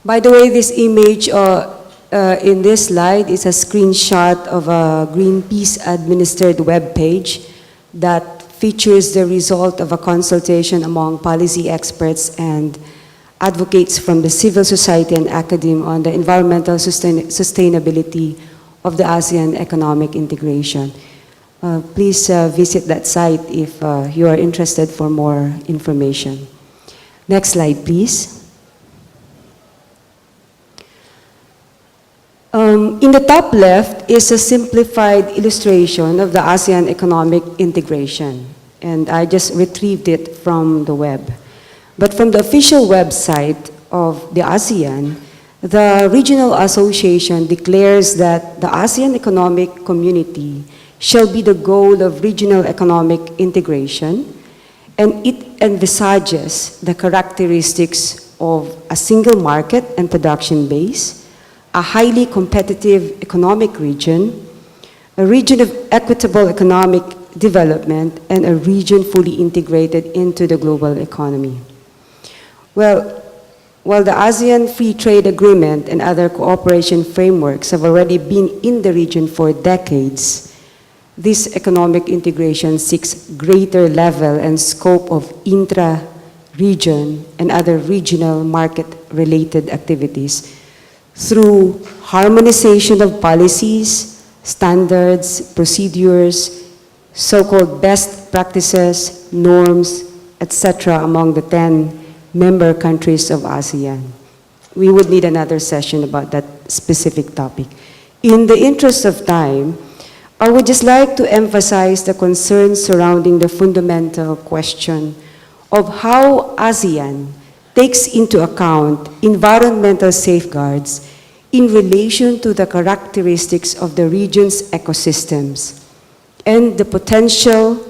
By the way, this image in this slide is a screenshot of a Greenpeace-administered webpage that features the result of a consultation among policy experts and advocates from the civil society and academia on the environmental sustainability of the ASEAN economic integration. Please visit that site if you are interested for more information. Next slide, please. In the top left is a simplified illustration of the ASEAN economic integration, and I just retrieved it from the web. But from the official website of the ASEAN, the regional association declares that the ASEAN economic community shall be the goal of regional economic integration, and it envisages the characteristics of a single market and production base, a highly competitive economic region, a region of equitable economic development, and a region fully integrated into the global economy. Well, while the ASEAN Free Trade Agreement and other cooperation frameworks have already been in the region for decades, this economic integration seeks greater level and scope of intra-region and other regional market-related activities through harmonization of policies, standards, procedures, so-called best practices, norms, etc. among the 10 member countries of ASEAN. We would need another session about that specific topic. In the interest of time, I would just like to emphasize the concerns surrounding the fundamental question of how ASEAN takes into account environmental safeguards in relation to the characteristics of the region's ecosystems and the potential,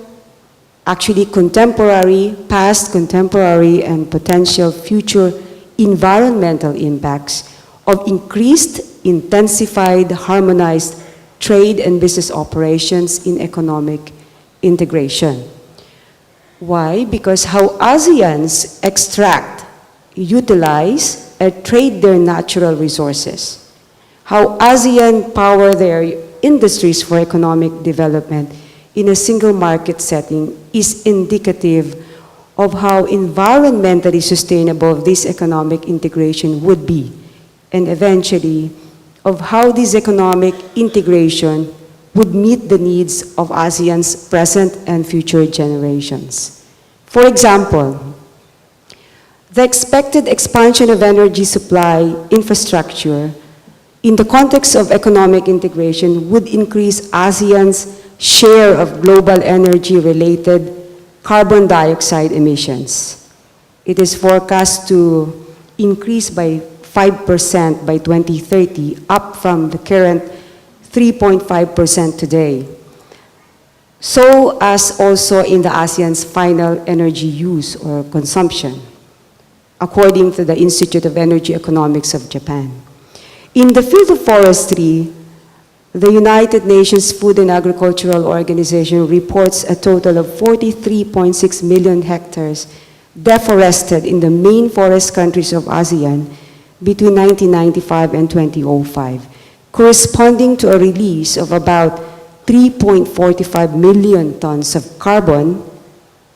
actually contemporary, past, contemporary, and potential future environmental impacts of increased, intensified, harmonized trade and business operations in economic integration. Why? Because how ASEANs extract, utilize, and trade their natural resources, how ASEAN power their industries for economic development in a single market setting is indicative of how environmentally sustainable this economic integration would be, and eventually of how this economic integration would meet the needs of ASEAN's present and future generations. For example, the expected expansion of energy supply infrastructure in the context of economic integration would increase ASEAN's share of global energy-related carbon dioxide emissions. It is forecast to increase by 5% by 2030, up from the current 3.5% today. so as also in the ASEAN's final energy use or consumption, according to the Institute of Energy Economics of Japan. In the field of forestry, the United Nations Food and Agricultural Organization reports a total of 43.6 million hectares deforested in the main forest countries of ASEAN between 1995 and 2005, corresponding to a release of about 3.45 million tons of carbon,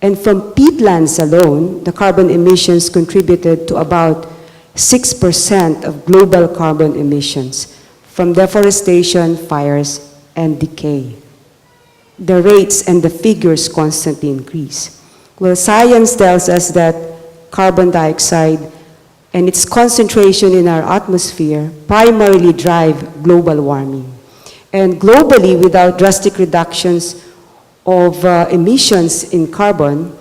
and from peatlands alone, the carbon emissions contributed to about 6% of global carbon emissions from deforestation, fires, and decay. The rates and the figures constantly increase. Well, science tells us that carbon dioxide and its concentration in our atmosphere primarily drive global warming. And globally, without drastic reductions of emissions in carbon,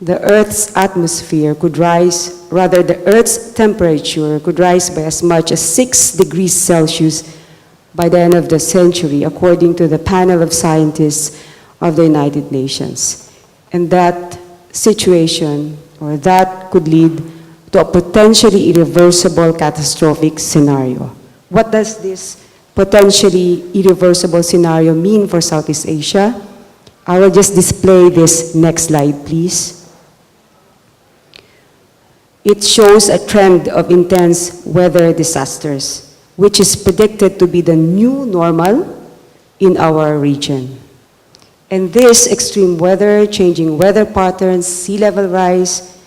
the Earth's atmosphere could rise, rather the Earth's temperature could rise by as much as 6 degrees Celsius by the end of the century, according to the panel of scientists of the United Nations. And that situation, or that could lead to a potentially irreversible catastrophic scenario. What does this potentially irreversible scenario mean for Southeast Asia? I will just display this next slide, please. It shows a trend of intense weather disasters, which is predicted to be the new normal in our region. And this extreme weather, changing weather patterns, sea level rise,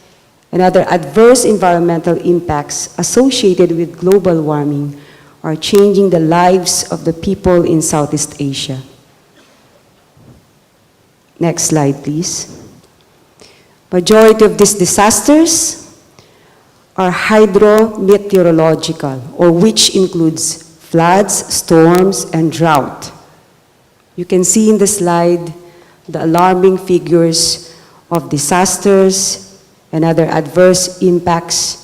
and other adverse environmental impacts associated with global warming are changing the lives of the people in Southeast Asia. Next slide, please. Majority of these disasters are hydrometeorological, or which includes floods, storms, and drought. You can see in the slide the alarming figures of disasters and other adverse impacts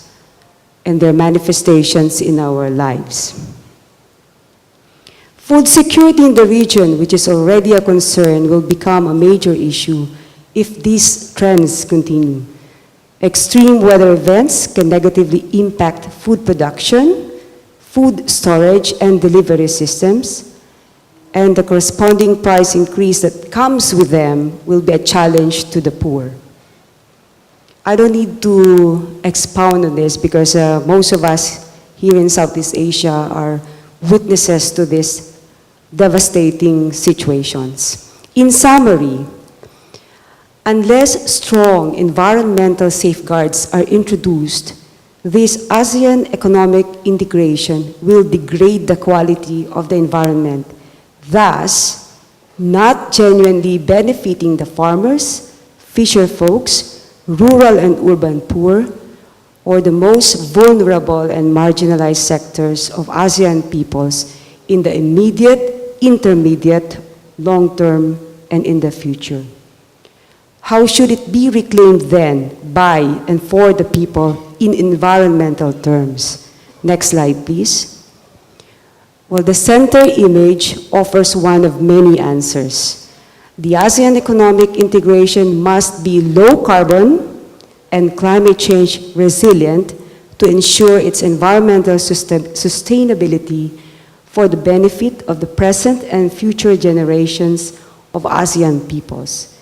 and their manifestations in our lives. Food security in the region, which is already a concern, will become a major issue if these trends continue. Extreme weather events can negatively impact food production, food storage and delivery systems, and the corresponding price increase that comes with them will be a challenge to the poor. I don't need to expound on this because most of us here in Southeast Asia are witnesses to these devastating situations. In summary, unless strong environmental safeguards are introduced, this ASEAN economic integration will degrade the quality of the environment, thus not genuinely benefiting the farmers, fisher folks, rural and urban poor, or the most vulnerable and marginalized sectors of ASEAN peoples in the immediate, intermediate, long term, and in the future. How should it be reclaimed then by and for the people in environmental terms? Next slide, please. Well, the center image offers one of many answers. The ASEAN economic integration must be low carbon and climate change resilient to ensure its environmental sustainability for the benefit of the present and future generations of ASEAN peoples.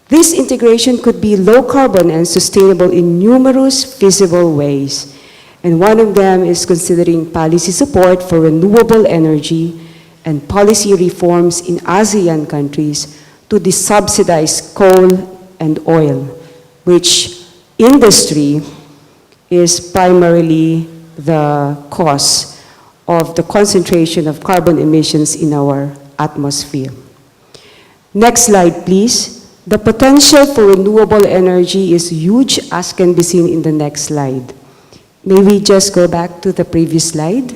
This integration could be low carbon and sustainable in numerous feasible ways, and one of them is considering policy support for renewable energy and policy reforms in ASEAN countries to desubsidize coal and oil, which industry is primarily the cause of the concentration of carbon emissions in our atmosphere. Next slide, please. The potential for renewable energy is huge, as can be seen in the next slide. May we just go back to the previous slide?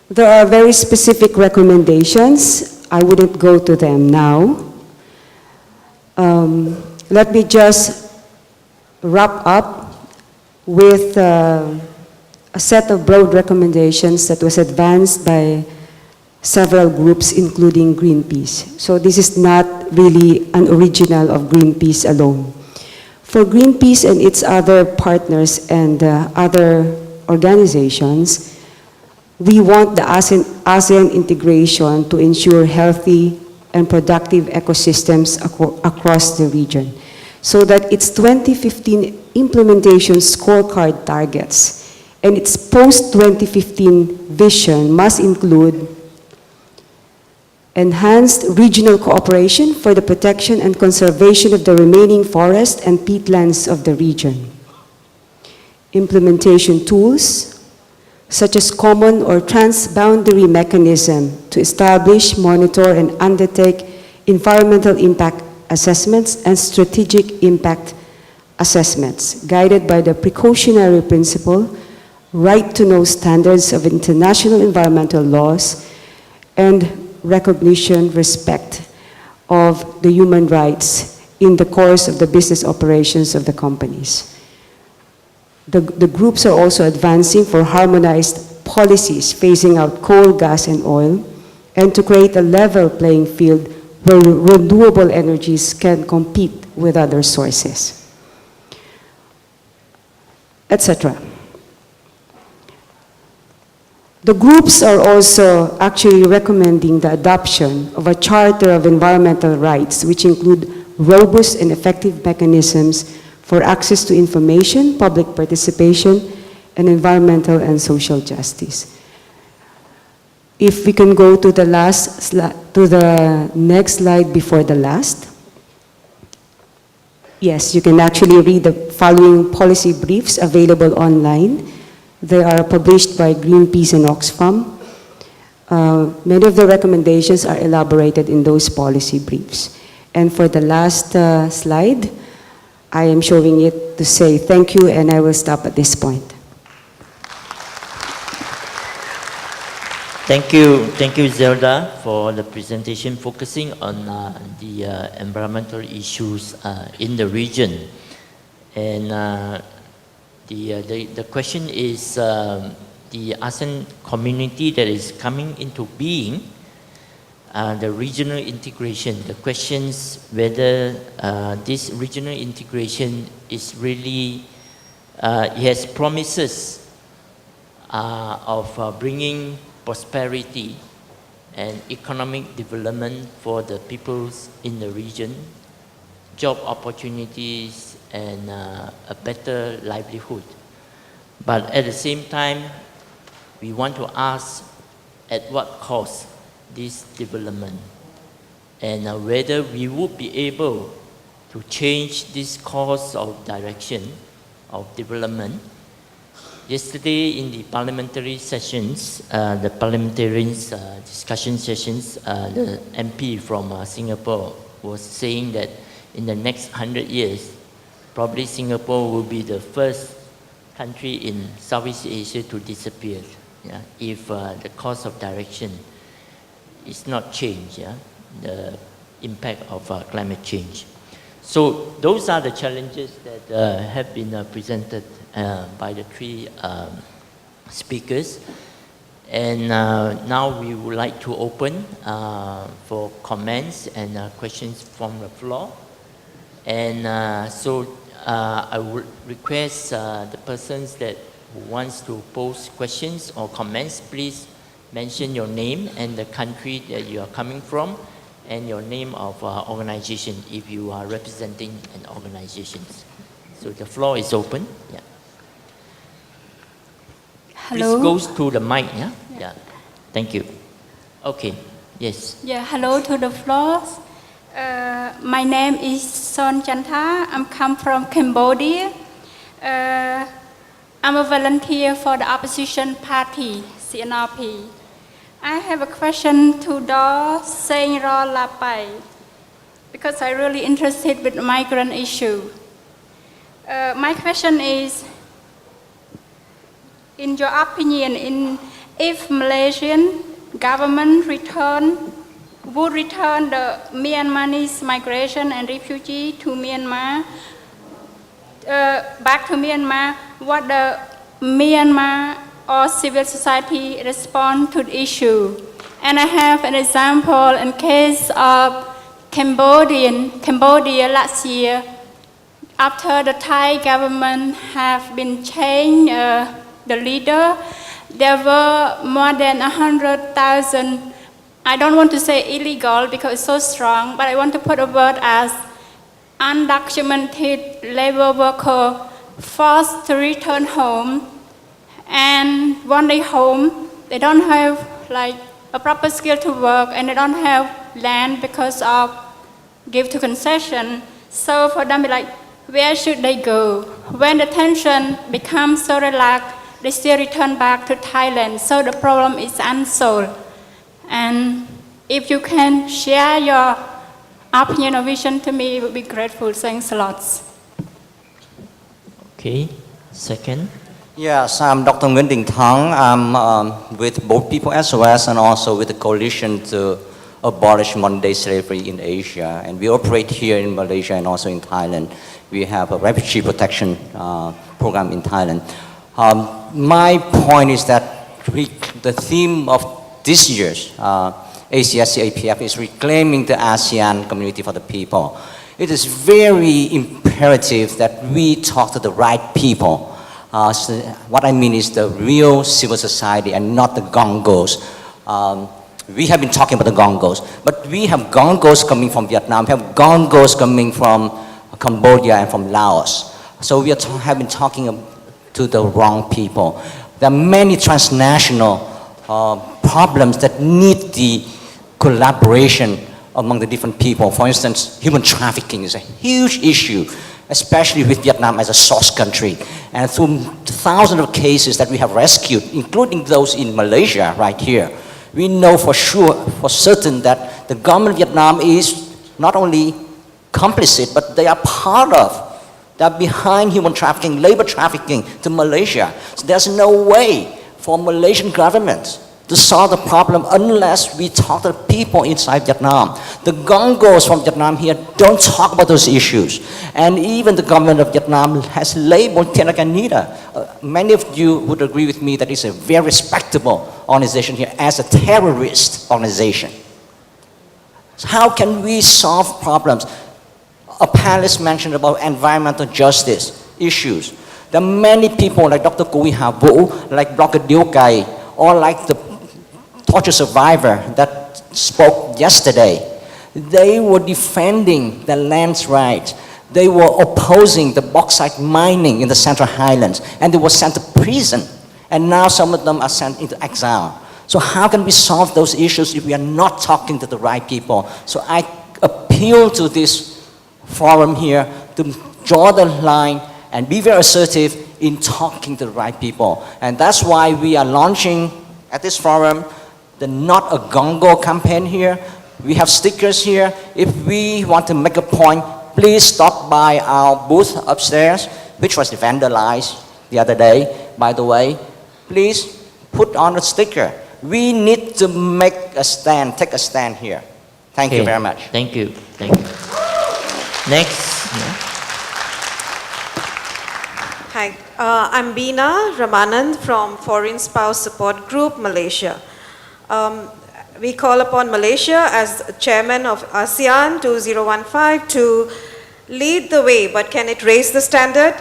There are very specific recommendations. I wouldn't go to them now. Let me just wrap up with a set of broad recommendations that was advanced by several groups, including Greenpeace. So this is not really an original of Greenpeace alone. For Greenpeace and its other partners and other organizations, we want the ASEAN integration to ensure healthy and productive ecosystems across the region, so that its 2015 implementation scorecard targets and its post-2015 vision must include enhanced regional cooperation for the protection and conservation of the remaining forest and peatlands of the region. Implementation tools, such as common or transboundary mechanism to establish, monitor, and undertake environmental impact assessments and strategic impact assessments, guided by the precautionary principle, right to know standards of international environmental laws, and recognition, respect of the human rights in the course of the business operations of the companies. The groups are also advancing for harmonized policies phasing out coal, gas, and oil, and to create a level playing field where renewable energies can compete with other sources, etc. The groups are also actually recommending the adoption of a Charter of Environmental Rights, which include robust and effective mechanisms for access to information, public participation, and environmental and social justice. If we can go to the next slide before the last. Yes, you can actually read the following policy briefs available online. They are published by Greenpeace and Oxfam. Many of the recommendations are elaborated in those policy briefs. And for the last slide, I am showing it to say thank you, and I will stop at this point. Thank you, Zelda, for the presentation focusing on the environmental issues in the region. And the question is the ASEAN community that is coming into being, the regional integration. The questions whether this regional integration is really, it has promises of bringing prosperity and economic development for the peoples in the region, job opportunities, and a better livelihood. But at the same time, we want to ask at what cost this development, and whether we would be able to change this course of direction of development. Yesterday in the parliamentary sessions, the parliamentarians discussion sessions, the MP from Singapore was saying that in the next 100 years, probably Singapore will be the first country in Southeast Asia to disappear, yeah, if the course of direction is not changed, yeah, the impact of climate change. So those are the challenges that have been presented by the three speakers. And now we would like to open for comments and questions from the floor. And so I would request the persons that who wants to pose questions or comments, please mention your name and the country that you are coming from, and your name of organization if you are representing an organization. So the floor is open. Yeah. Hello. Please goes to the mic. Yeah. Yeah. Thank you. Okay. Yes. Yeah. Hello to the floor. My name is Son Chantha. I'm come from Cambodia. I'm a volunteer for the opposition party, CNRP. I have a question to Do Seng Ro Lapai, because I'm really interested with the migrant issue. My question is, in your opinion, if Malaysian government would return the Myanmarese migration and refugee to Myanmar, back to Myanmar, what the Myanmar or civil society respond to the issue? And I have an example in case of Cambodia last year. After the Thai government have been changed, the leader, there were more than 100,000, I don't want to say illegal because it's so strong, but I want to put a word as undocumented labor worker forced to return home. And when they home, they don't have like a proper skill to work, and they don't have land because of give to concession. So for them, like, where should they go? When the tension becomes so relaxed, they still return back to Thailand. So the problem is unsolved. And if you can share your opinion or vision to me, I would be grateful. Thanks a lot. Okay, second. Yes, I'm Dr. Nguyen Đình Thang. I'm with both People SOS and also with the coalition to abolish modern-day slavery in Asia. And we operate here in Malaysia and also in Thailand. We have a refugee protection program in Thailand. My point is that the theme of this year's ACSC APF is reclaiming the ASEAN community for the people. It is very imperative that we talk to the right people. So what I mean is the real civil society and not the gongos. We have been talking about the gongos, but we have gongos coming from Vietnam, we have gongos coming from Cambodia and from Laos. So we have been talking to the wrong people. There are many transnational problems that need the collaboration among the different people. For instance, human trafficking is a huge issue, especially with Vietnam as a source country. And through thousands of cases that we have rescued, including those in Malaysia right here, we know for sure, for certain, that the government of Vietnam is not only complicit, but they are part of, they are behind human trafficking, labor trafficking to Malaysia. So there's no way for Malaysian government to solve the problem unless we talk to people inside Vietnam. The gongos from Vietnam here don't talk about those issues. And even the government of Vietnam has labeled Tenaganita. Many of you would agree with me that it's a very respectable organization here as a terrorist organization. So how can we solve problems? A panelist mentioned about environmental justice issues. There are many people like Dr. Kui Ha Vu, like Dr. Diu Kai, or like the torture survivor that spoke yesterday. They were defending the land's rights. They were opposing the bauxite mining in the Central Highlands, and they were sent to prison. And now some of them are sent into exile. So how can we solve those issues if we are not talking to the right people? So I appeal to this forum here to draw the line and be very assertive in talking to the right people. And that's why we are launching at this forum the Not a Gongo campaign here. We have stickers here. If we want to make a point, please stop by our booth upstairs, which was vandalized the other day, by the way. Please put on a sticker. We need to make a stand, take a stand here. Thank you very much. Thank you. Thank you. Next. Hi, I'm Beena Ramanand from Foreign Spouse Support Group, Malaysia. We call upon Malaysia as chairman of ASEAN 2015 to lead the way, but can it raise the standard?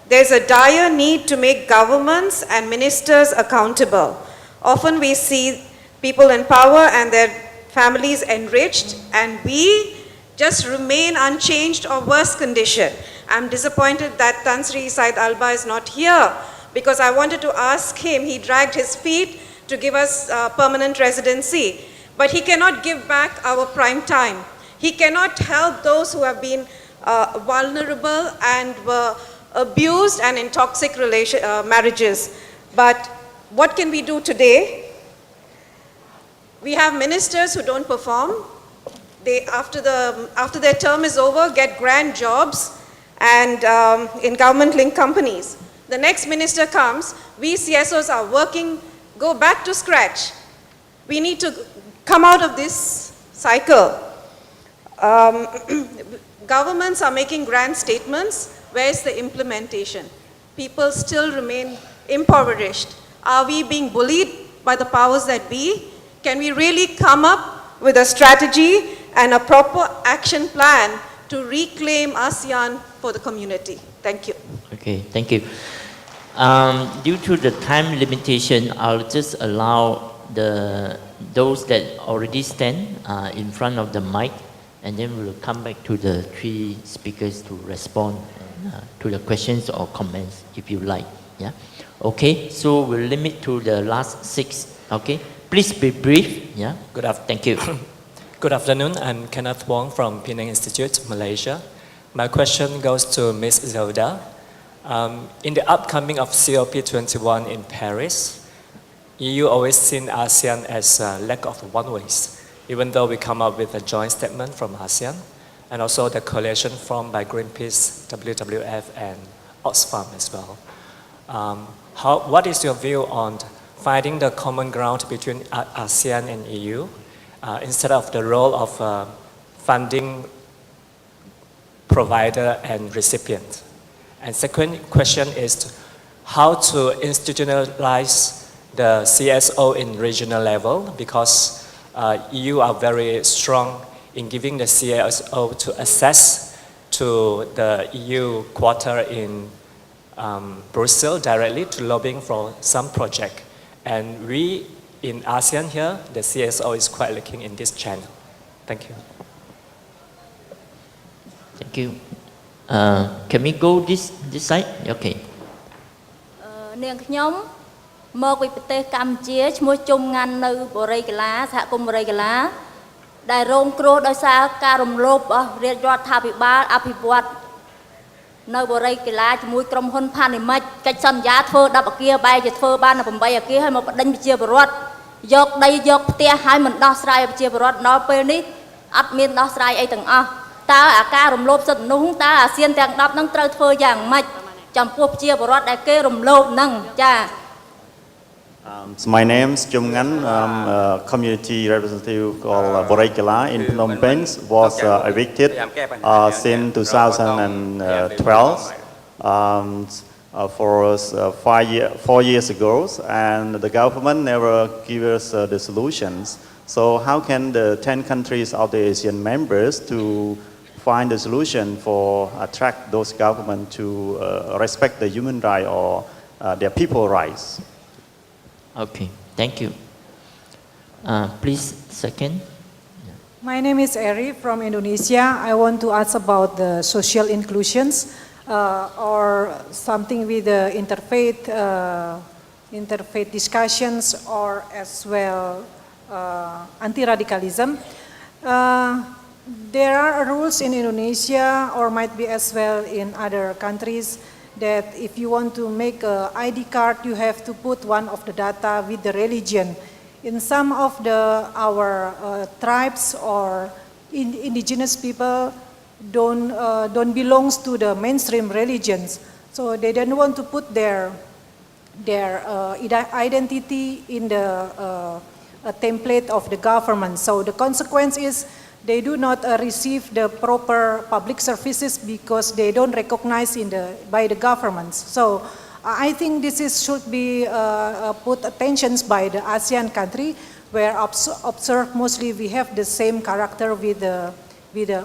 There's a dire need to make governments and ministers accountable. Often we see people in power and their families enriched, and we just remain unchanged or worse condition. I'm disappointed that Tan Sri Said Alba is not here, because I wanted to ask him. He dragged his feet to give us permanent residency, but he cannot give back our prime time. He cannot help those who have been vulnerable and were abused and in toxic marriages. But what can we do today? We have ministers who don't perform. They, after their term is over, get grand jobs and in government-linked companies. The next minister comes, we CSOs are working, go back to scratch. We need to come out of this cycle. Governments are making grand statements. Where's the implementation? People still remain impoverished. Are we being bullied by the powers that be? can we really come up with a strategy and a proper action plan to reclaim ASEAN for the community? Thank you. Okay, thank you. Due to the time limitation, I'll just allow those that already stand in front of the mic, and then we'll come back to the three speakers to respond to the questions or comments if you like. Yeah. Okay. So we'll limit to the last 6. Okay. Please be brief. Yeah. Thank you. Good afternoon. I'm Kenneth Wong from Penang Institute, Malaysia. My question goes to Ms. Zelda. In the upcoming of COP21 in Paris, EU always seen ASEAN as a lack of one-ways, even though we come up with a joint statement from ASEAN, and also the coalition formed by Greenpeace, WWF, and Oxfam as well. What is your view on finding the common ground between ASEAN and EU instead of the role of funding provider and recipient? And second question is how to institutionalize the CSO in regional level, because EU are very strong in giving the CSO to access to the EU quarter in Brussels directly to lobbying for some project. And we in ASEAN here, the CSO is quite lacking in this channel. Thank you. Thank you. Can we go this side? Okay. នាងខ្ញុំមកពីប្រទេសកម្ពុជាឈ្មោះជុំងាន់នៅបូរីកាឡាសហគមន៍បូរីកាឡាដែលរងគ្រោះដោយសារការរំលោភរបស់រាជរដ្ឋាភិបាលអភិវឌ្ឍនៅបូរីកាឡាជាមួយក្រុមហ៊ុនផានីមិចកិច្ចសន្យាធ្វើ10អគារបែរជាធ្វើបាន8អគារហើយមកបដិញប្រជាពលរដ្ឋយកដីយកផ្ទះហើយមិនដោះស្រាយប្រជាពលរដ្ឋដល់ពេលនេះអត់មានដោះស្រាយអីទាំងអស់តើអាការរំលោភសិទ្ធិមនុស្សតើអាស៊ានទាំង10ហ្នឹងត្រូវធ្វើយ៉ាងម៉េចចំពោះប្រជាពលរដ្ឋដែលគេរំលោភហ្នឹងចា So my name is Jum Ngan. I'm a community representative called Boraikala in Phnom Penh. Was evicted since 2012 for 4 years ago, and the government never gave us the solutions. So how can the 10 countries of the ASEAN members to find a solution for attract those governments to respect the human rights or their people rights? Okay, thank you. Please, second. My name is Eri from Indonesia. I want to ask about the social inclusions or something with the interfaith discussions or as well anti-radicalism. There are rules in Indonesia or might be as well in other countries that if you want to make an ID card, you have to put one of the data with the religion. In some of our tribes or indigenous people don't belongs to the mainstream religions, so they don't want to put their identity in the template of the government. So the consequence is they do not receive the proper public services because they don't recognize by the governments. So I think this should be put attentions by the ASEAN country, where observe mostly we have the same character with the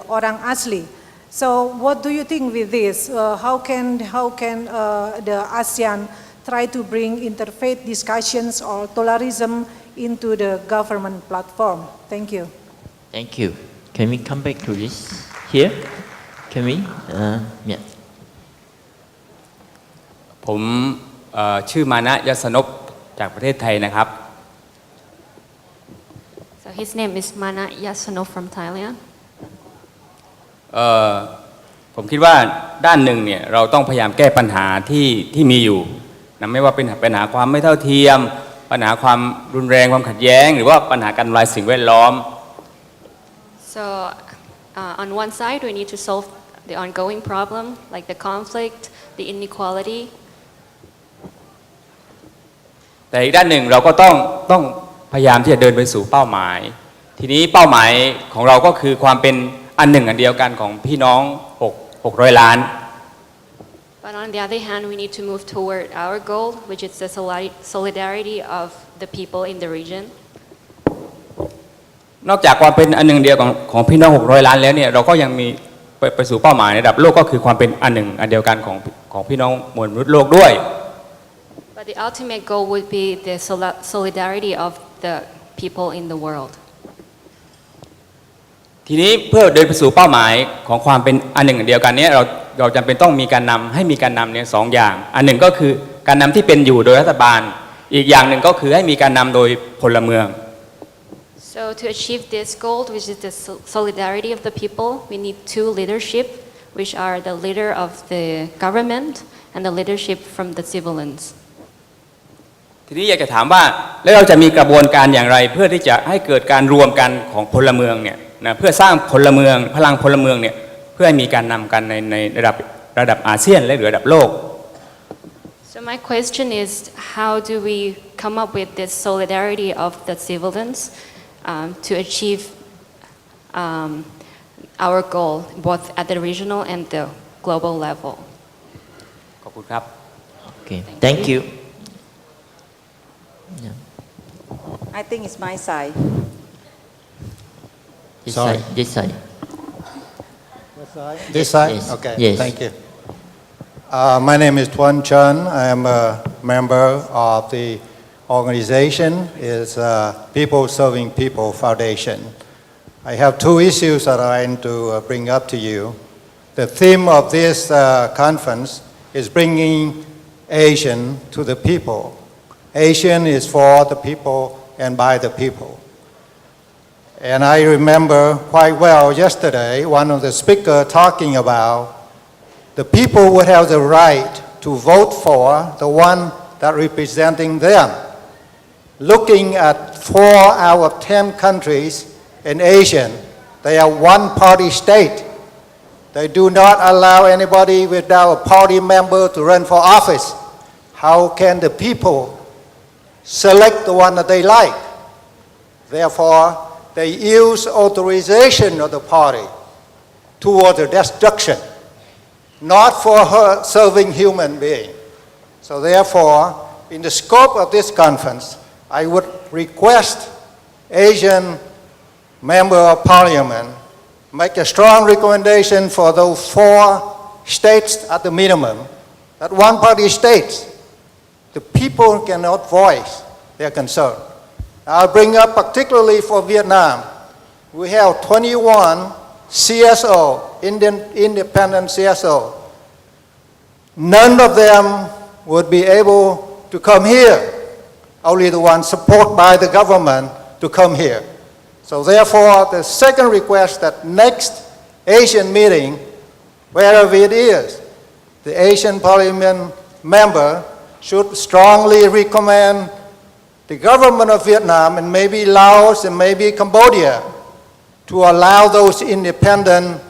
Orang Asli. So what do you think with this? How can the ASEAN try to bring interfaith discussions or tolerism into the government platform? Thank you. Thank you. Can we come back to this here? Can we? Yeah. ผมชื่อมานะยศนพจากประเทศไทยนะครับ So his name is Mana Yasanov from Thailand. ผมคิดว่าด้านหนึ่งเนี่ยเราต้องพยายามแก้ปัญหาที่มีอยู่นะไม่ว่าเป็นปัญหาความไม่เท่าเทียมปัญหาความรุนแรงความขัดแย้งหรือว่าปัญหาการทำลายสิ่งแวดล้อม So on one side we need to solve the ongoing problem like the conflict, the inequality. แต่อีกด้านหนึ่งเราก็ต้องพยายามที่จะเดินไปสู่เป้าหมายทีนี้เป้าหมายของเราก็คือความเป็นอันหนึ่งอันเดียวกันของพี่น้อง600 ล้าน But on the other hand we need to move toward our goal which is the solidarity of the people in the region. นอกจากความเป็นอันหนึ่งเดียวของพี่น้อง600 ล้านแล้วเนี่ยเราก็ยังมีไปสู่เป้าหมายในระดับโลกก็คือความเป็นอันหนึ่งอันเดียวกันของพี่น้องมวลมนุษย์โลกด้วย But the ultimate goal would be the solidarity of the people in the world. ทีนี้เพื่อเดินไปสู่เป้าหมายของความเป็นอันหนึ่งอันเดียวกันนี้เราจำเป็นต้องมีการนำให้มีการนำเนี่ยสองอย่างอันหนึ่งก็คือการนำที่เป็นอยู่โดยรัฐบาลอีกอย่างหนึ่งก็คือให้มีการนำโดยพลเมือง So to achieve this goal, which is the solidarity of the people, we need two leadership, which are the leader of the government and the leadership from the civilians. ทีนี้อยากจะถามว่าแล้วเราจะมีกระบวนการอย่างไรเพื่อที่จะให้เกิดการรวมกันของพลเมืองเนี่ยนะเพื่อสร้างพลเมืองพลังพลเมืองเนี่ยเพื่อให้มีการนำกันในระดับอาเซียนและระดับโลก So my question is, how do we come up with this solidarity of the civilians to achieve our goal, both at the regional and the global level? ขอบคุณครับ Okay, thank you. I think it's my side. This Sorry. side, this side. This side? Yes. Okay, Yes. thank you. My name is Tuan Chen. I am a member of the organization. It's People Serving People Foundation. I have two issues that I want to bring up to you. The theme of this conference is bringing ASEAN to the people. ASEAN is for the people and by the people. And I remember quite well yesterday one of the speakers talking about the people would have the right to vote for the one that representing them. Looking at 4 out of 10 countries in ASEAN, they are one-party state. They do not allow anybody without a party member to run for office. How can the people select the one that they like? Therefore, they use authorization of the party toward the destruction, not for serving human being. So therefore, in the scope of this conference, I would request Asian Member of Parliament make a strong recommendation for those 4 states at the minimum, that one-party states, the people cannot voice their concern. I'll bring up particularly for Vietnam. We have 21 CSO, independent CSO. None of them would be able to come here. Only the ones supported by the government to come here. So therefore, the second request that next Asian meeting, wherever it is, the Asian Parliament member should strongly recommend the government of Vietnam and maybe Laos and maybe Cambodia to allow those independent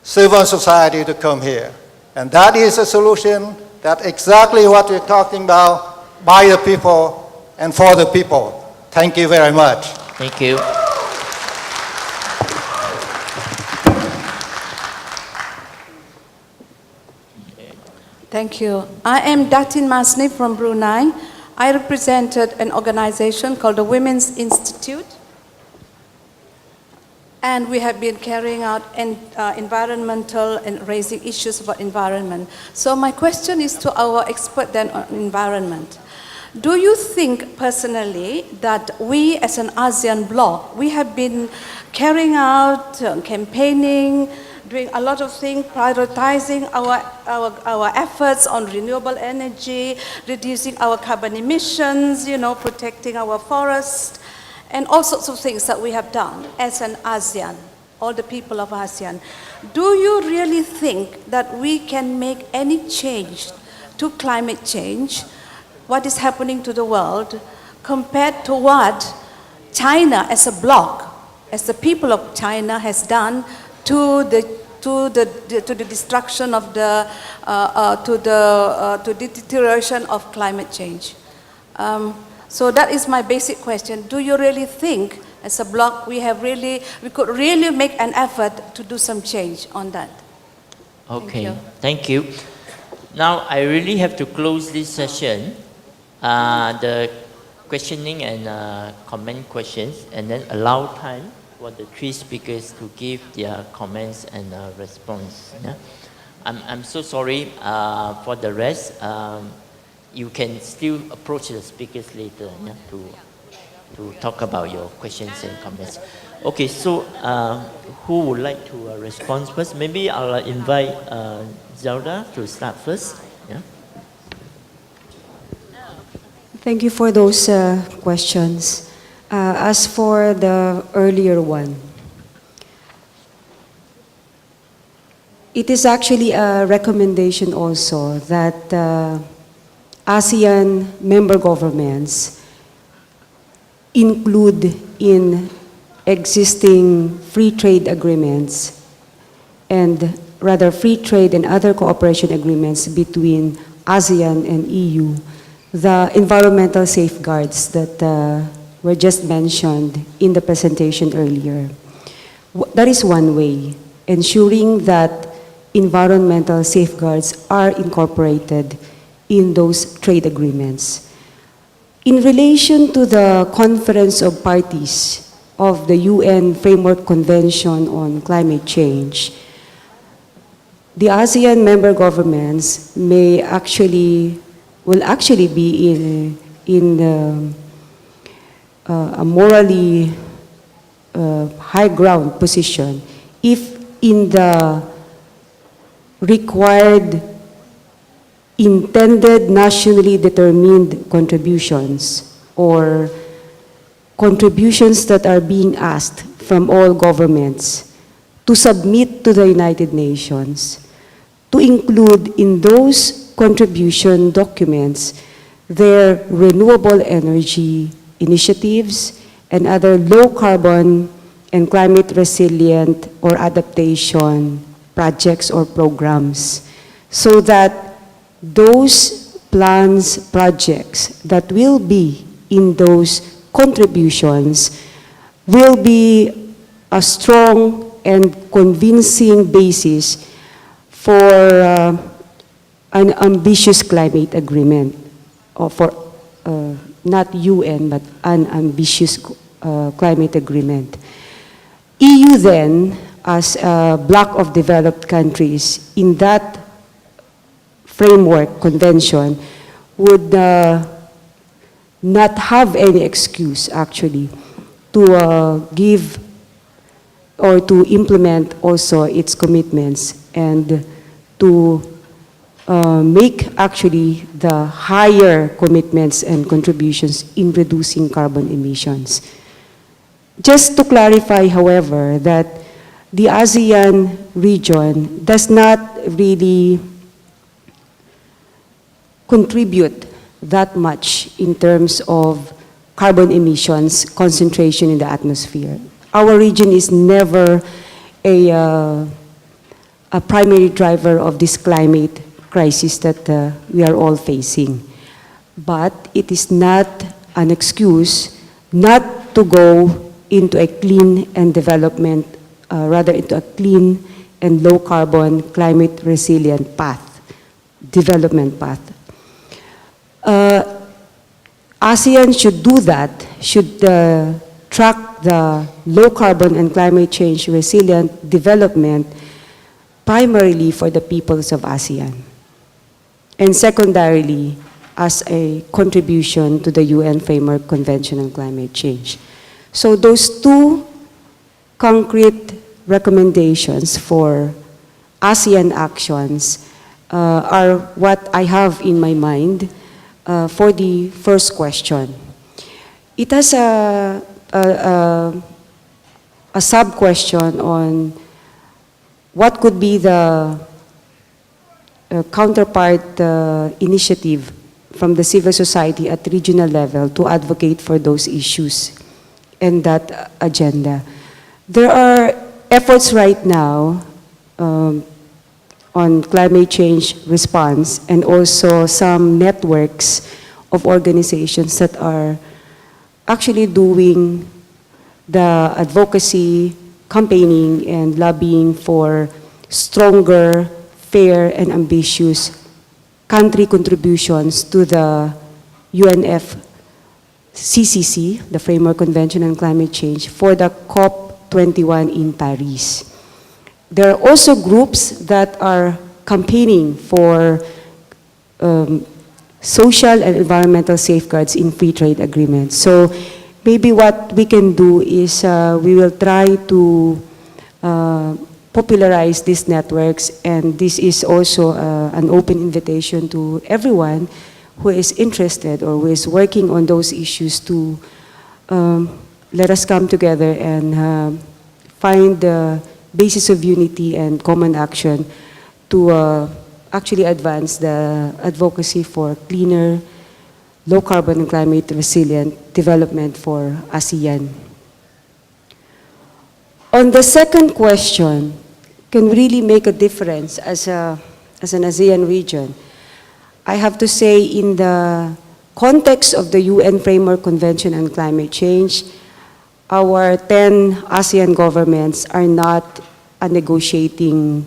civil society to come here. And that is a solution, that exactly what we're talking about, by the people and for the people. Thank you very much. Thank you. Thank you. I am Datin Masni from Brunei. I represented an organization called the Women's Institute. And we have been carrying out environmental and raising issues about environment. So my question is to our expert then on environment. Do you think personally that we as an ASEAN bloc, we have been carrying out campaigning, doing a lot of things, prioritizing our efforts on renewable energy, reducing our carbon emissions, protecting our forests, and all sorts of things that we have done as an ASEAN, all the people of ASEAN. Do you really think that we can make any change to climate change, what is happening to the world, compared to what China as a bloc, as the people of China has done to the destruction of to the deterioration of climate change? So that is my basic question. Do you really think, as a bloc, we could really make an effort to do some change on that? Okay, thank you. Now I really have to close this session. The questioning and comment questions, and then allow time for the three speakers to give their comments and response. Yeah? I'm so sorry for the rest. You can still approach the speakers later, yeah, to talk about your questions and comments. Okay, so who would like to respond first? Maybe I'll invite Zelda to start first. Yeah. Thank you for those questions. As for the earlier one, it is actually a recommendation also that ASEAN member governments include in existing free trade agreements and rather free trade and other cooperation agreements between ASEAN and EU the environmental safeguards that were just mentioned in the presentation earlier. That is one way, ensuring that environmental safeguards are incorporated in those trade agreements. In relation to the Conference of Parties of the UN Framework Convention on Climate Change, the ASEAN member governments will actually be in a morally high ground position if in the required intended nationally determined contributions or contributions that are being asked from all governments to submit to the United Nations, to include in those contribution documents their renewable energy initiatives and other low carbon and climate resilient or adaptation projects or programs, so that those plans, projects that will be in those contributions will be a strong and convincing basis for an ambitious climate agreement, or for not UN, but an ambitious climate agreement. EU then, as a bloc of developed countries in that framework convention, would not have any excuse actually to give or to implement also its commitments and to make actually the higher commitments and contributions in reducing carbon emissions. Just to clarify, however, that the ASEAN region does not really contribute that much in terms of carbon emissions concentration in the atmosphere. Our region is never a primary driver of this climate crisis that we are all facing. But it is not an excuse not to go into a clean and development, rather into a clean and low carbon climate resilient path, development path. ASEAN should do that, should track the low carbon and climate change resilient development primarily for the peoples of ASEAN, and secondarily as a contribution to the UN Framework Convention on Climate Change. So those two concrete recommendations for ASEAN actions are what I have in my mind for the first question. It has a sub-question on what could be the counterpart initiative from the civil society at regional level to advocate for those issues and that agenda. There are efforts right now on climate change response, and also some networks of organizations that are actually doing the advocacy, campaigning, and lobbying for stronger, fair, and ambitious country contributions to the UNF CCC, the Framework Convention on Climate Change, for the COP21 in Paris. There are also groups that are campaigning for social and environmental safeguards in free trade agreements. So maybe what we can do is we will try to popularize these networks, and this is also an open invitation to everyone who is interested or who is working on those issues to let us come together and find the basis of unity and common action to actually advance the advocacy for cleaner, low carbon and climate resilient development for ASEAN. On the second question, can really make a difference as an ASEAN region? I have to say, in the context of the UN Framework Convention on Climate Change, our 10 ASEAN governments are not a negotiating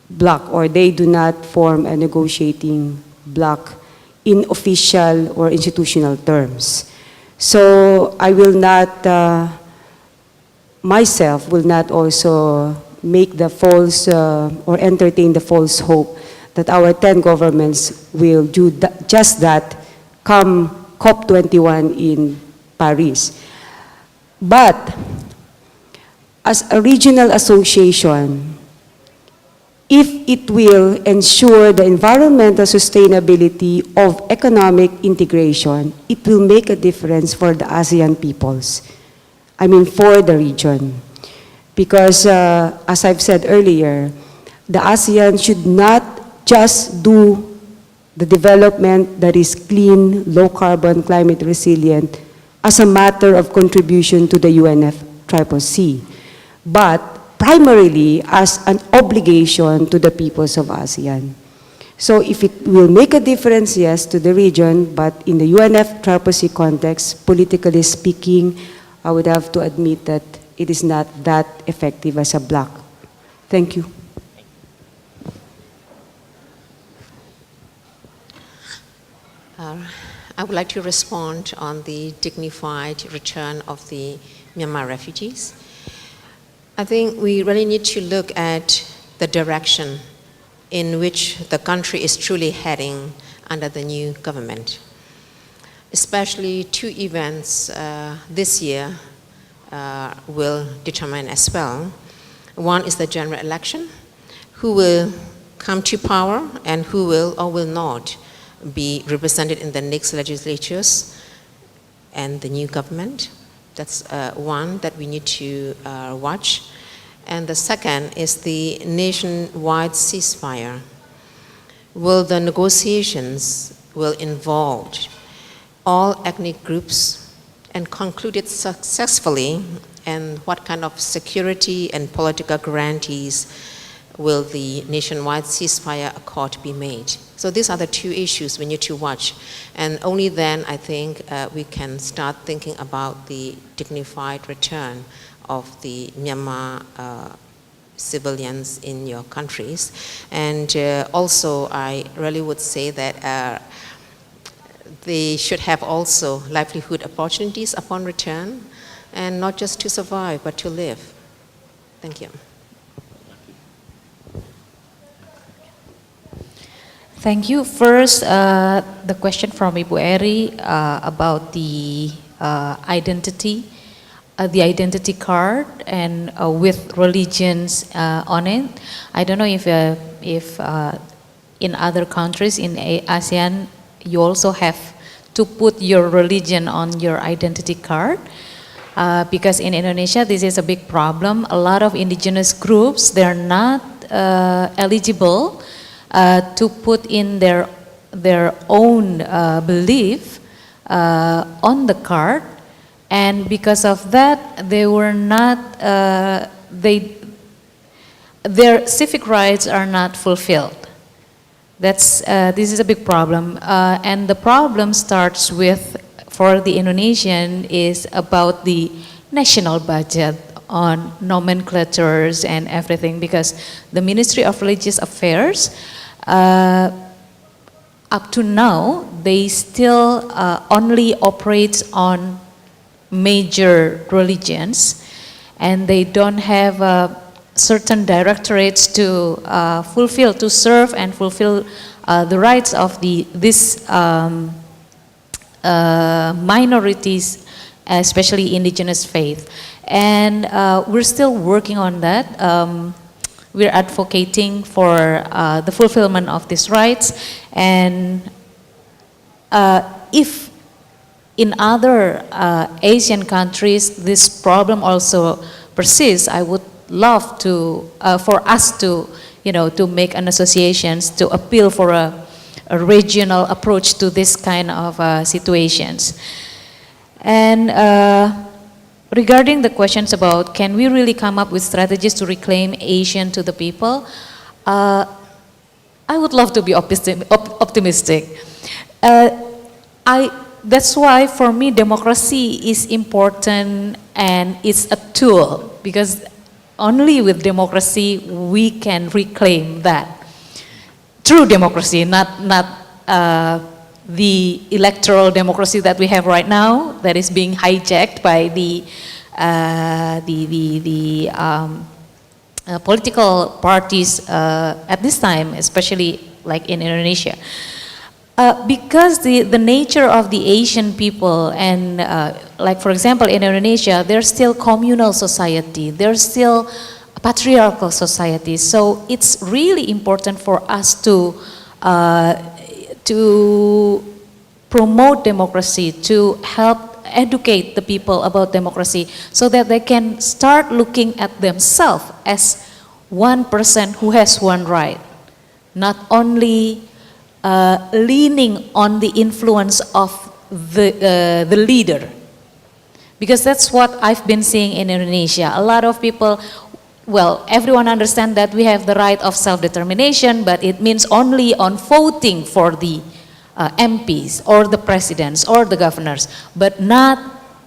bloc, or they do not form a negotiating bloc in official or institutional terms. So I will not, myself will not also make the false or entertain the false hope that our 10 governments will do just that come COP21 in Paris. But as a regional association, if it will ensure the environmental sustainability of economic integration, it will make a difference for the ASEAN peoples. I mean, for the region. Because, as I've said earlier, the ASEAN should not just do the development that is clean, low carbon, climate resilient as a matter of contribution to the UNFCCC, but primarily as an obligation to the peoples of ASEAN. So if it will make a difference, yes, to the region, but in the UNFCCC context, politically speaking, I would have to admit that it is not that effective as a bloc. Thank you. I would like to respond on the dignified return of the Myanmar refugees. I think we really need to look at the direction in which the country is truly heading under the new government. Especially two events this year will determine as well. One is the general election, who will come to power and who will or will not be represented in the next legislatures and the new government. That's one that we need to watch. And the second is the nationwide ceasefire. Will the negotiations will involve all ethnic groups and conclude it successfully, and what kind of security and political guarantees will the nationwide ceasefire accord be made? So these are the two issues we need to watch. And only then, I think, we can start thinking about the dignified return of the Myanmar civilians in your countries. And also, I really would say that they should have also livelihood opportunities upon return, and not just to survive, but to live. Thank you. Thank you. First, the question from Ibu Eri about the identity card and with religions on it. I don't know if in other countries in ASEAN you also have to put your religion on your identity card. Because in Indonesia this is a big problem. A lot of indigenous groups, they're not eligible to put in their own belief on the card, and because of that, they were not. Their civic rights are not fulfilled. This is a big problem, and the problem starts with, for the Indonesian, is about the national budget on nomenclatures and everything, because the Ministry of Religious Affairs up to now, they still only operate on major religions, and they don't have certain directorates to fulfill, to serve and fulfill the rights of these minorities, especially indigenous faith. And we're still working on that. We're advocating for the fulfillment of these rights. And if in other Asian countries this problem also persists, I would love to, for us to, to make an associations to appeal for a regional approach to this kind of situations. And regarding the questions about can we really come up with strategies to reclaim Asian to the people, I would love to be optimistic. That's why for me democracy is important and it's a tool, because only with democracy we can reclaim that. True democracy, not the electoral democracy that we have right now that is being hijacked by the political parties at this time, especially like in Indonesia. Because the nature of the Asian people and like for example in Indonesia, there's still communal society, there's still a patriarchal society. So it's really important for us to promote democracy, to help educate the people about democracy so that they can start looking at themselves as one person who has one right, not only leaning on the influence of the leader. Because that's what I've been seeing in Indonesia. A lot of people, well, everyone understands that we have the right of self-determination, but it means only on voting for the MPs or the presidents or the governors, but not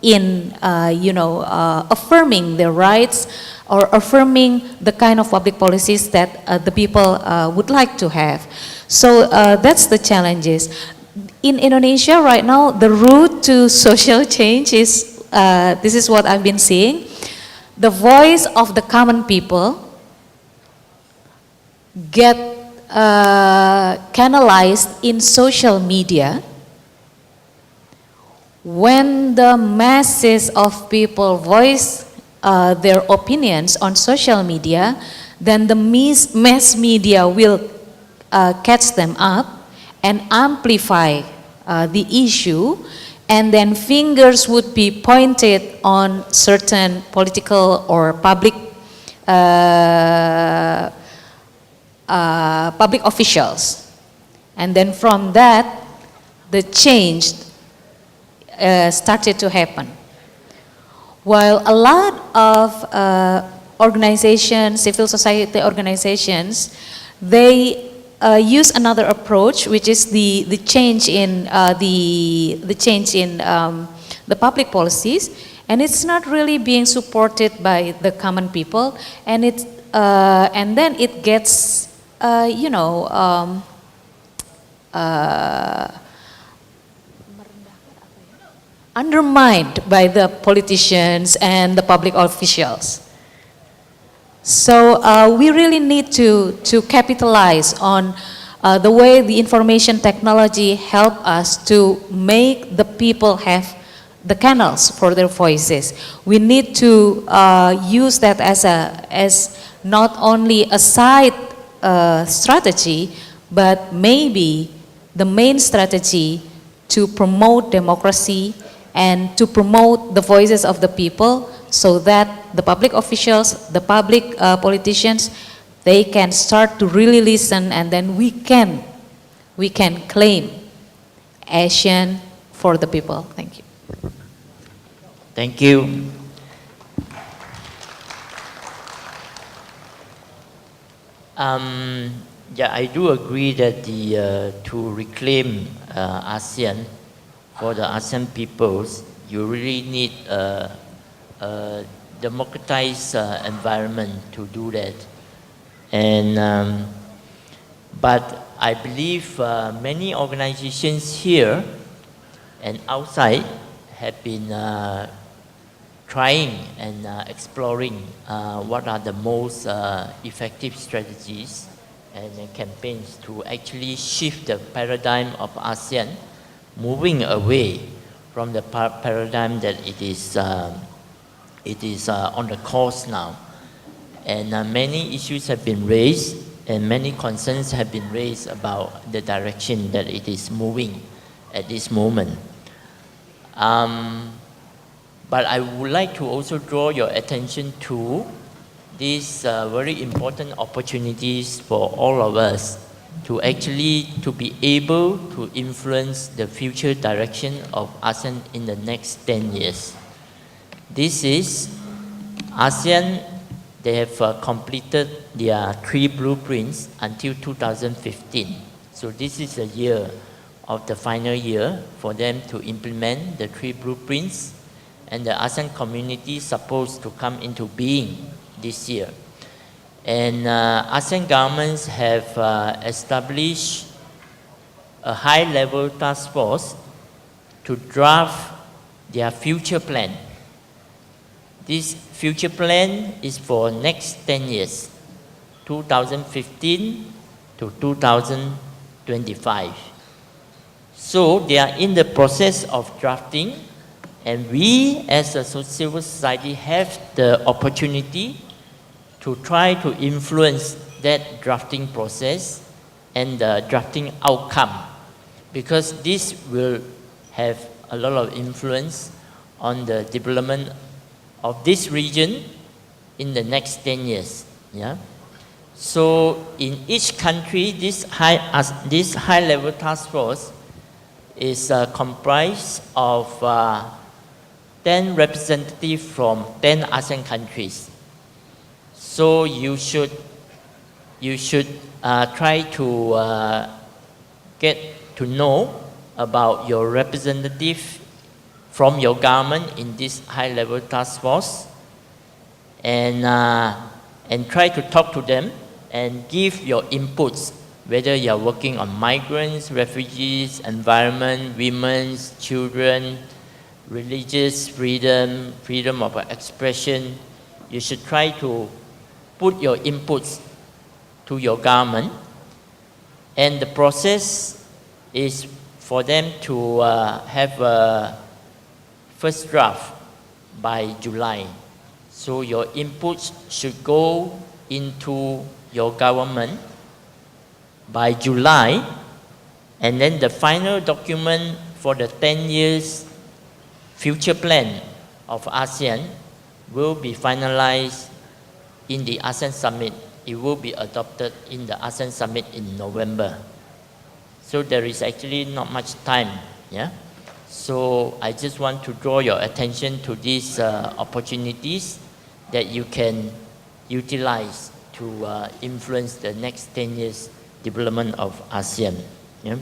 in, affirming their rights or affirming the kind of public policies that the people would like to have. So that's the challenges. In Indonesia right now, the route to social change is, this is what I've been seeing, the voice of the common people get canalized in social media. When the masses of people voice their opinions on social media, then the mass media will catch them up and amplify the issue, and then fingers would be pointed on certain political or public public officials. And then from that, the change started to happen. While a lot of organizations, civil society organizations, they use another approach, which is the change in the public policies, and it's not really being supported by the common people, and and then it gets undermined by the politicians and the public officials. So we really need to capitalize on the way the information technology help us to make the people have the canals for their voices. We need to use that as not only a side strategy, but maybe the main strategy to promote democracy and to promote the voices of the people, so that the public officials, the public politicians, they can start to really listen, and then we can claim ASEAN for the people. Thank you. Thank you. Yeah, I do agree that to reclaim ASEAN for the ASEAN peoples, you really need a democratized environment to do that. And But I believe many organizations here and outside have been trying and exploring what are the most effective strategies and campaigns to actually shift the paradigm of ASEAN, moving away from the paradigm that it is on the course now. And many issues have been raised and many concerns have been raised about the direction that it is moving at this moment. But I would like to also draw your attention to these very important opportunities for all of us to actually to be able to influence the future direction of ASEAN in the next 10 years. This is ASEAN, they have completed their 3 blueprints until 2015. So this is a year of the final year for them to implement the 3 blueprints, and the ASEAN community is supposed to come into being this year. And ASEAN governments have established a high-level task force to draft their future plan. This future plan is for next 10 years, 2015 to 2025. So they are in the process of drafting, and we as a civil society have the opportunity to try to influence that drafting process and the drafting outcome, because this will have a lot of influence on the development of this region in the next 10 years. Yeah? So in each country, this high-level task force is comprised of 10 representatives from 10 ASEAN countries. So you should try to get to know about your representative from your government in this high-level task force, and try to talk to them and give your inputs, whether you are working on migrants, refugees, environment, women, children, religious freedom, freedom of expression. You should try to put your inputs to your government, and the process is for them to have a first draft by July. So your inputs should go into your government by July, and then the final document for the 10 years future plan of ASEAN will be finalized in the ASEAN Summit. It will be adopted in the ASEAN Summit in November. So there is actually not much time. Yeah? So I just want to draw your attention to these opportunities that you can utilize to influence the next 10 years development of ASEAN. Yeah?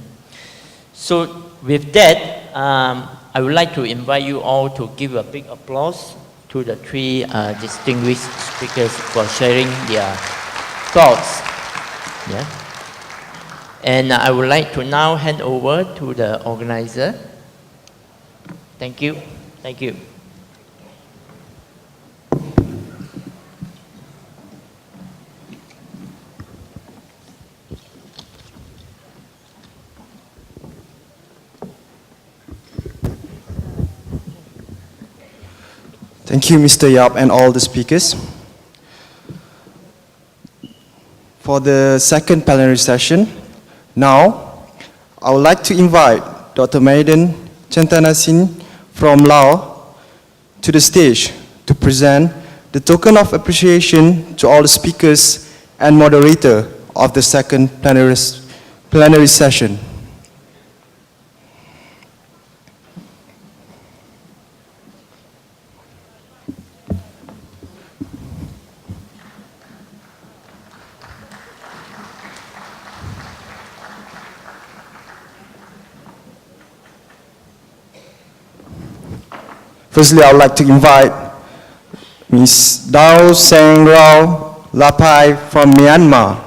So with that, I would like to invite you all to give a big applause to the 3 distinguished speakers for sharing their thoughts. Yeah? And I would like to now hand over to the organizer. Thank you. Thank you. Thank you, Mr. Yap, and all the speakers. For the second plenary session, now I would like to invite Dr. Maiden Chantanasin from Laos to the stage to present the token of appreciation to all the speakers and moderator of the second plenary session. Firstly, I would like to invite Ms. Dao Seng Rao Lapai from Myanmar.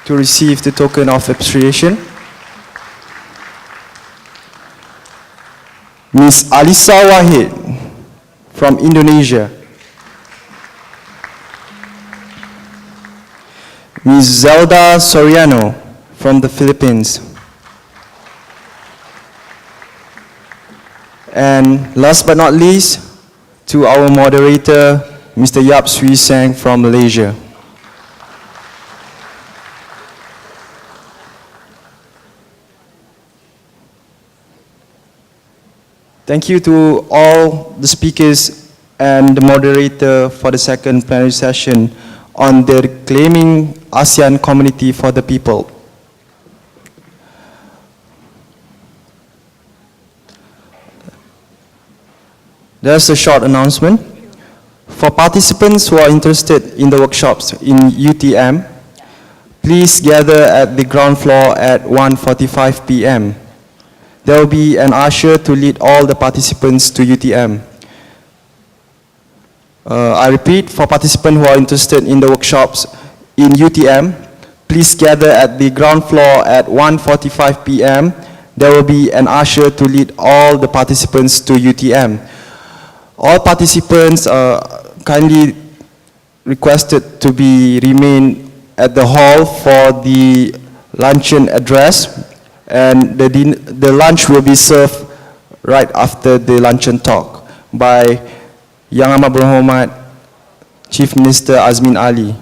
to receive the token of appreciation. Ms. Alisa Wahid from Indonesia. Ms. Zelda Soriano from the Philippines. And last but not least, to our moderator, Mr. Yap Swee Sang from Malaysia. Thank you to all the speakers and the moderator for the second plenary session on the Reclaiming ASEAN Community for the People. There's a short announcement. For participants who are interested in the workshops in UTM, please gather at the ground floor at 1:45 p.m. There will be an usher to lead all the participants to UTM. I repeat, for participants who are interested in the workshops in UTM, please gather at the ground floor at 1:45 p.m. There will be an usher to lead all the participants to UTM. All participants are kindly requested to remain at the hall for the luncheon address, and the lunch will be served right after the luncheon talk by Yang Amat Berhormat Chief Minister Azmin Ali.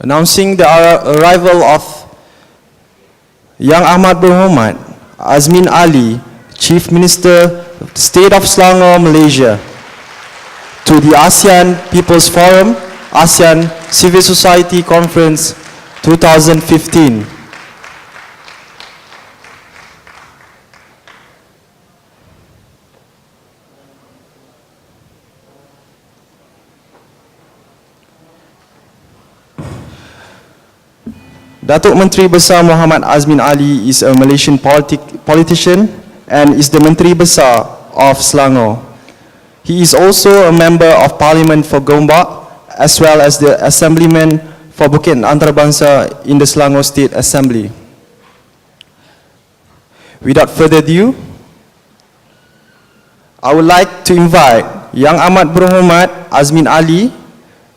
Announcing the arrival of Yang Amat Berhormat Azmin Ali, Chief Minister of the State of Selangor, Malaysia, to the ASEAN People's Forum, ASEAN Civil Society Conference 2015. Datuk Menteri Besar Muhammad Azmin Ali is a Malaysian politician and is the Menteri Besar of Selangor. He is also a member of Parliament for Gombak as well as the Assemblyman for Bukit Antarabangsa in the Selangor State Assembly. Without further ado, I would like to invite Yang Amat Berhormat Azmin Ali,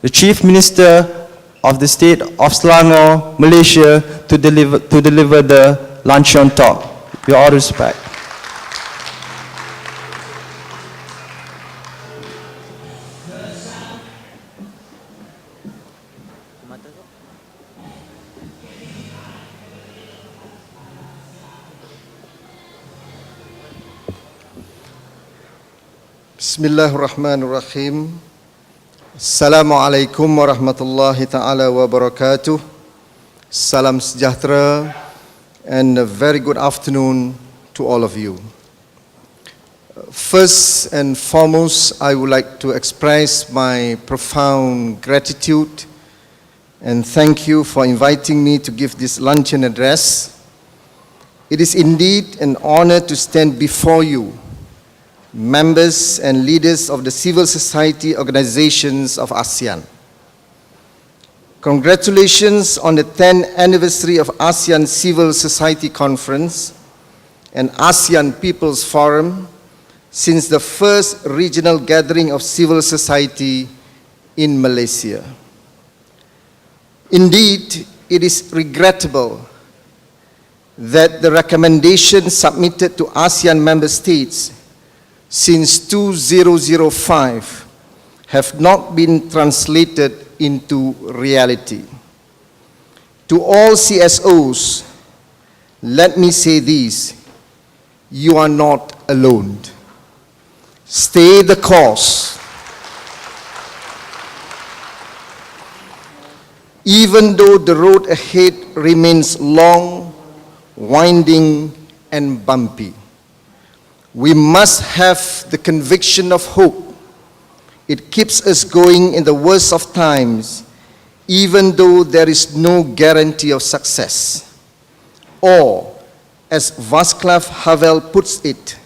the Chief Minister of the State of Selangor, Malaysia, to deliver the luncheon talk. With all respect. Bismillahirrahmanirrahim. Assalamualaikum warahmatullahi ta'ala wabarakatuh. Salam sejahtera and a very good afternoon to all of you. First and foremost, I would like to express my profound gratitude and thank you for inviting me to give this luncheon address. It is indeed an honor to stand before you, members and leaders of the civil society organizations of ASEAN. Congratulations on the 10th anniversary of ASEAN Civil Society Conference and ASEAN People's Forum since the first regional gathering of civil society in Malaysia. Indeed, it is regrettable that the recommendations submitted to ASEAN member states since 2005 have not been translated into reality. To all CSOs, let me say this: you are not alone. Stay the course. Even though the road ahead remains long, winding, and bumpy, we must have the conviction of hope, It keeps us going in the worst of times, even though there is no guarantee of success. Or, as Václav Havel puts it,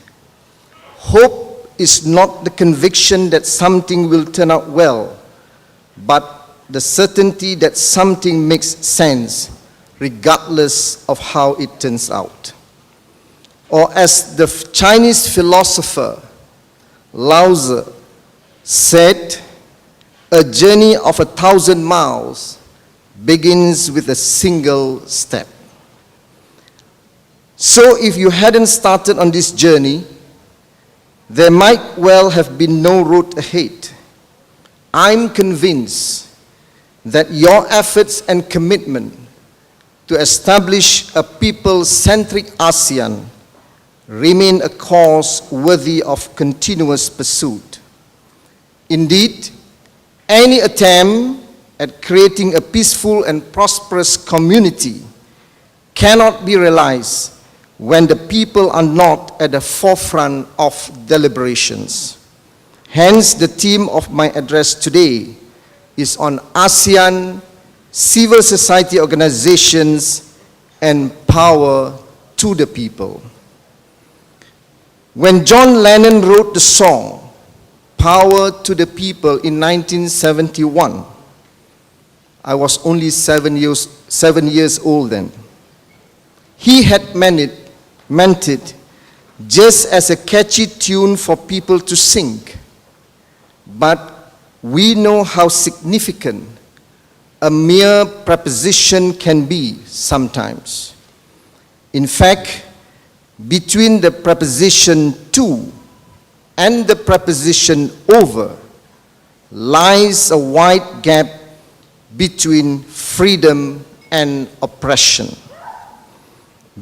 hope is not the conviction that something will turn out well, but the certainty that something makes sense, regardless of how it turns out. Or as the Chinese philosopher Lao Tzu said, a journey of 1,000 miles begins with a single step. So if you hadn't started on this journey, there might well have been no road ahead. I'm convinced that your efforts and commitment to establish a people-centric ASEAN remain a cause worthy of continuous pursuit. Indeed, any attempt at creating a peaceful and prosperous community cannot be realized when the people are not at the forefront of deliberations. Hence, the theme of my address today is on ASEAN, civil society organizations, and power to the people. When John Lennon wrote the song, Power to the People in 1971, I was only 7 years old then. He had meant it just as a catchy tune for people to sing. But we know how significant a mere preposition can be sometimes. In fact, between the preposition to and the preposition over lies a wide gap between freedom and oppression,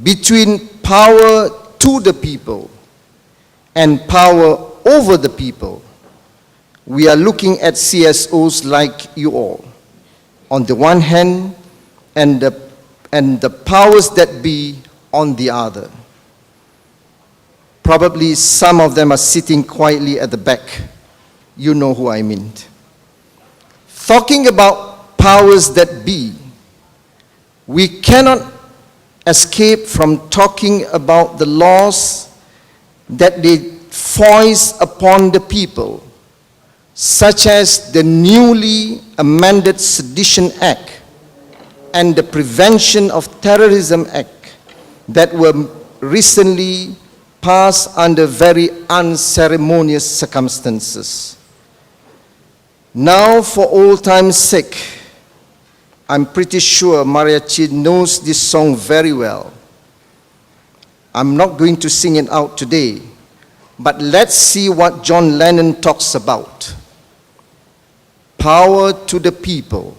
between power to the people and power over the people. We are looking at CSOs like you all, on the one hand, and the powers that be on the other. Probably some of them are sitting quietly at the back. You know who I mean. Talking about powers that be, we cannot escape from talking about the laws that they foist upon the people, such as the newly amended Sedition Act and the Prevention of Terrorism Act that were recently passed under very unceremonious circumstances. Now, for old time's sake, I'm pretty sure Maria Chin knows this song very well. I'm not going to sing it out today, but let's see what John Lennon talks about. Power to the people.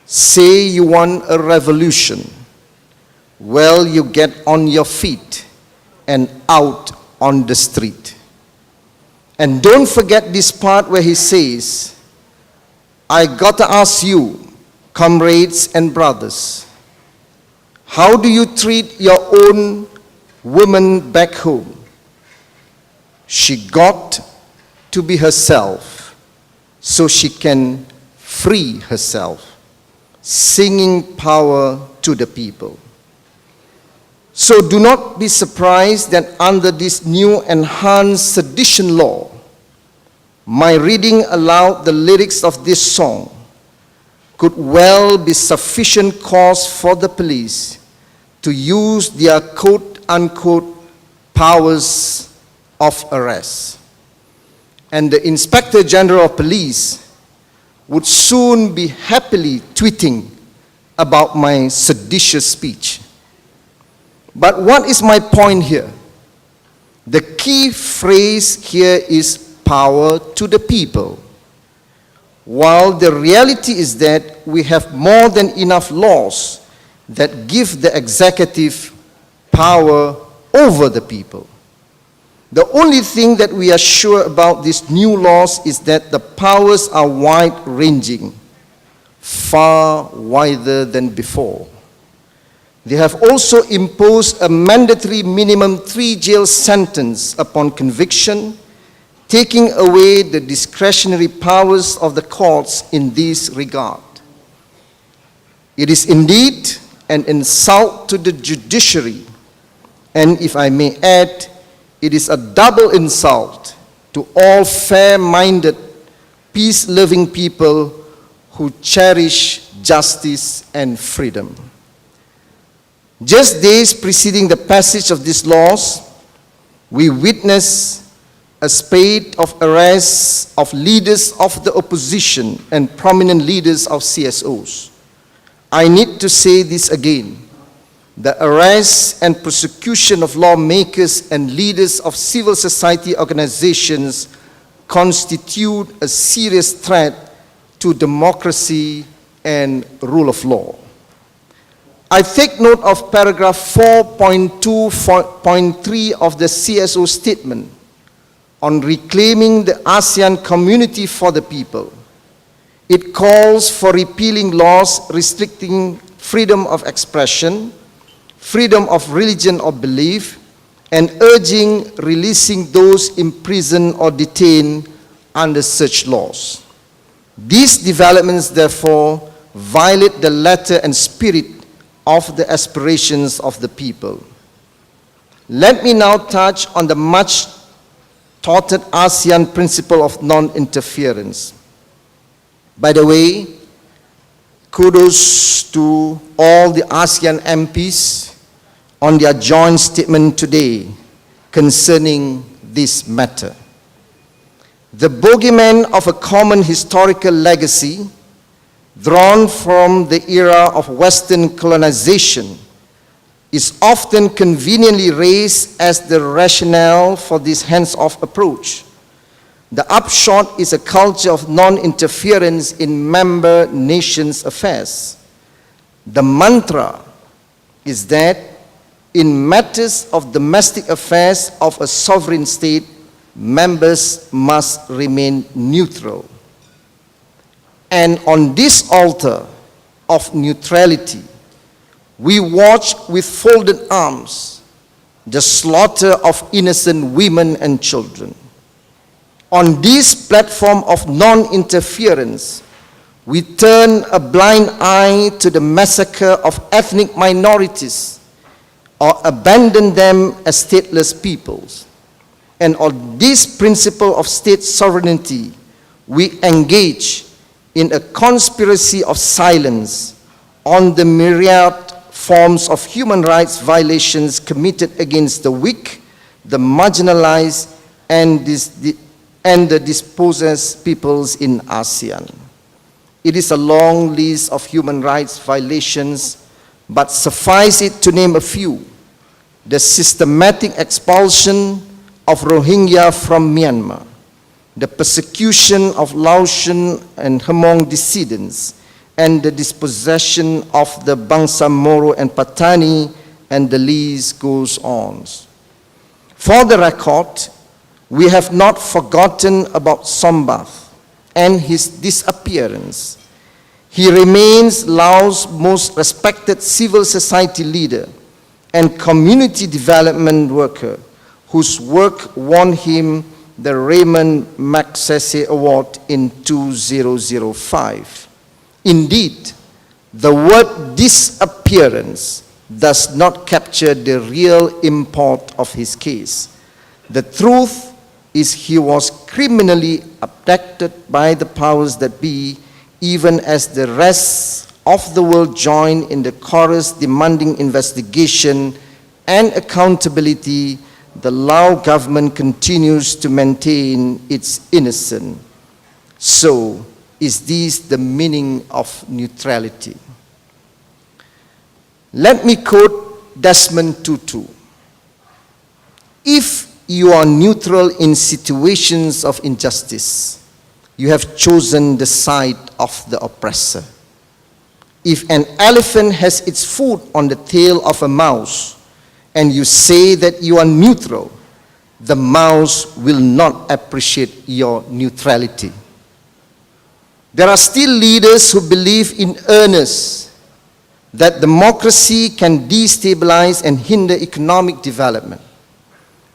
Say you want a revolution. Well, you get on your feet and out on the street. And don't forget this part where he says, I gotta ask you, comrades and brothers, how do you treat your own woman back home? She got to be herself so she can free herself, singing power to the people. So do not be surprised that under this new enhanced sedition law, my reading aloud the lyrics of this song could well be sufficient cause for the police to use their quote-unquote powers of arrest. And the Inspector General of Police would soon be happily tweeting about my seditious speech. But what is my point here? The key phrase here is power to the people. While the reality is that we have more than enough laws that give the executive power over the people. The only thing that we are sure about these new laws is that the powers are wide-ranging, far wider than before. They have also imposed a mandatory minimum 3 jail sentence upon conviction taking away the discretionary powers of the courts in this regard. It is indeed an insult to the judiciary, and if I may add, it is a double insult to all fair-minded, peace-loving people who cherish justice and freedom. Just days preceding the passage of these laws, we witnessed a spate of arrests of leaders of the opposition and prominent leaders of CSOs. I need to say this again. The arrest and prosecution of lawmakers and leaders of civil society organizations constitute a serious threat to democracy and rule of law. I take note of paragraph 4.2.3 of the CSO statement on reclaiming the ASEAN community for the people. It calls for repealing laws restricting freedom of expression, freedom of religion or belief, and urging releasing those imprisoned or detained under such laws. These developments, therefore, violate the letter and spirit of the aspirations of the people. Let me now touch on the much touted ASEAN principle of non-interference. By the way, kudos to all the ASEAN MPs on their joint statement today concerning this matter. The bogeyman of a common historical legacy drawn from the era of Western colonization is often conveniently raised as the rationale for this hands-off approach. The upshot is a culture of non-interference in member nations' affairs. The mantra is that in matters of domestic affairs of a sovereign state, members must remain neutral. And on this altar of neutrality, we watch with folded arms the slaughter of innocent women and children. On this platform of non-interference, we turn a blind eye to the massacre of ethnic minorities or abandon them as stateless peoples. And on this principle of state sovereignty, we engage in a conspiracy of silence on the myriad forms of human rights violations committed against the weak, the marginalized, and the dispossessed peoples in ASEAN. It is a long list of human rights violations, but suffice it to name a few: the systematic expulsion of Rohingya from Myanmar, the persecution of Laotian and Hmong dissidents, and the dispossession of the Bangsa Moro and Patani, and the list goes on. For the record, we have not forgotten about Sombath and his disappearance. He remains Laos' most respected civil society leader and community development worker, whose work won him the Raymond Magsaysay Award in 2005. Indeed, the word disappearance does not capture the real import of his case. The truth is he was criminally abducted by the powers that be, even as the rest of the world joined in the chorus demanding investigation and accountability. The Lao government continues to maintain its innocence. So, is this the meaning of neutrality? Let me quote Desmond Tutu. If you are neutral in situations of injustice, you have chosen the side of the oppressor. If an elephant has its foot on the tail of a mouse, and you say that you are neutral, the mouse will not appreciate your neutrality. There are still leaders who believe in earnest that democracy can destabilize and hinder economic development.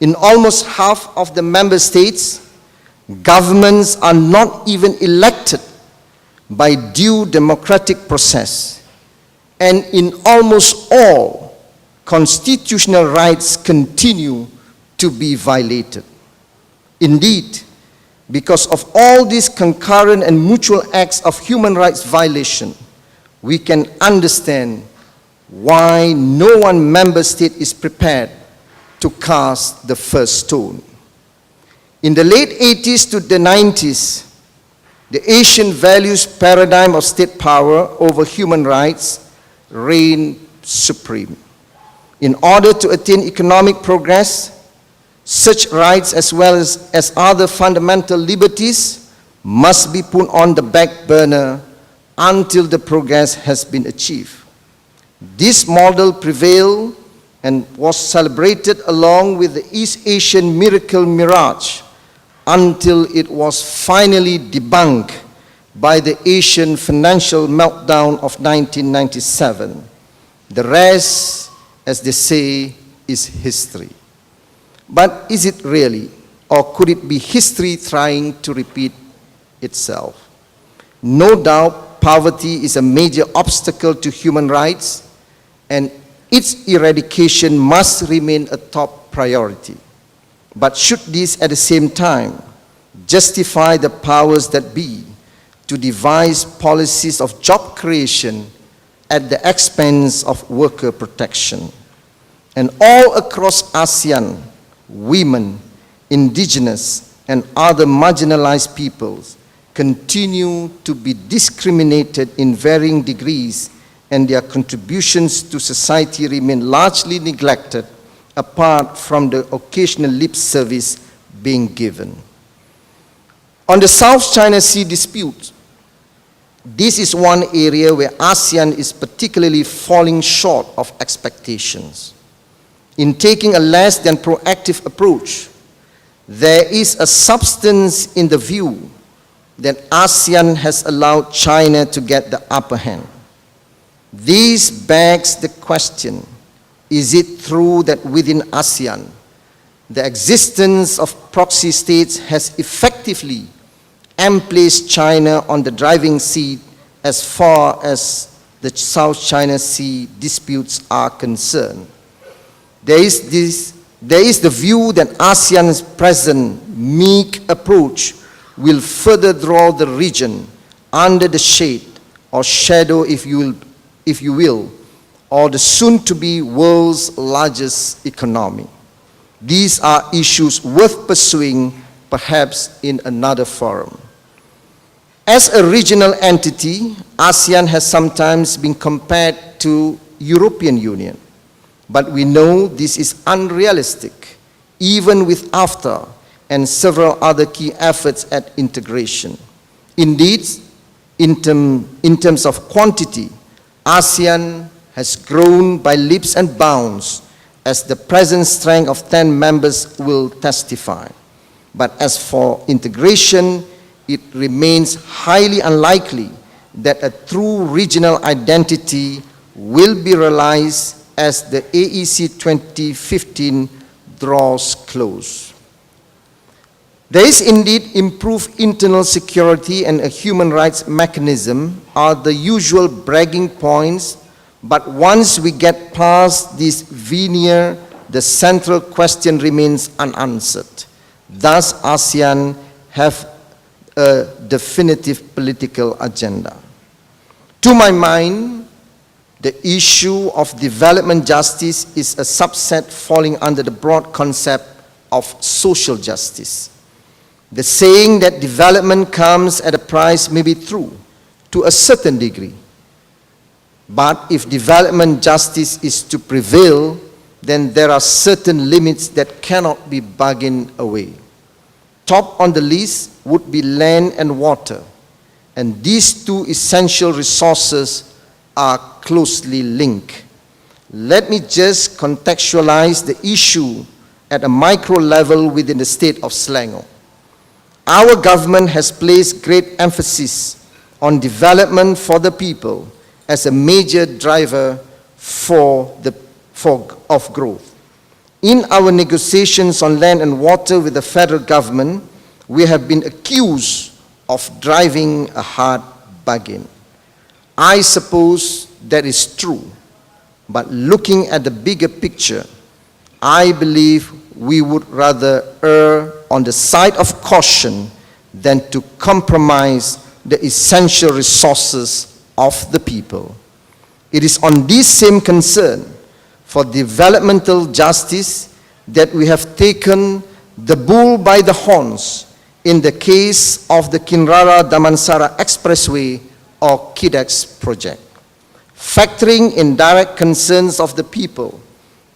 In almost half of the member states, Governments are not even elected by due democratic process, and in almost all, constitutional rights continue to be violated. Indeed, because of all these concurrent and mutual acts of human rights violation, we can understand why no one member state is prepared to cast the first stone. In the late 80s to the 90s, the Asian values paradigm of state power over human rights reigned supreme. In order to attain economic progress, such rights as well as other fundamental liberties must be put on the back burner until the progress has been achieved. This model prevailed and was celebrated along with the East Asian miracle mirage until it was finally debunked by the Asian financial meltdown of 1997. The rest, as they say, is history. But is it really, or could it be history trying to repeat itself? No doubt, poverty is a major obstacle to human rights, and its eradication must remain a top priority. But should this at the same time justify the powers that be to devise policies of job creation at the expense of worker protection? And all across ASEAN, women, indigenous, and other marginalized peoples continue to be discriminated in varying degrees, and their contributions to society remain largely neglected apart from the occasional lip service being given. On the South China Sea dispute, this is one area where ASEAN is particularly falling short of expectations. In taking a less than proactive approach, there is a substance in the view that ASEAN has allowed China to get the upper hand. This begs the question, is it true that within ASEAN, the existence of proxy states has effectively placed China on the driving seat as far as the South China Sea disputes are concerned? There is the view that ASEAN's present meek approach will further draw the region under the shade or shadow, if you will, or the soon-to-be world's largest economy. These are issues worth pursuing, perhaps in another forum. As a regional entity, ASEAN has sometimes been compared to European Union. But we know this is unrealistic, even with AFTA and several other key efforts at integration. Indeed, in terms of quantity, ASEAN has grown by leaps and bounds, as the present strength of 10 members will testify. But as for integration, it remains highly unlikely that a true regional identity will be realized as the AEC 2015 draws close. There is indeed improved internal security, and a human rights mechanism are the usual bragging points, but once we get past this veneer, the central question remains unanswered. Does ASEAN have a definitive political agenda? To my mind, the issue of development justice is a subset falling under the broad concept of social justice. The saying that development comes at a price may be true to a certain degree. But if development justice is to prevail, then there are certain limits that cannot be bargained away. Top on the list would be land and water, and these two essential resources are closely linked. Let me just contextualize the issue at a micro level within the state of Selangor. Our government has placed great emphasis on development for the people as a major driver of growth. In our negotiations on land and water with the federal government, we have been accused of driving a hard bargain. I suppose that is true, but looking at the bigger picture, I believe we would rather err on the side of caution than to compromise the essential resources of the people. It is on this same concern for developmental justice that we have taken the bull by the horns in the case of the Kinrara-Damansara Expressway or KIDEX project. Factoring in direct concerns of the people,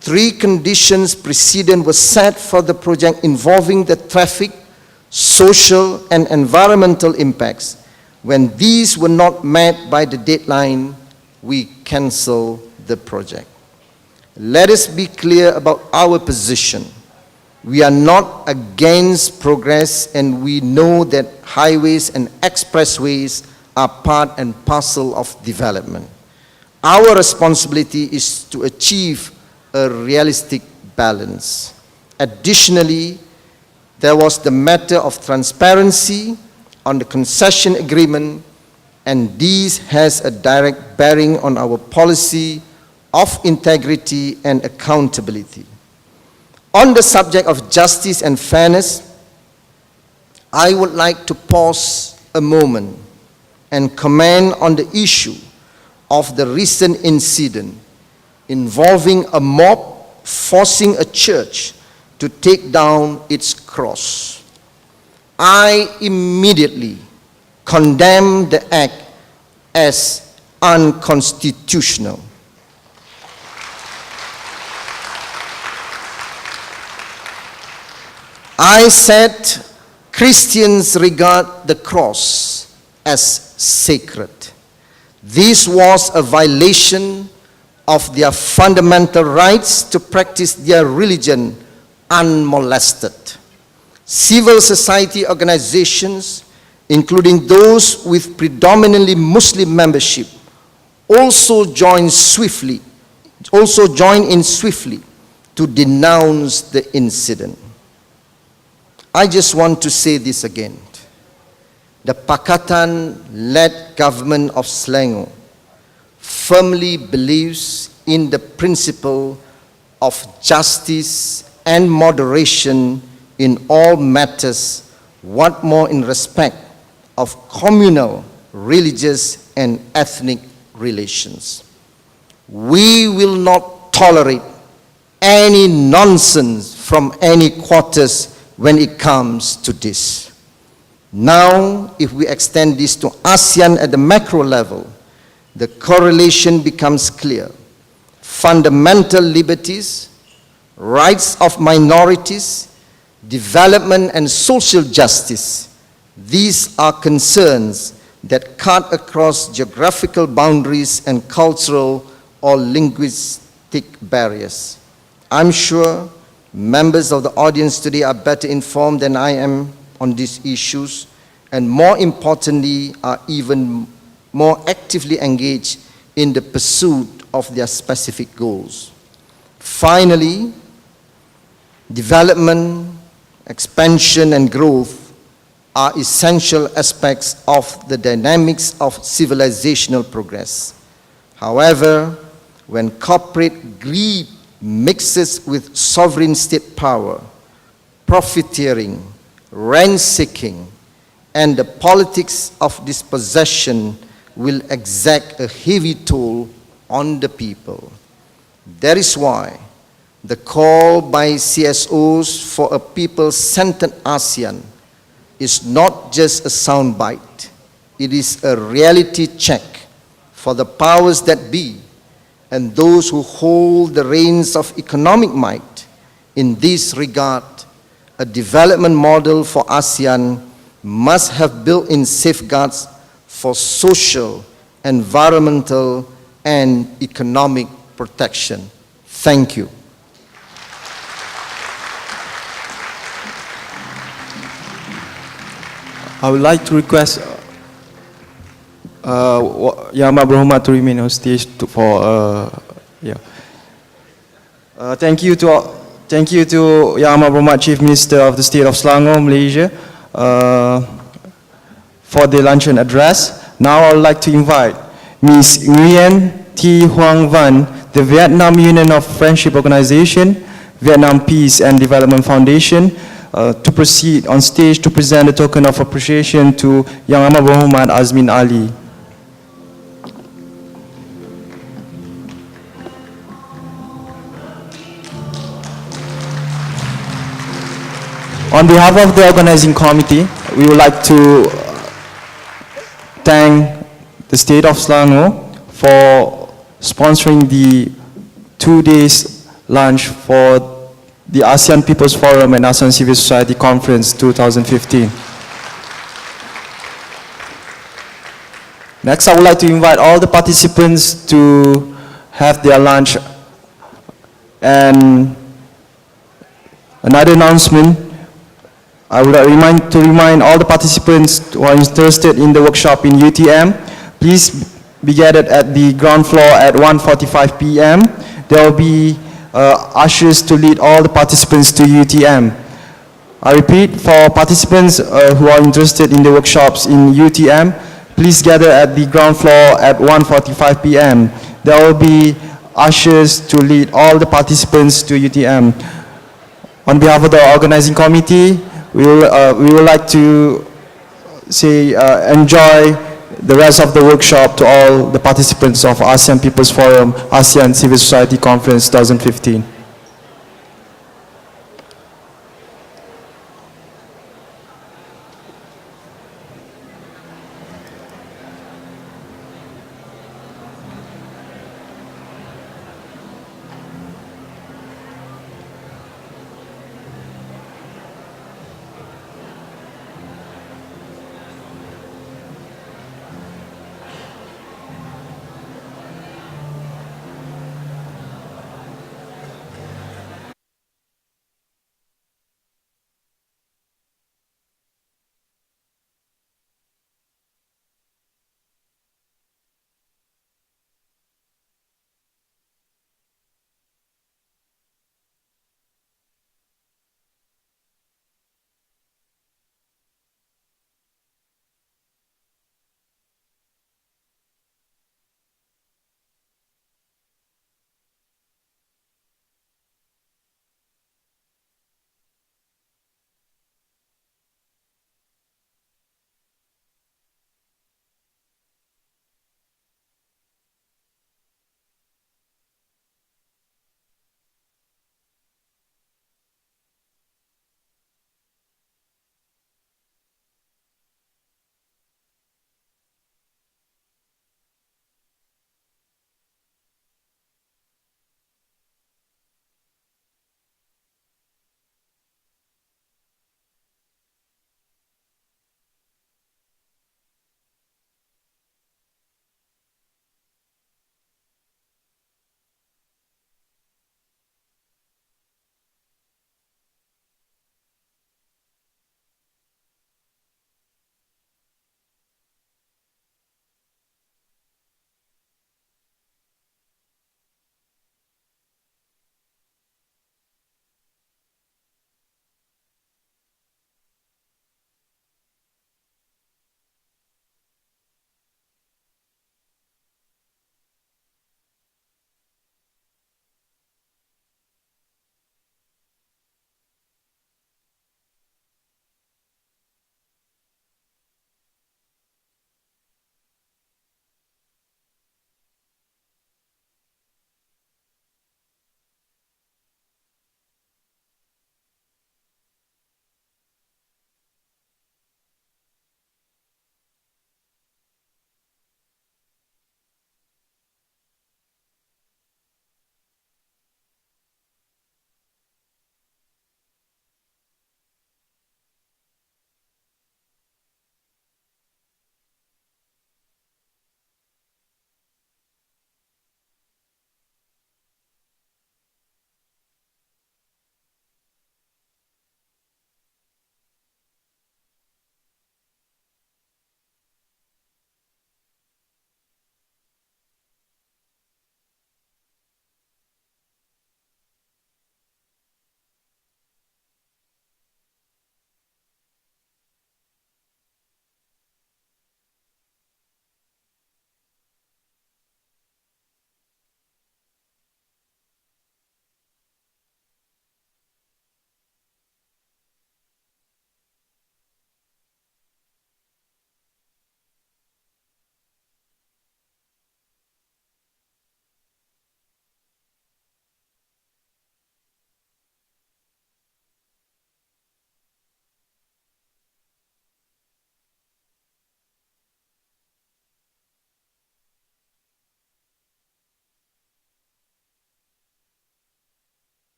3 conditions precedent were set for the project involving the traffic, social and environmental impacts. When these were not met by the deadline, we cancel the project. Let us be clear about our position. We are not against progress, and we know that highways and expressways are part and parcel of development. Our responsibility is to achieve a realistic balance. Additionally, there was the matter of transparency on the concession agreement, and this has a direct bearing on our policy of integrity and accountability. On the subject of justice and fairness, I would like to pause a moment and comment on the issue of the recent incident involving a mob forcing a church to take down its cross. I immediately condemn the act as unconstitutional. I said Christians regard the cross as sacred. This was a violation of their fundamental rights to practice their religion unmolested. Civil society organizations, including those with predominantly Muslim membership, also joined in swiftly to denounce the incident. I just want to say this again. The Pakatan-led government of Selangor firmly believes in the principle of justice and moderation in all matters, what more in respect of communal, religious, and ethnic relations. We will not tolerate any nonsense from any quarters when it comes to this. Now, if we extend this to ASEAN at the macro level, the correlation becomes clear. Fundamental liberties, rights of minorities, development and social justice, these are concerns that cut across geographical boundaries and cultural or linguistic barriers. I'm sure members of the audience today are better informed than I am on these issues, and more importantly, are even more actively engaged in the pursuit of their specific goals. Finally, development, expansion, and growth are essential aspects of the dynamics of civilizational progress. However, when corporate greed mixes with sovereign state power, profiteering, rent-seeking, and the politics of dispossession will exact a heavy toll on the people. That is why the call by CSOs for a people-centered ASEAN is not just a soundbite. It is a reality check for the powers that be and those who hold the reins of economic might. In this regard, a development model for ASEAN must have built-in safeguards for social, environmental, and economic protection. Thank you. I would like to request Yang Amat Berhormat to remain on stage Thank you to Yang Amat Berhormat Chief Minister of the State of Selangor, Malaysia. for the luncheon address. Now I would like to invite Ms. Nguyen Thi Huang Van, the Vietnam Union of Friendship Organization, Vietnam Peace and Development Foundation, to proceed on stage to present a token of appreciation to Yang Amat Berhormat Azmin Ali. On behalf of the organizing committee, we would like to thank the State of Selangor for sponsoring the 2 days lunch for the ASEAN People's Forum and ASEAN Civil Society Conference 2015. Next, I would like to invite all the participants to have their lunch. And another announcement, I would like to remind all the participants who are interested in the workshop in UTM, please be gathered at the ground floor at 1:45 p.m. There will be ushers to lead all the participants to UTM. I repeat, for participants who are interested in the workshops in UTM, please gather at the ground floor at 1:45 p.m. There will be ushers to lead all the participants to UTM. On behalf of the organizing committee, we would like to say enjoy the rest of the workshop to all the participants of ASEAN People's Forum, ASEAN Civil Society Conference 2015.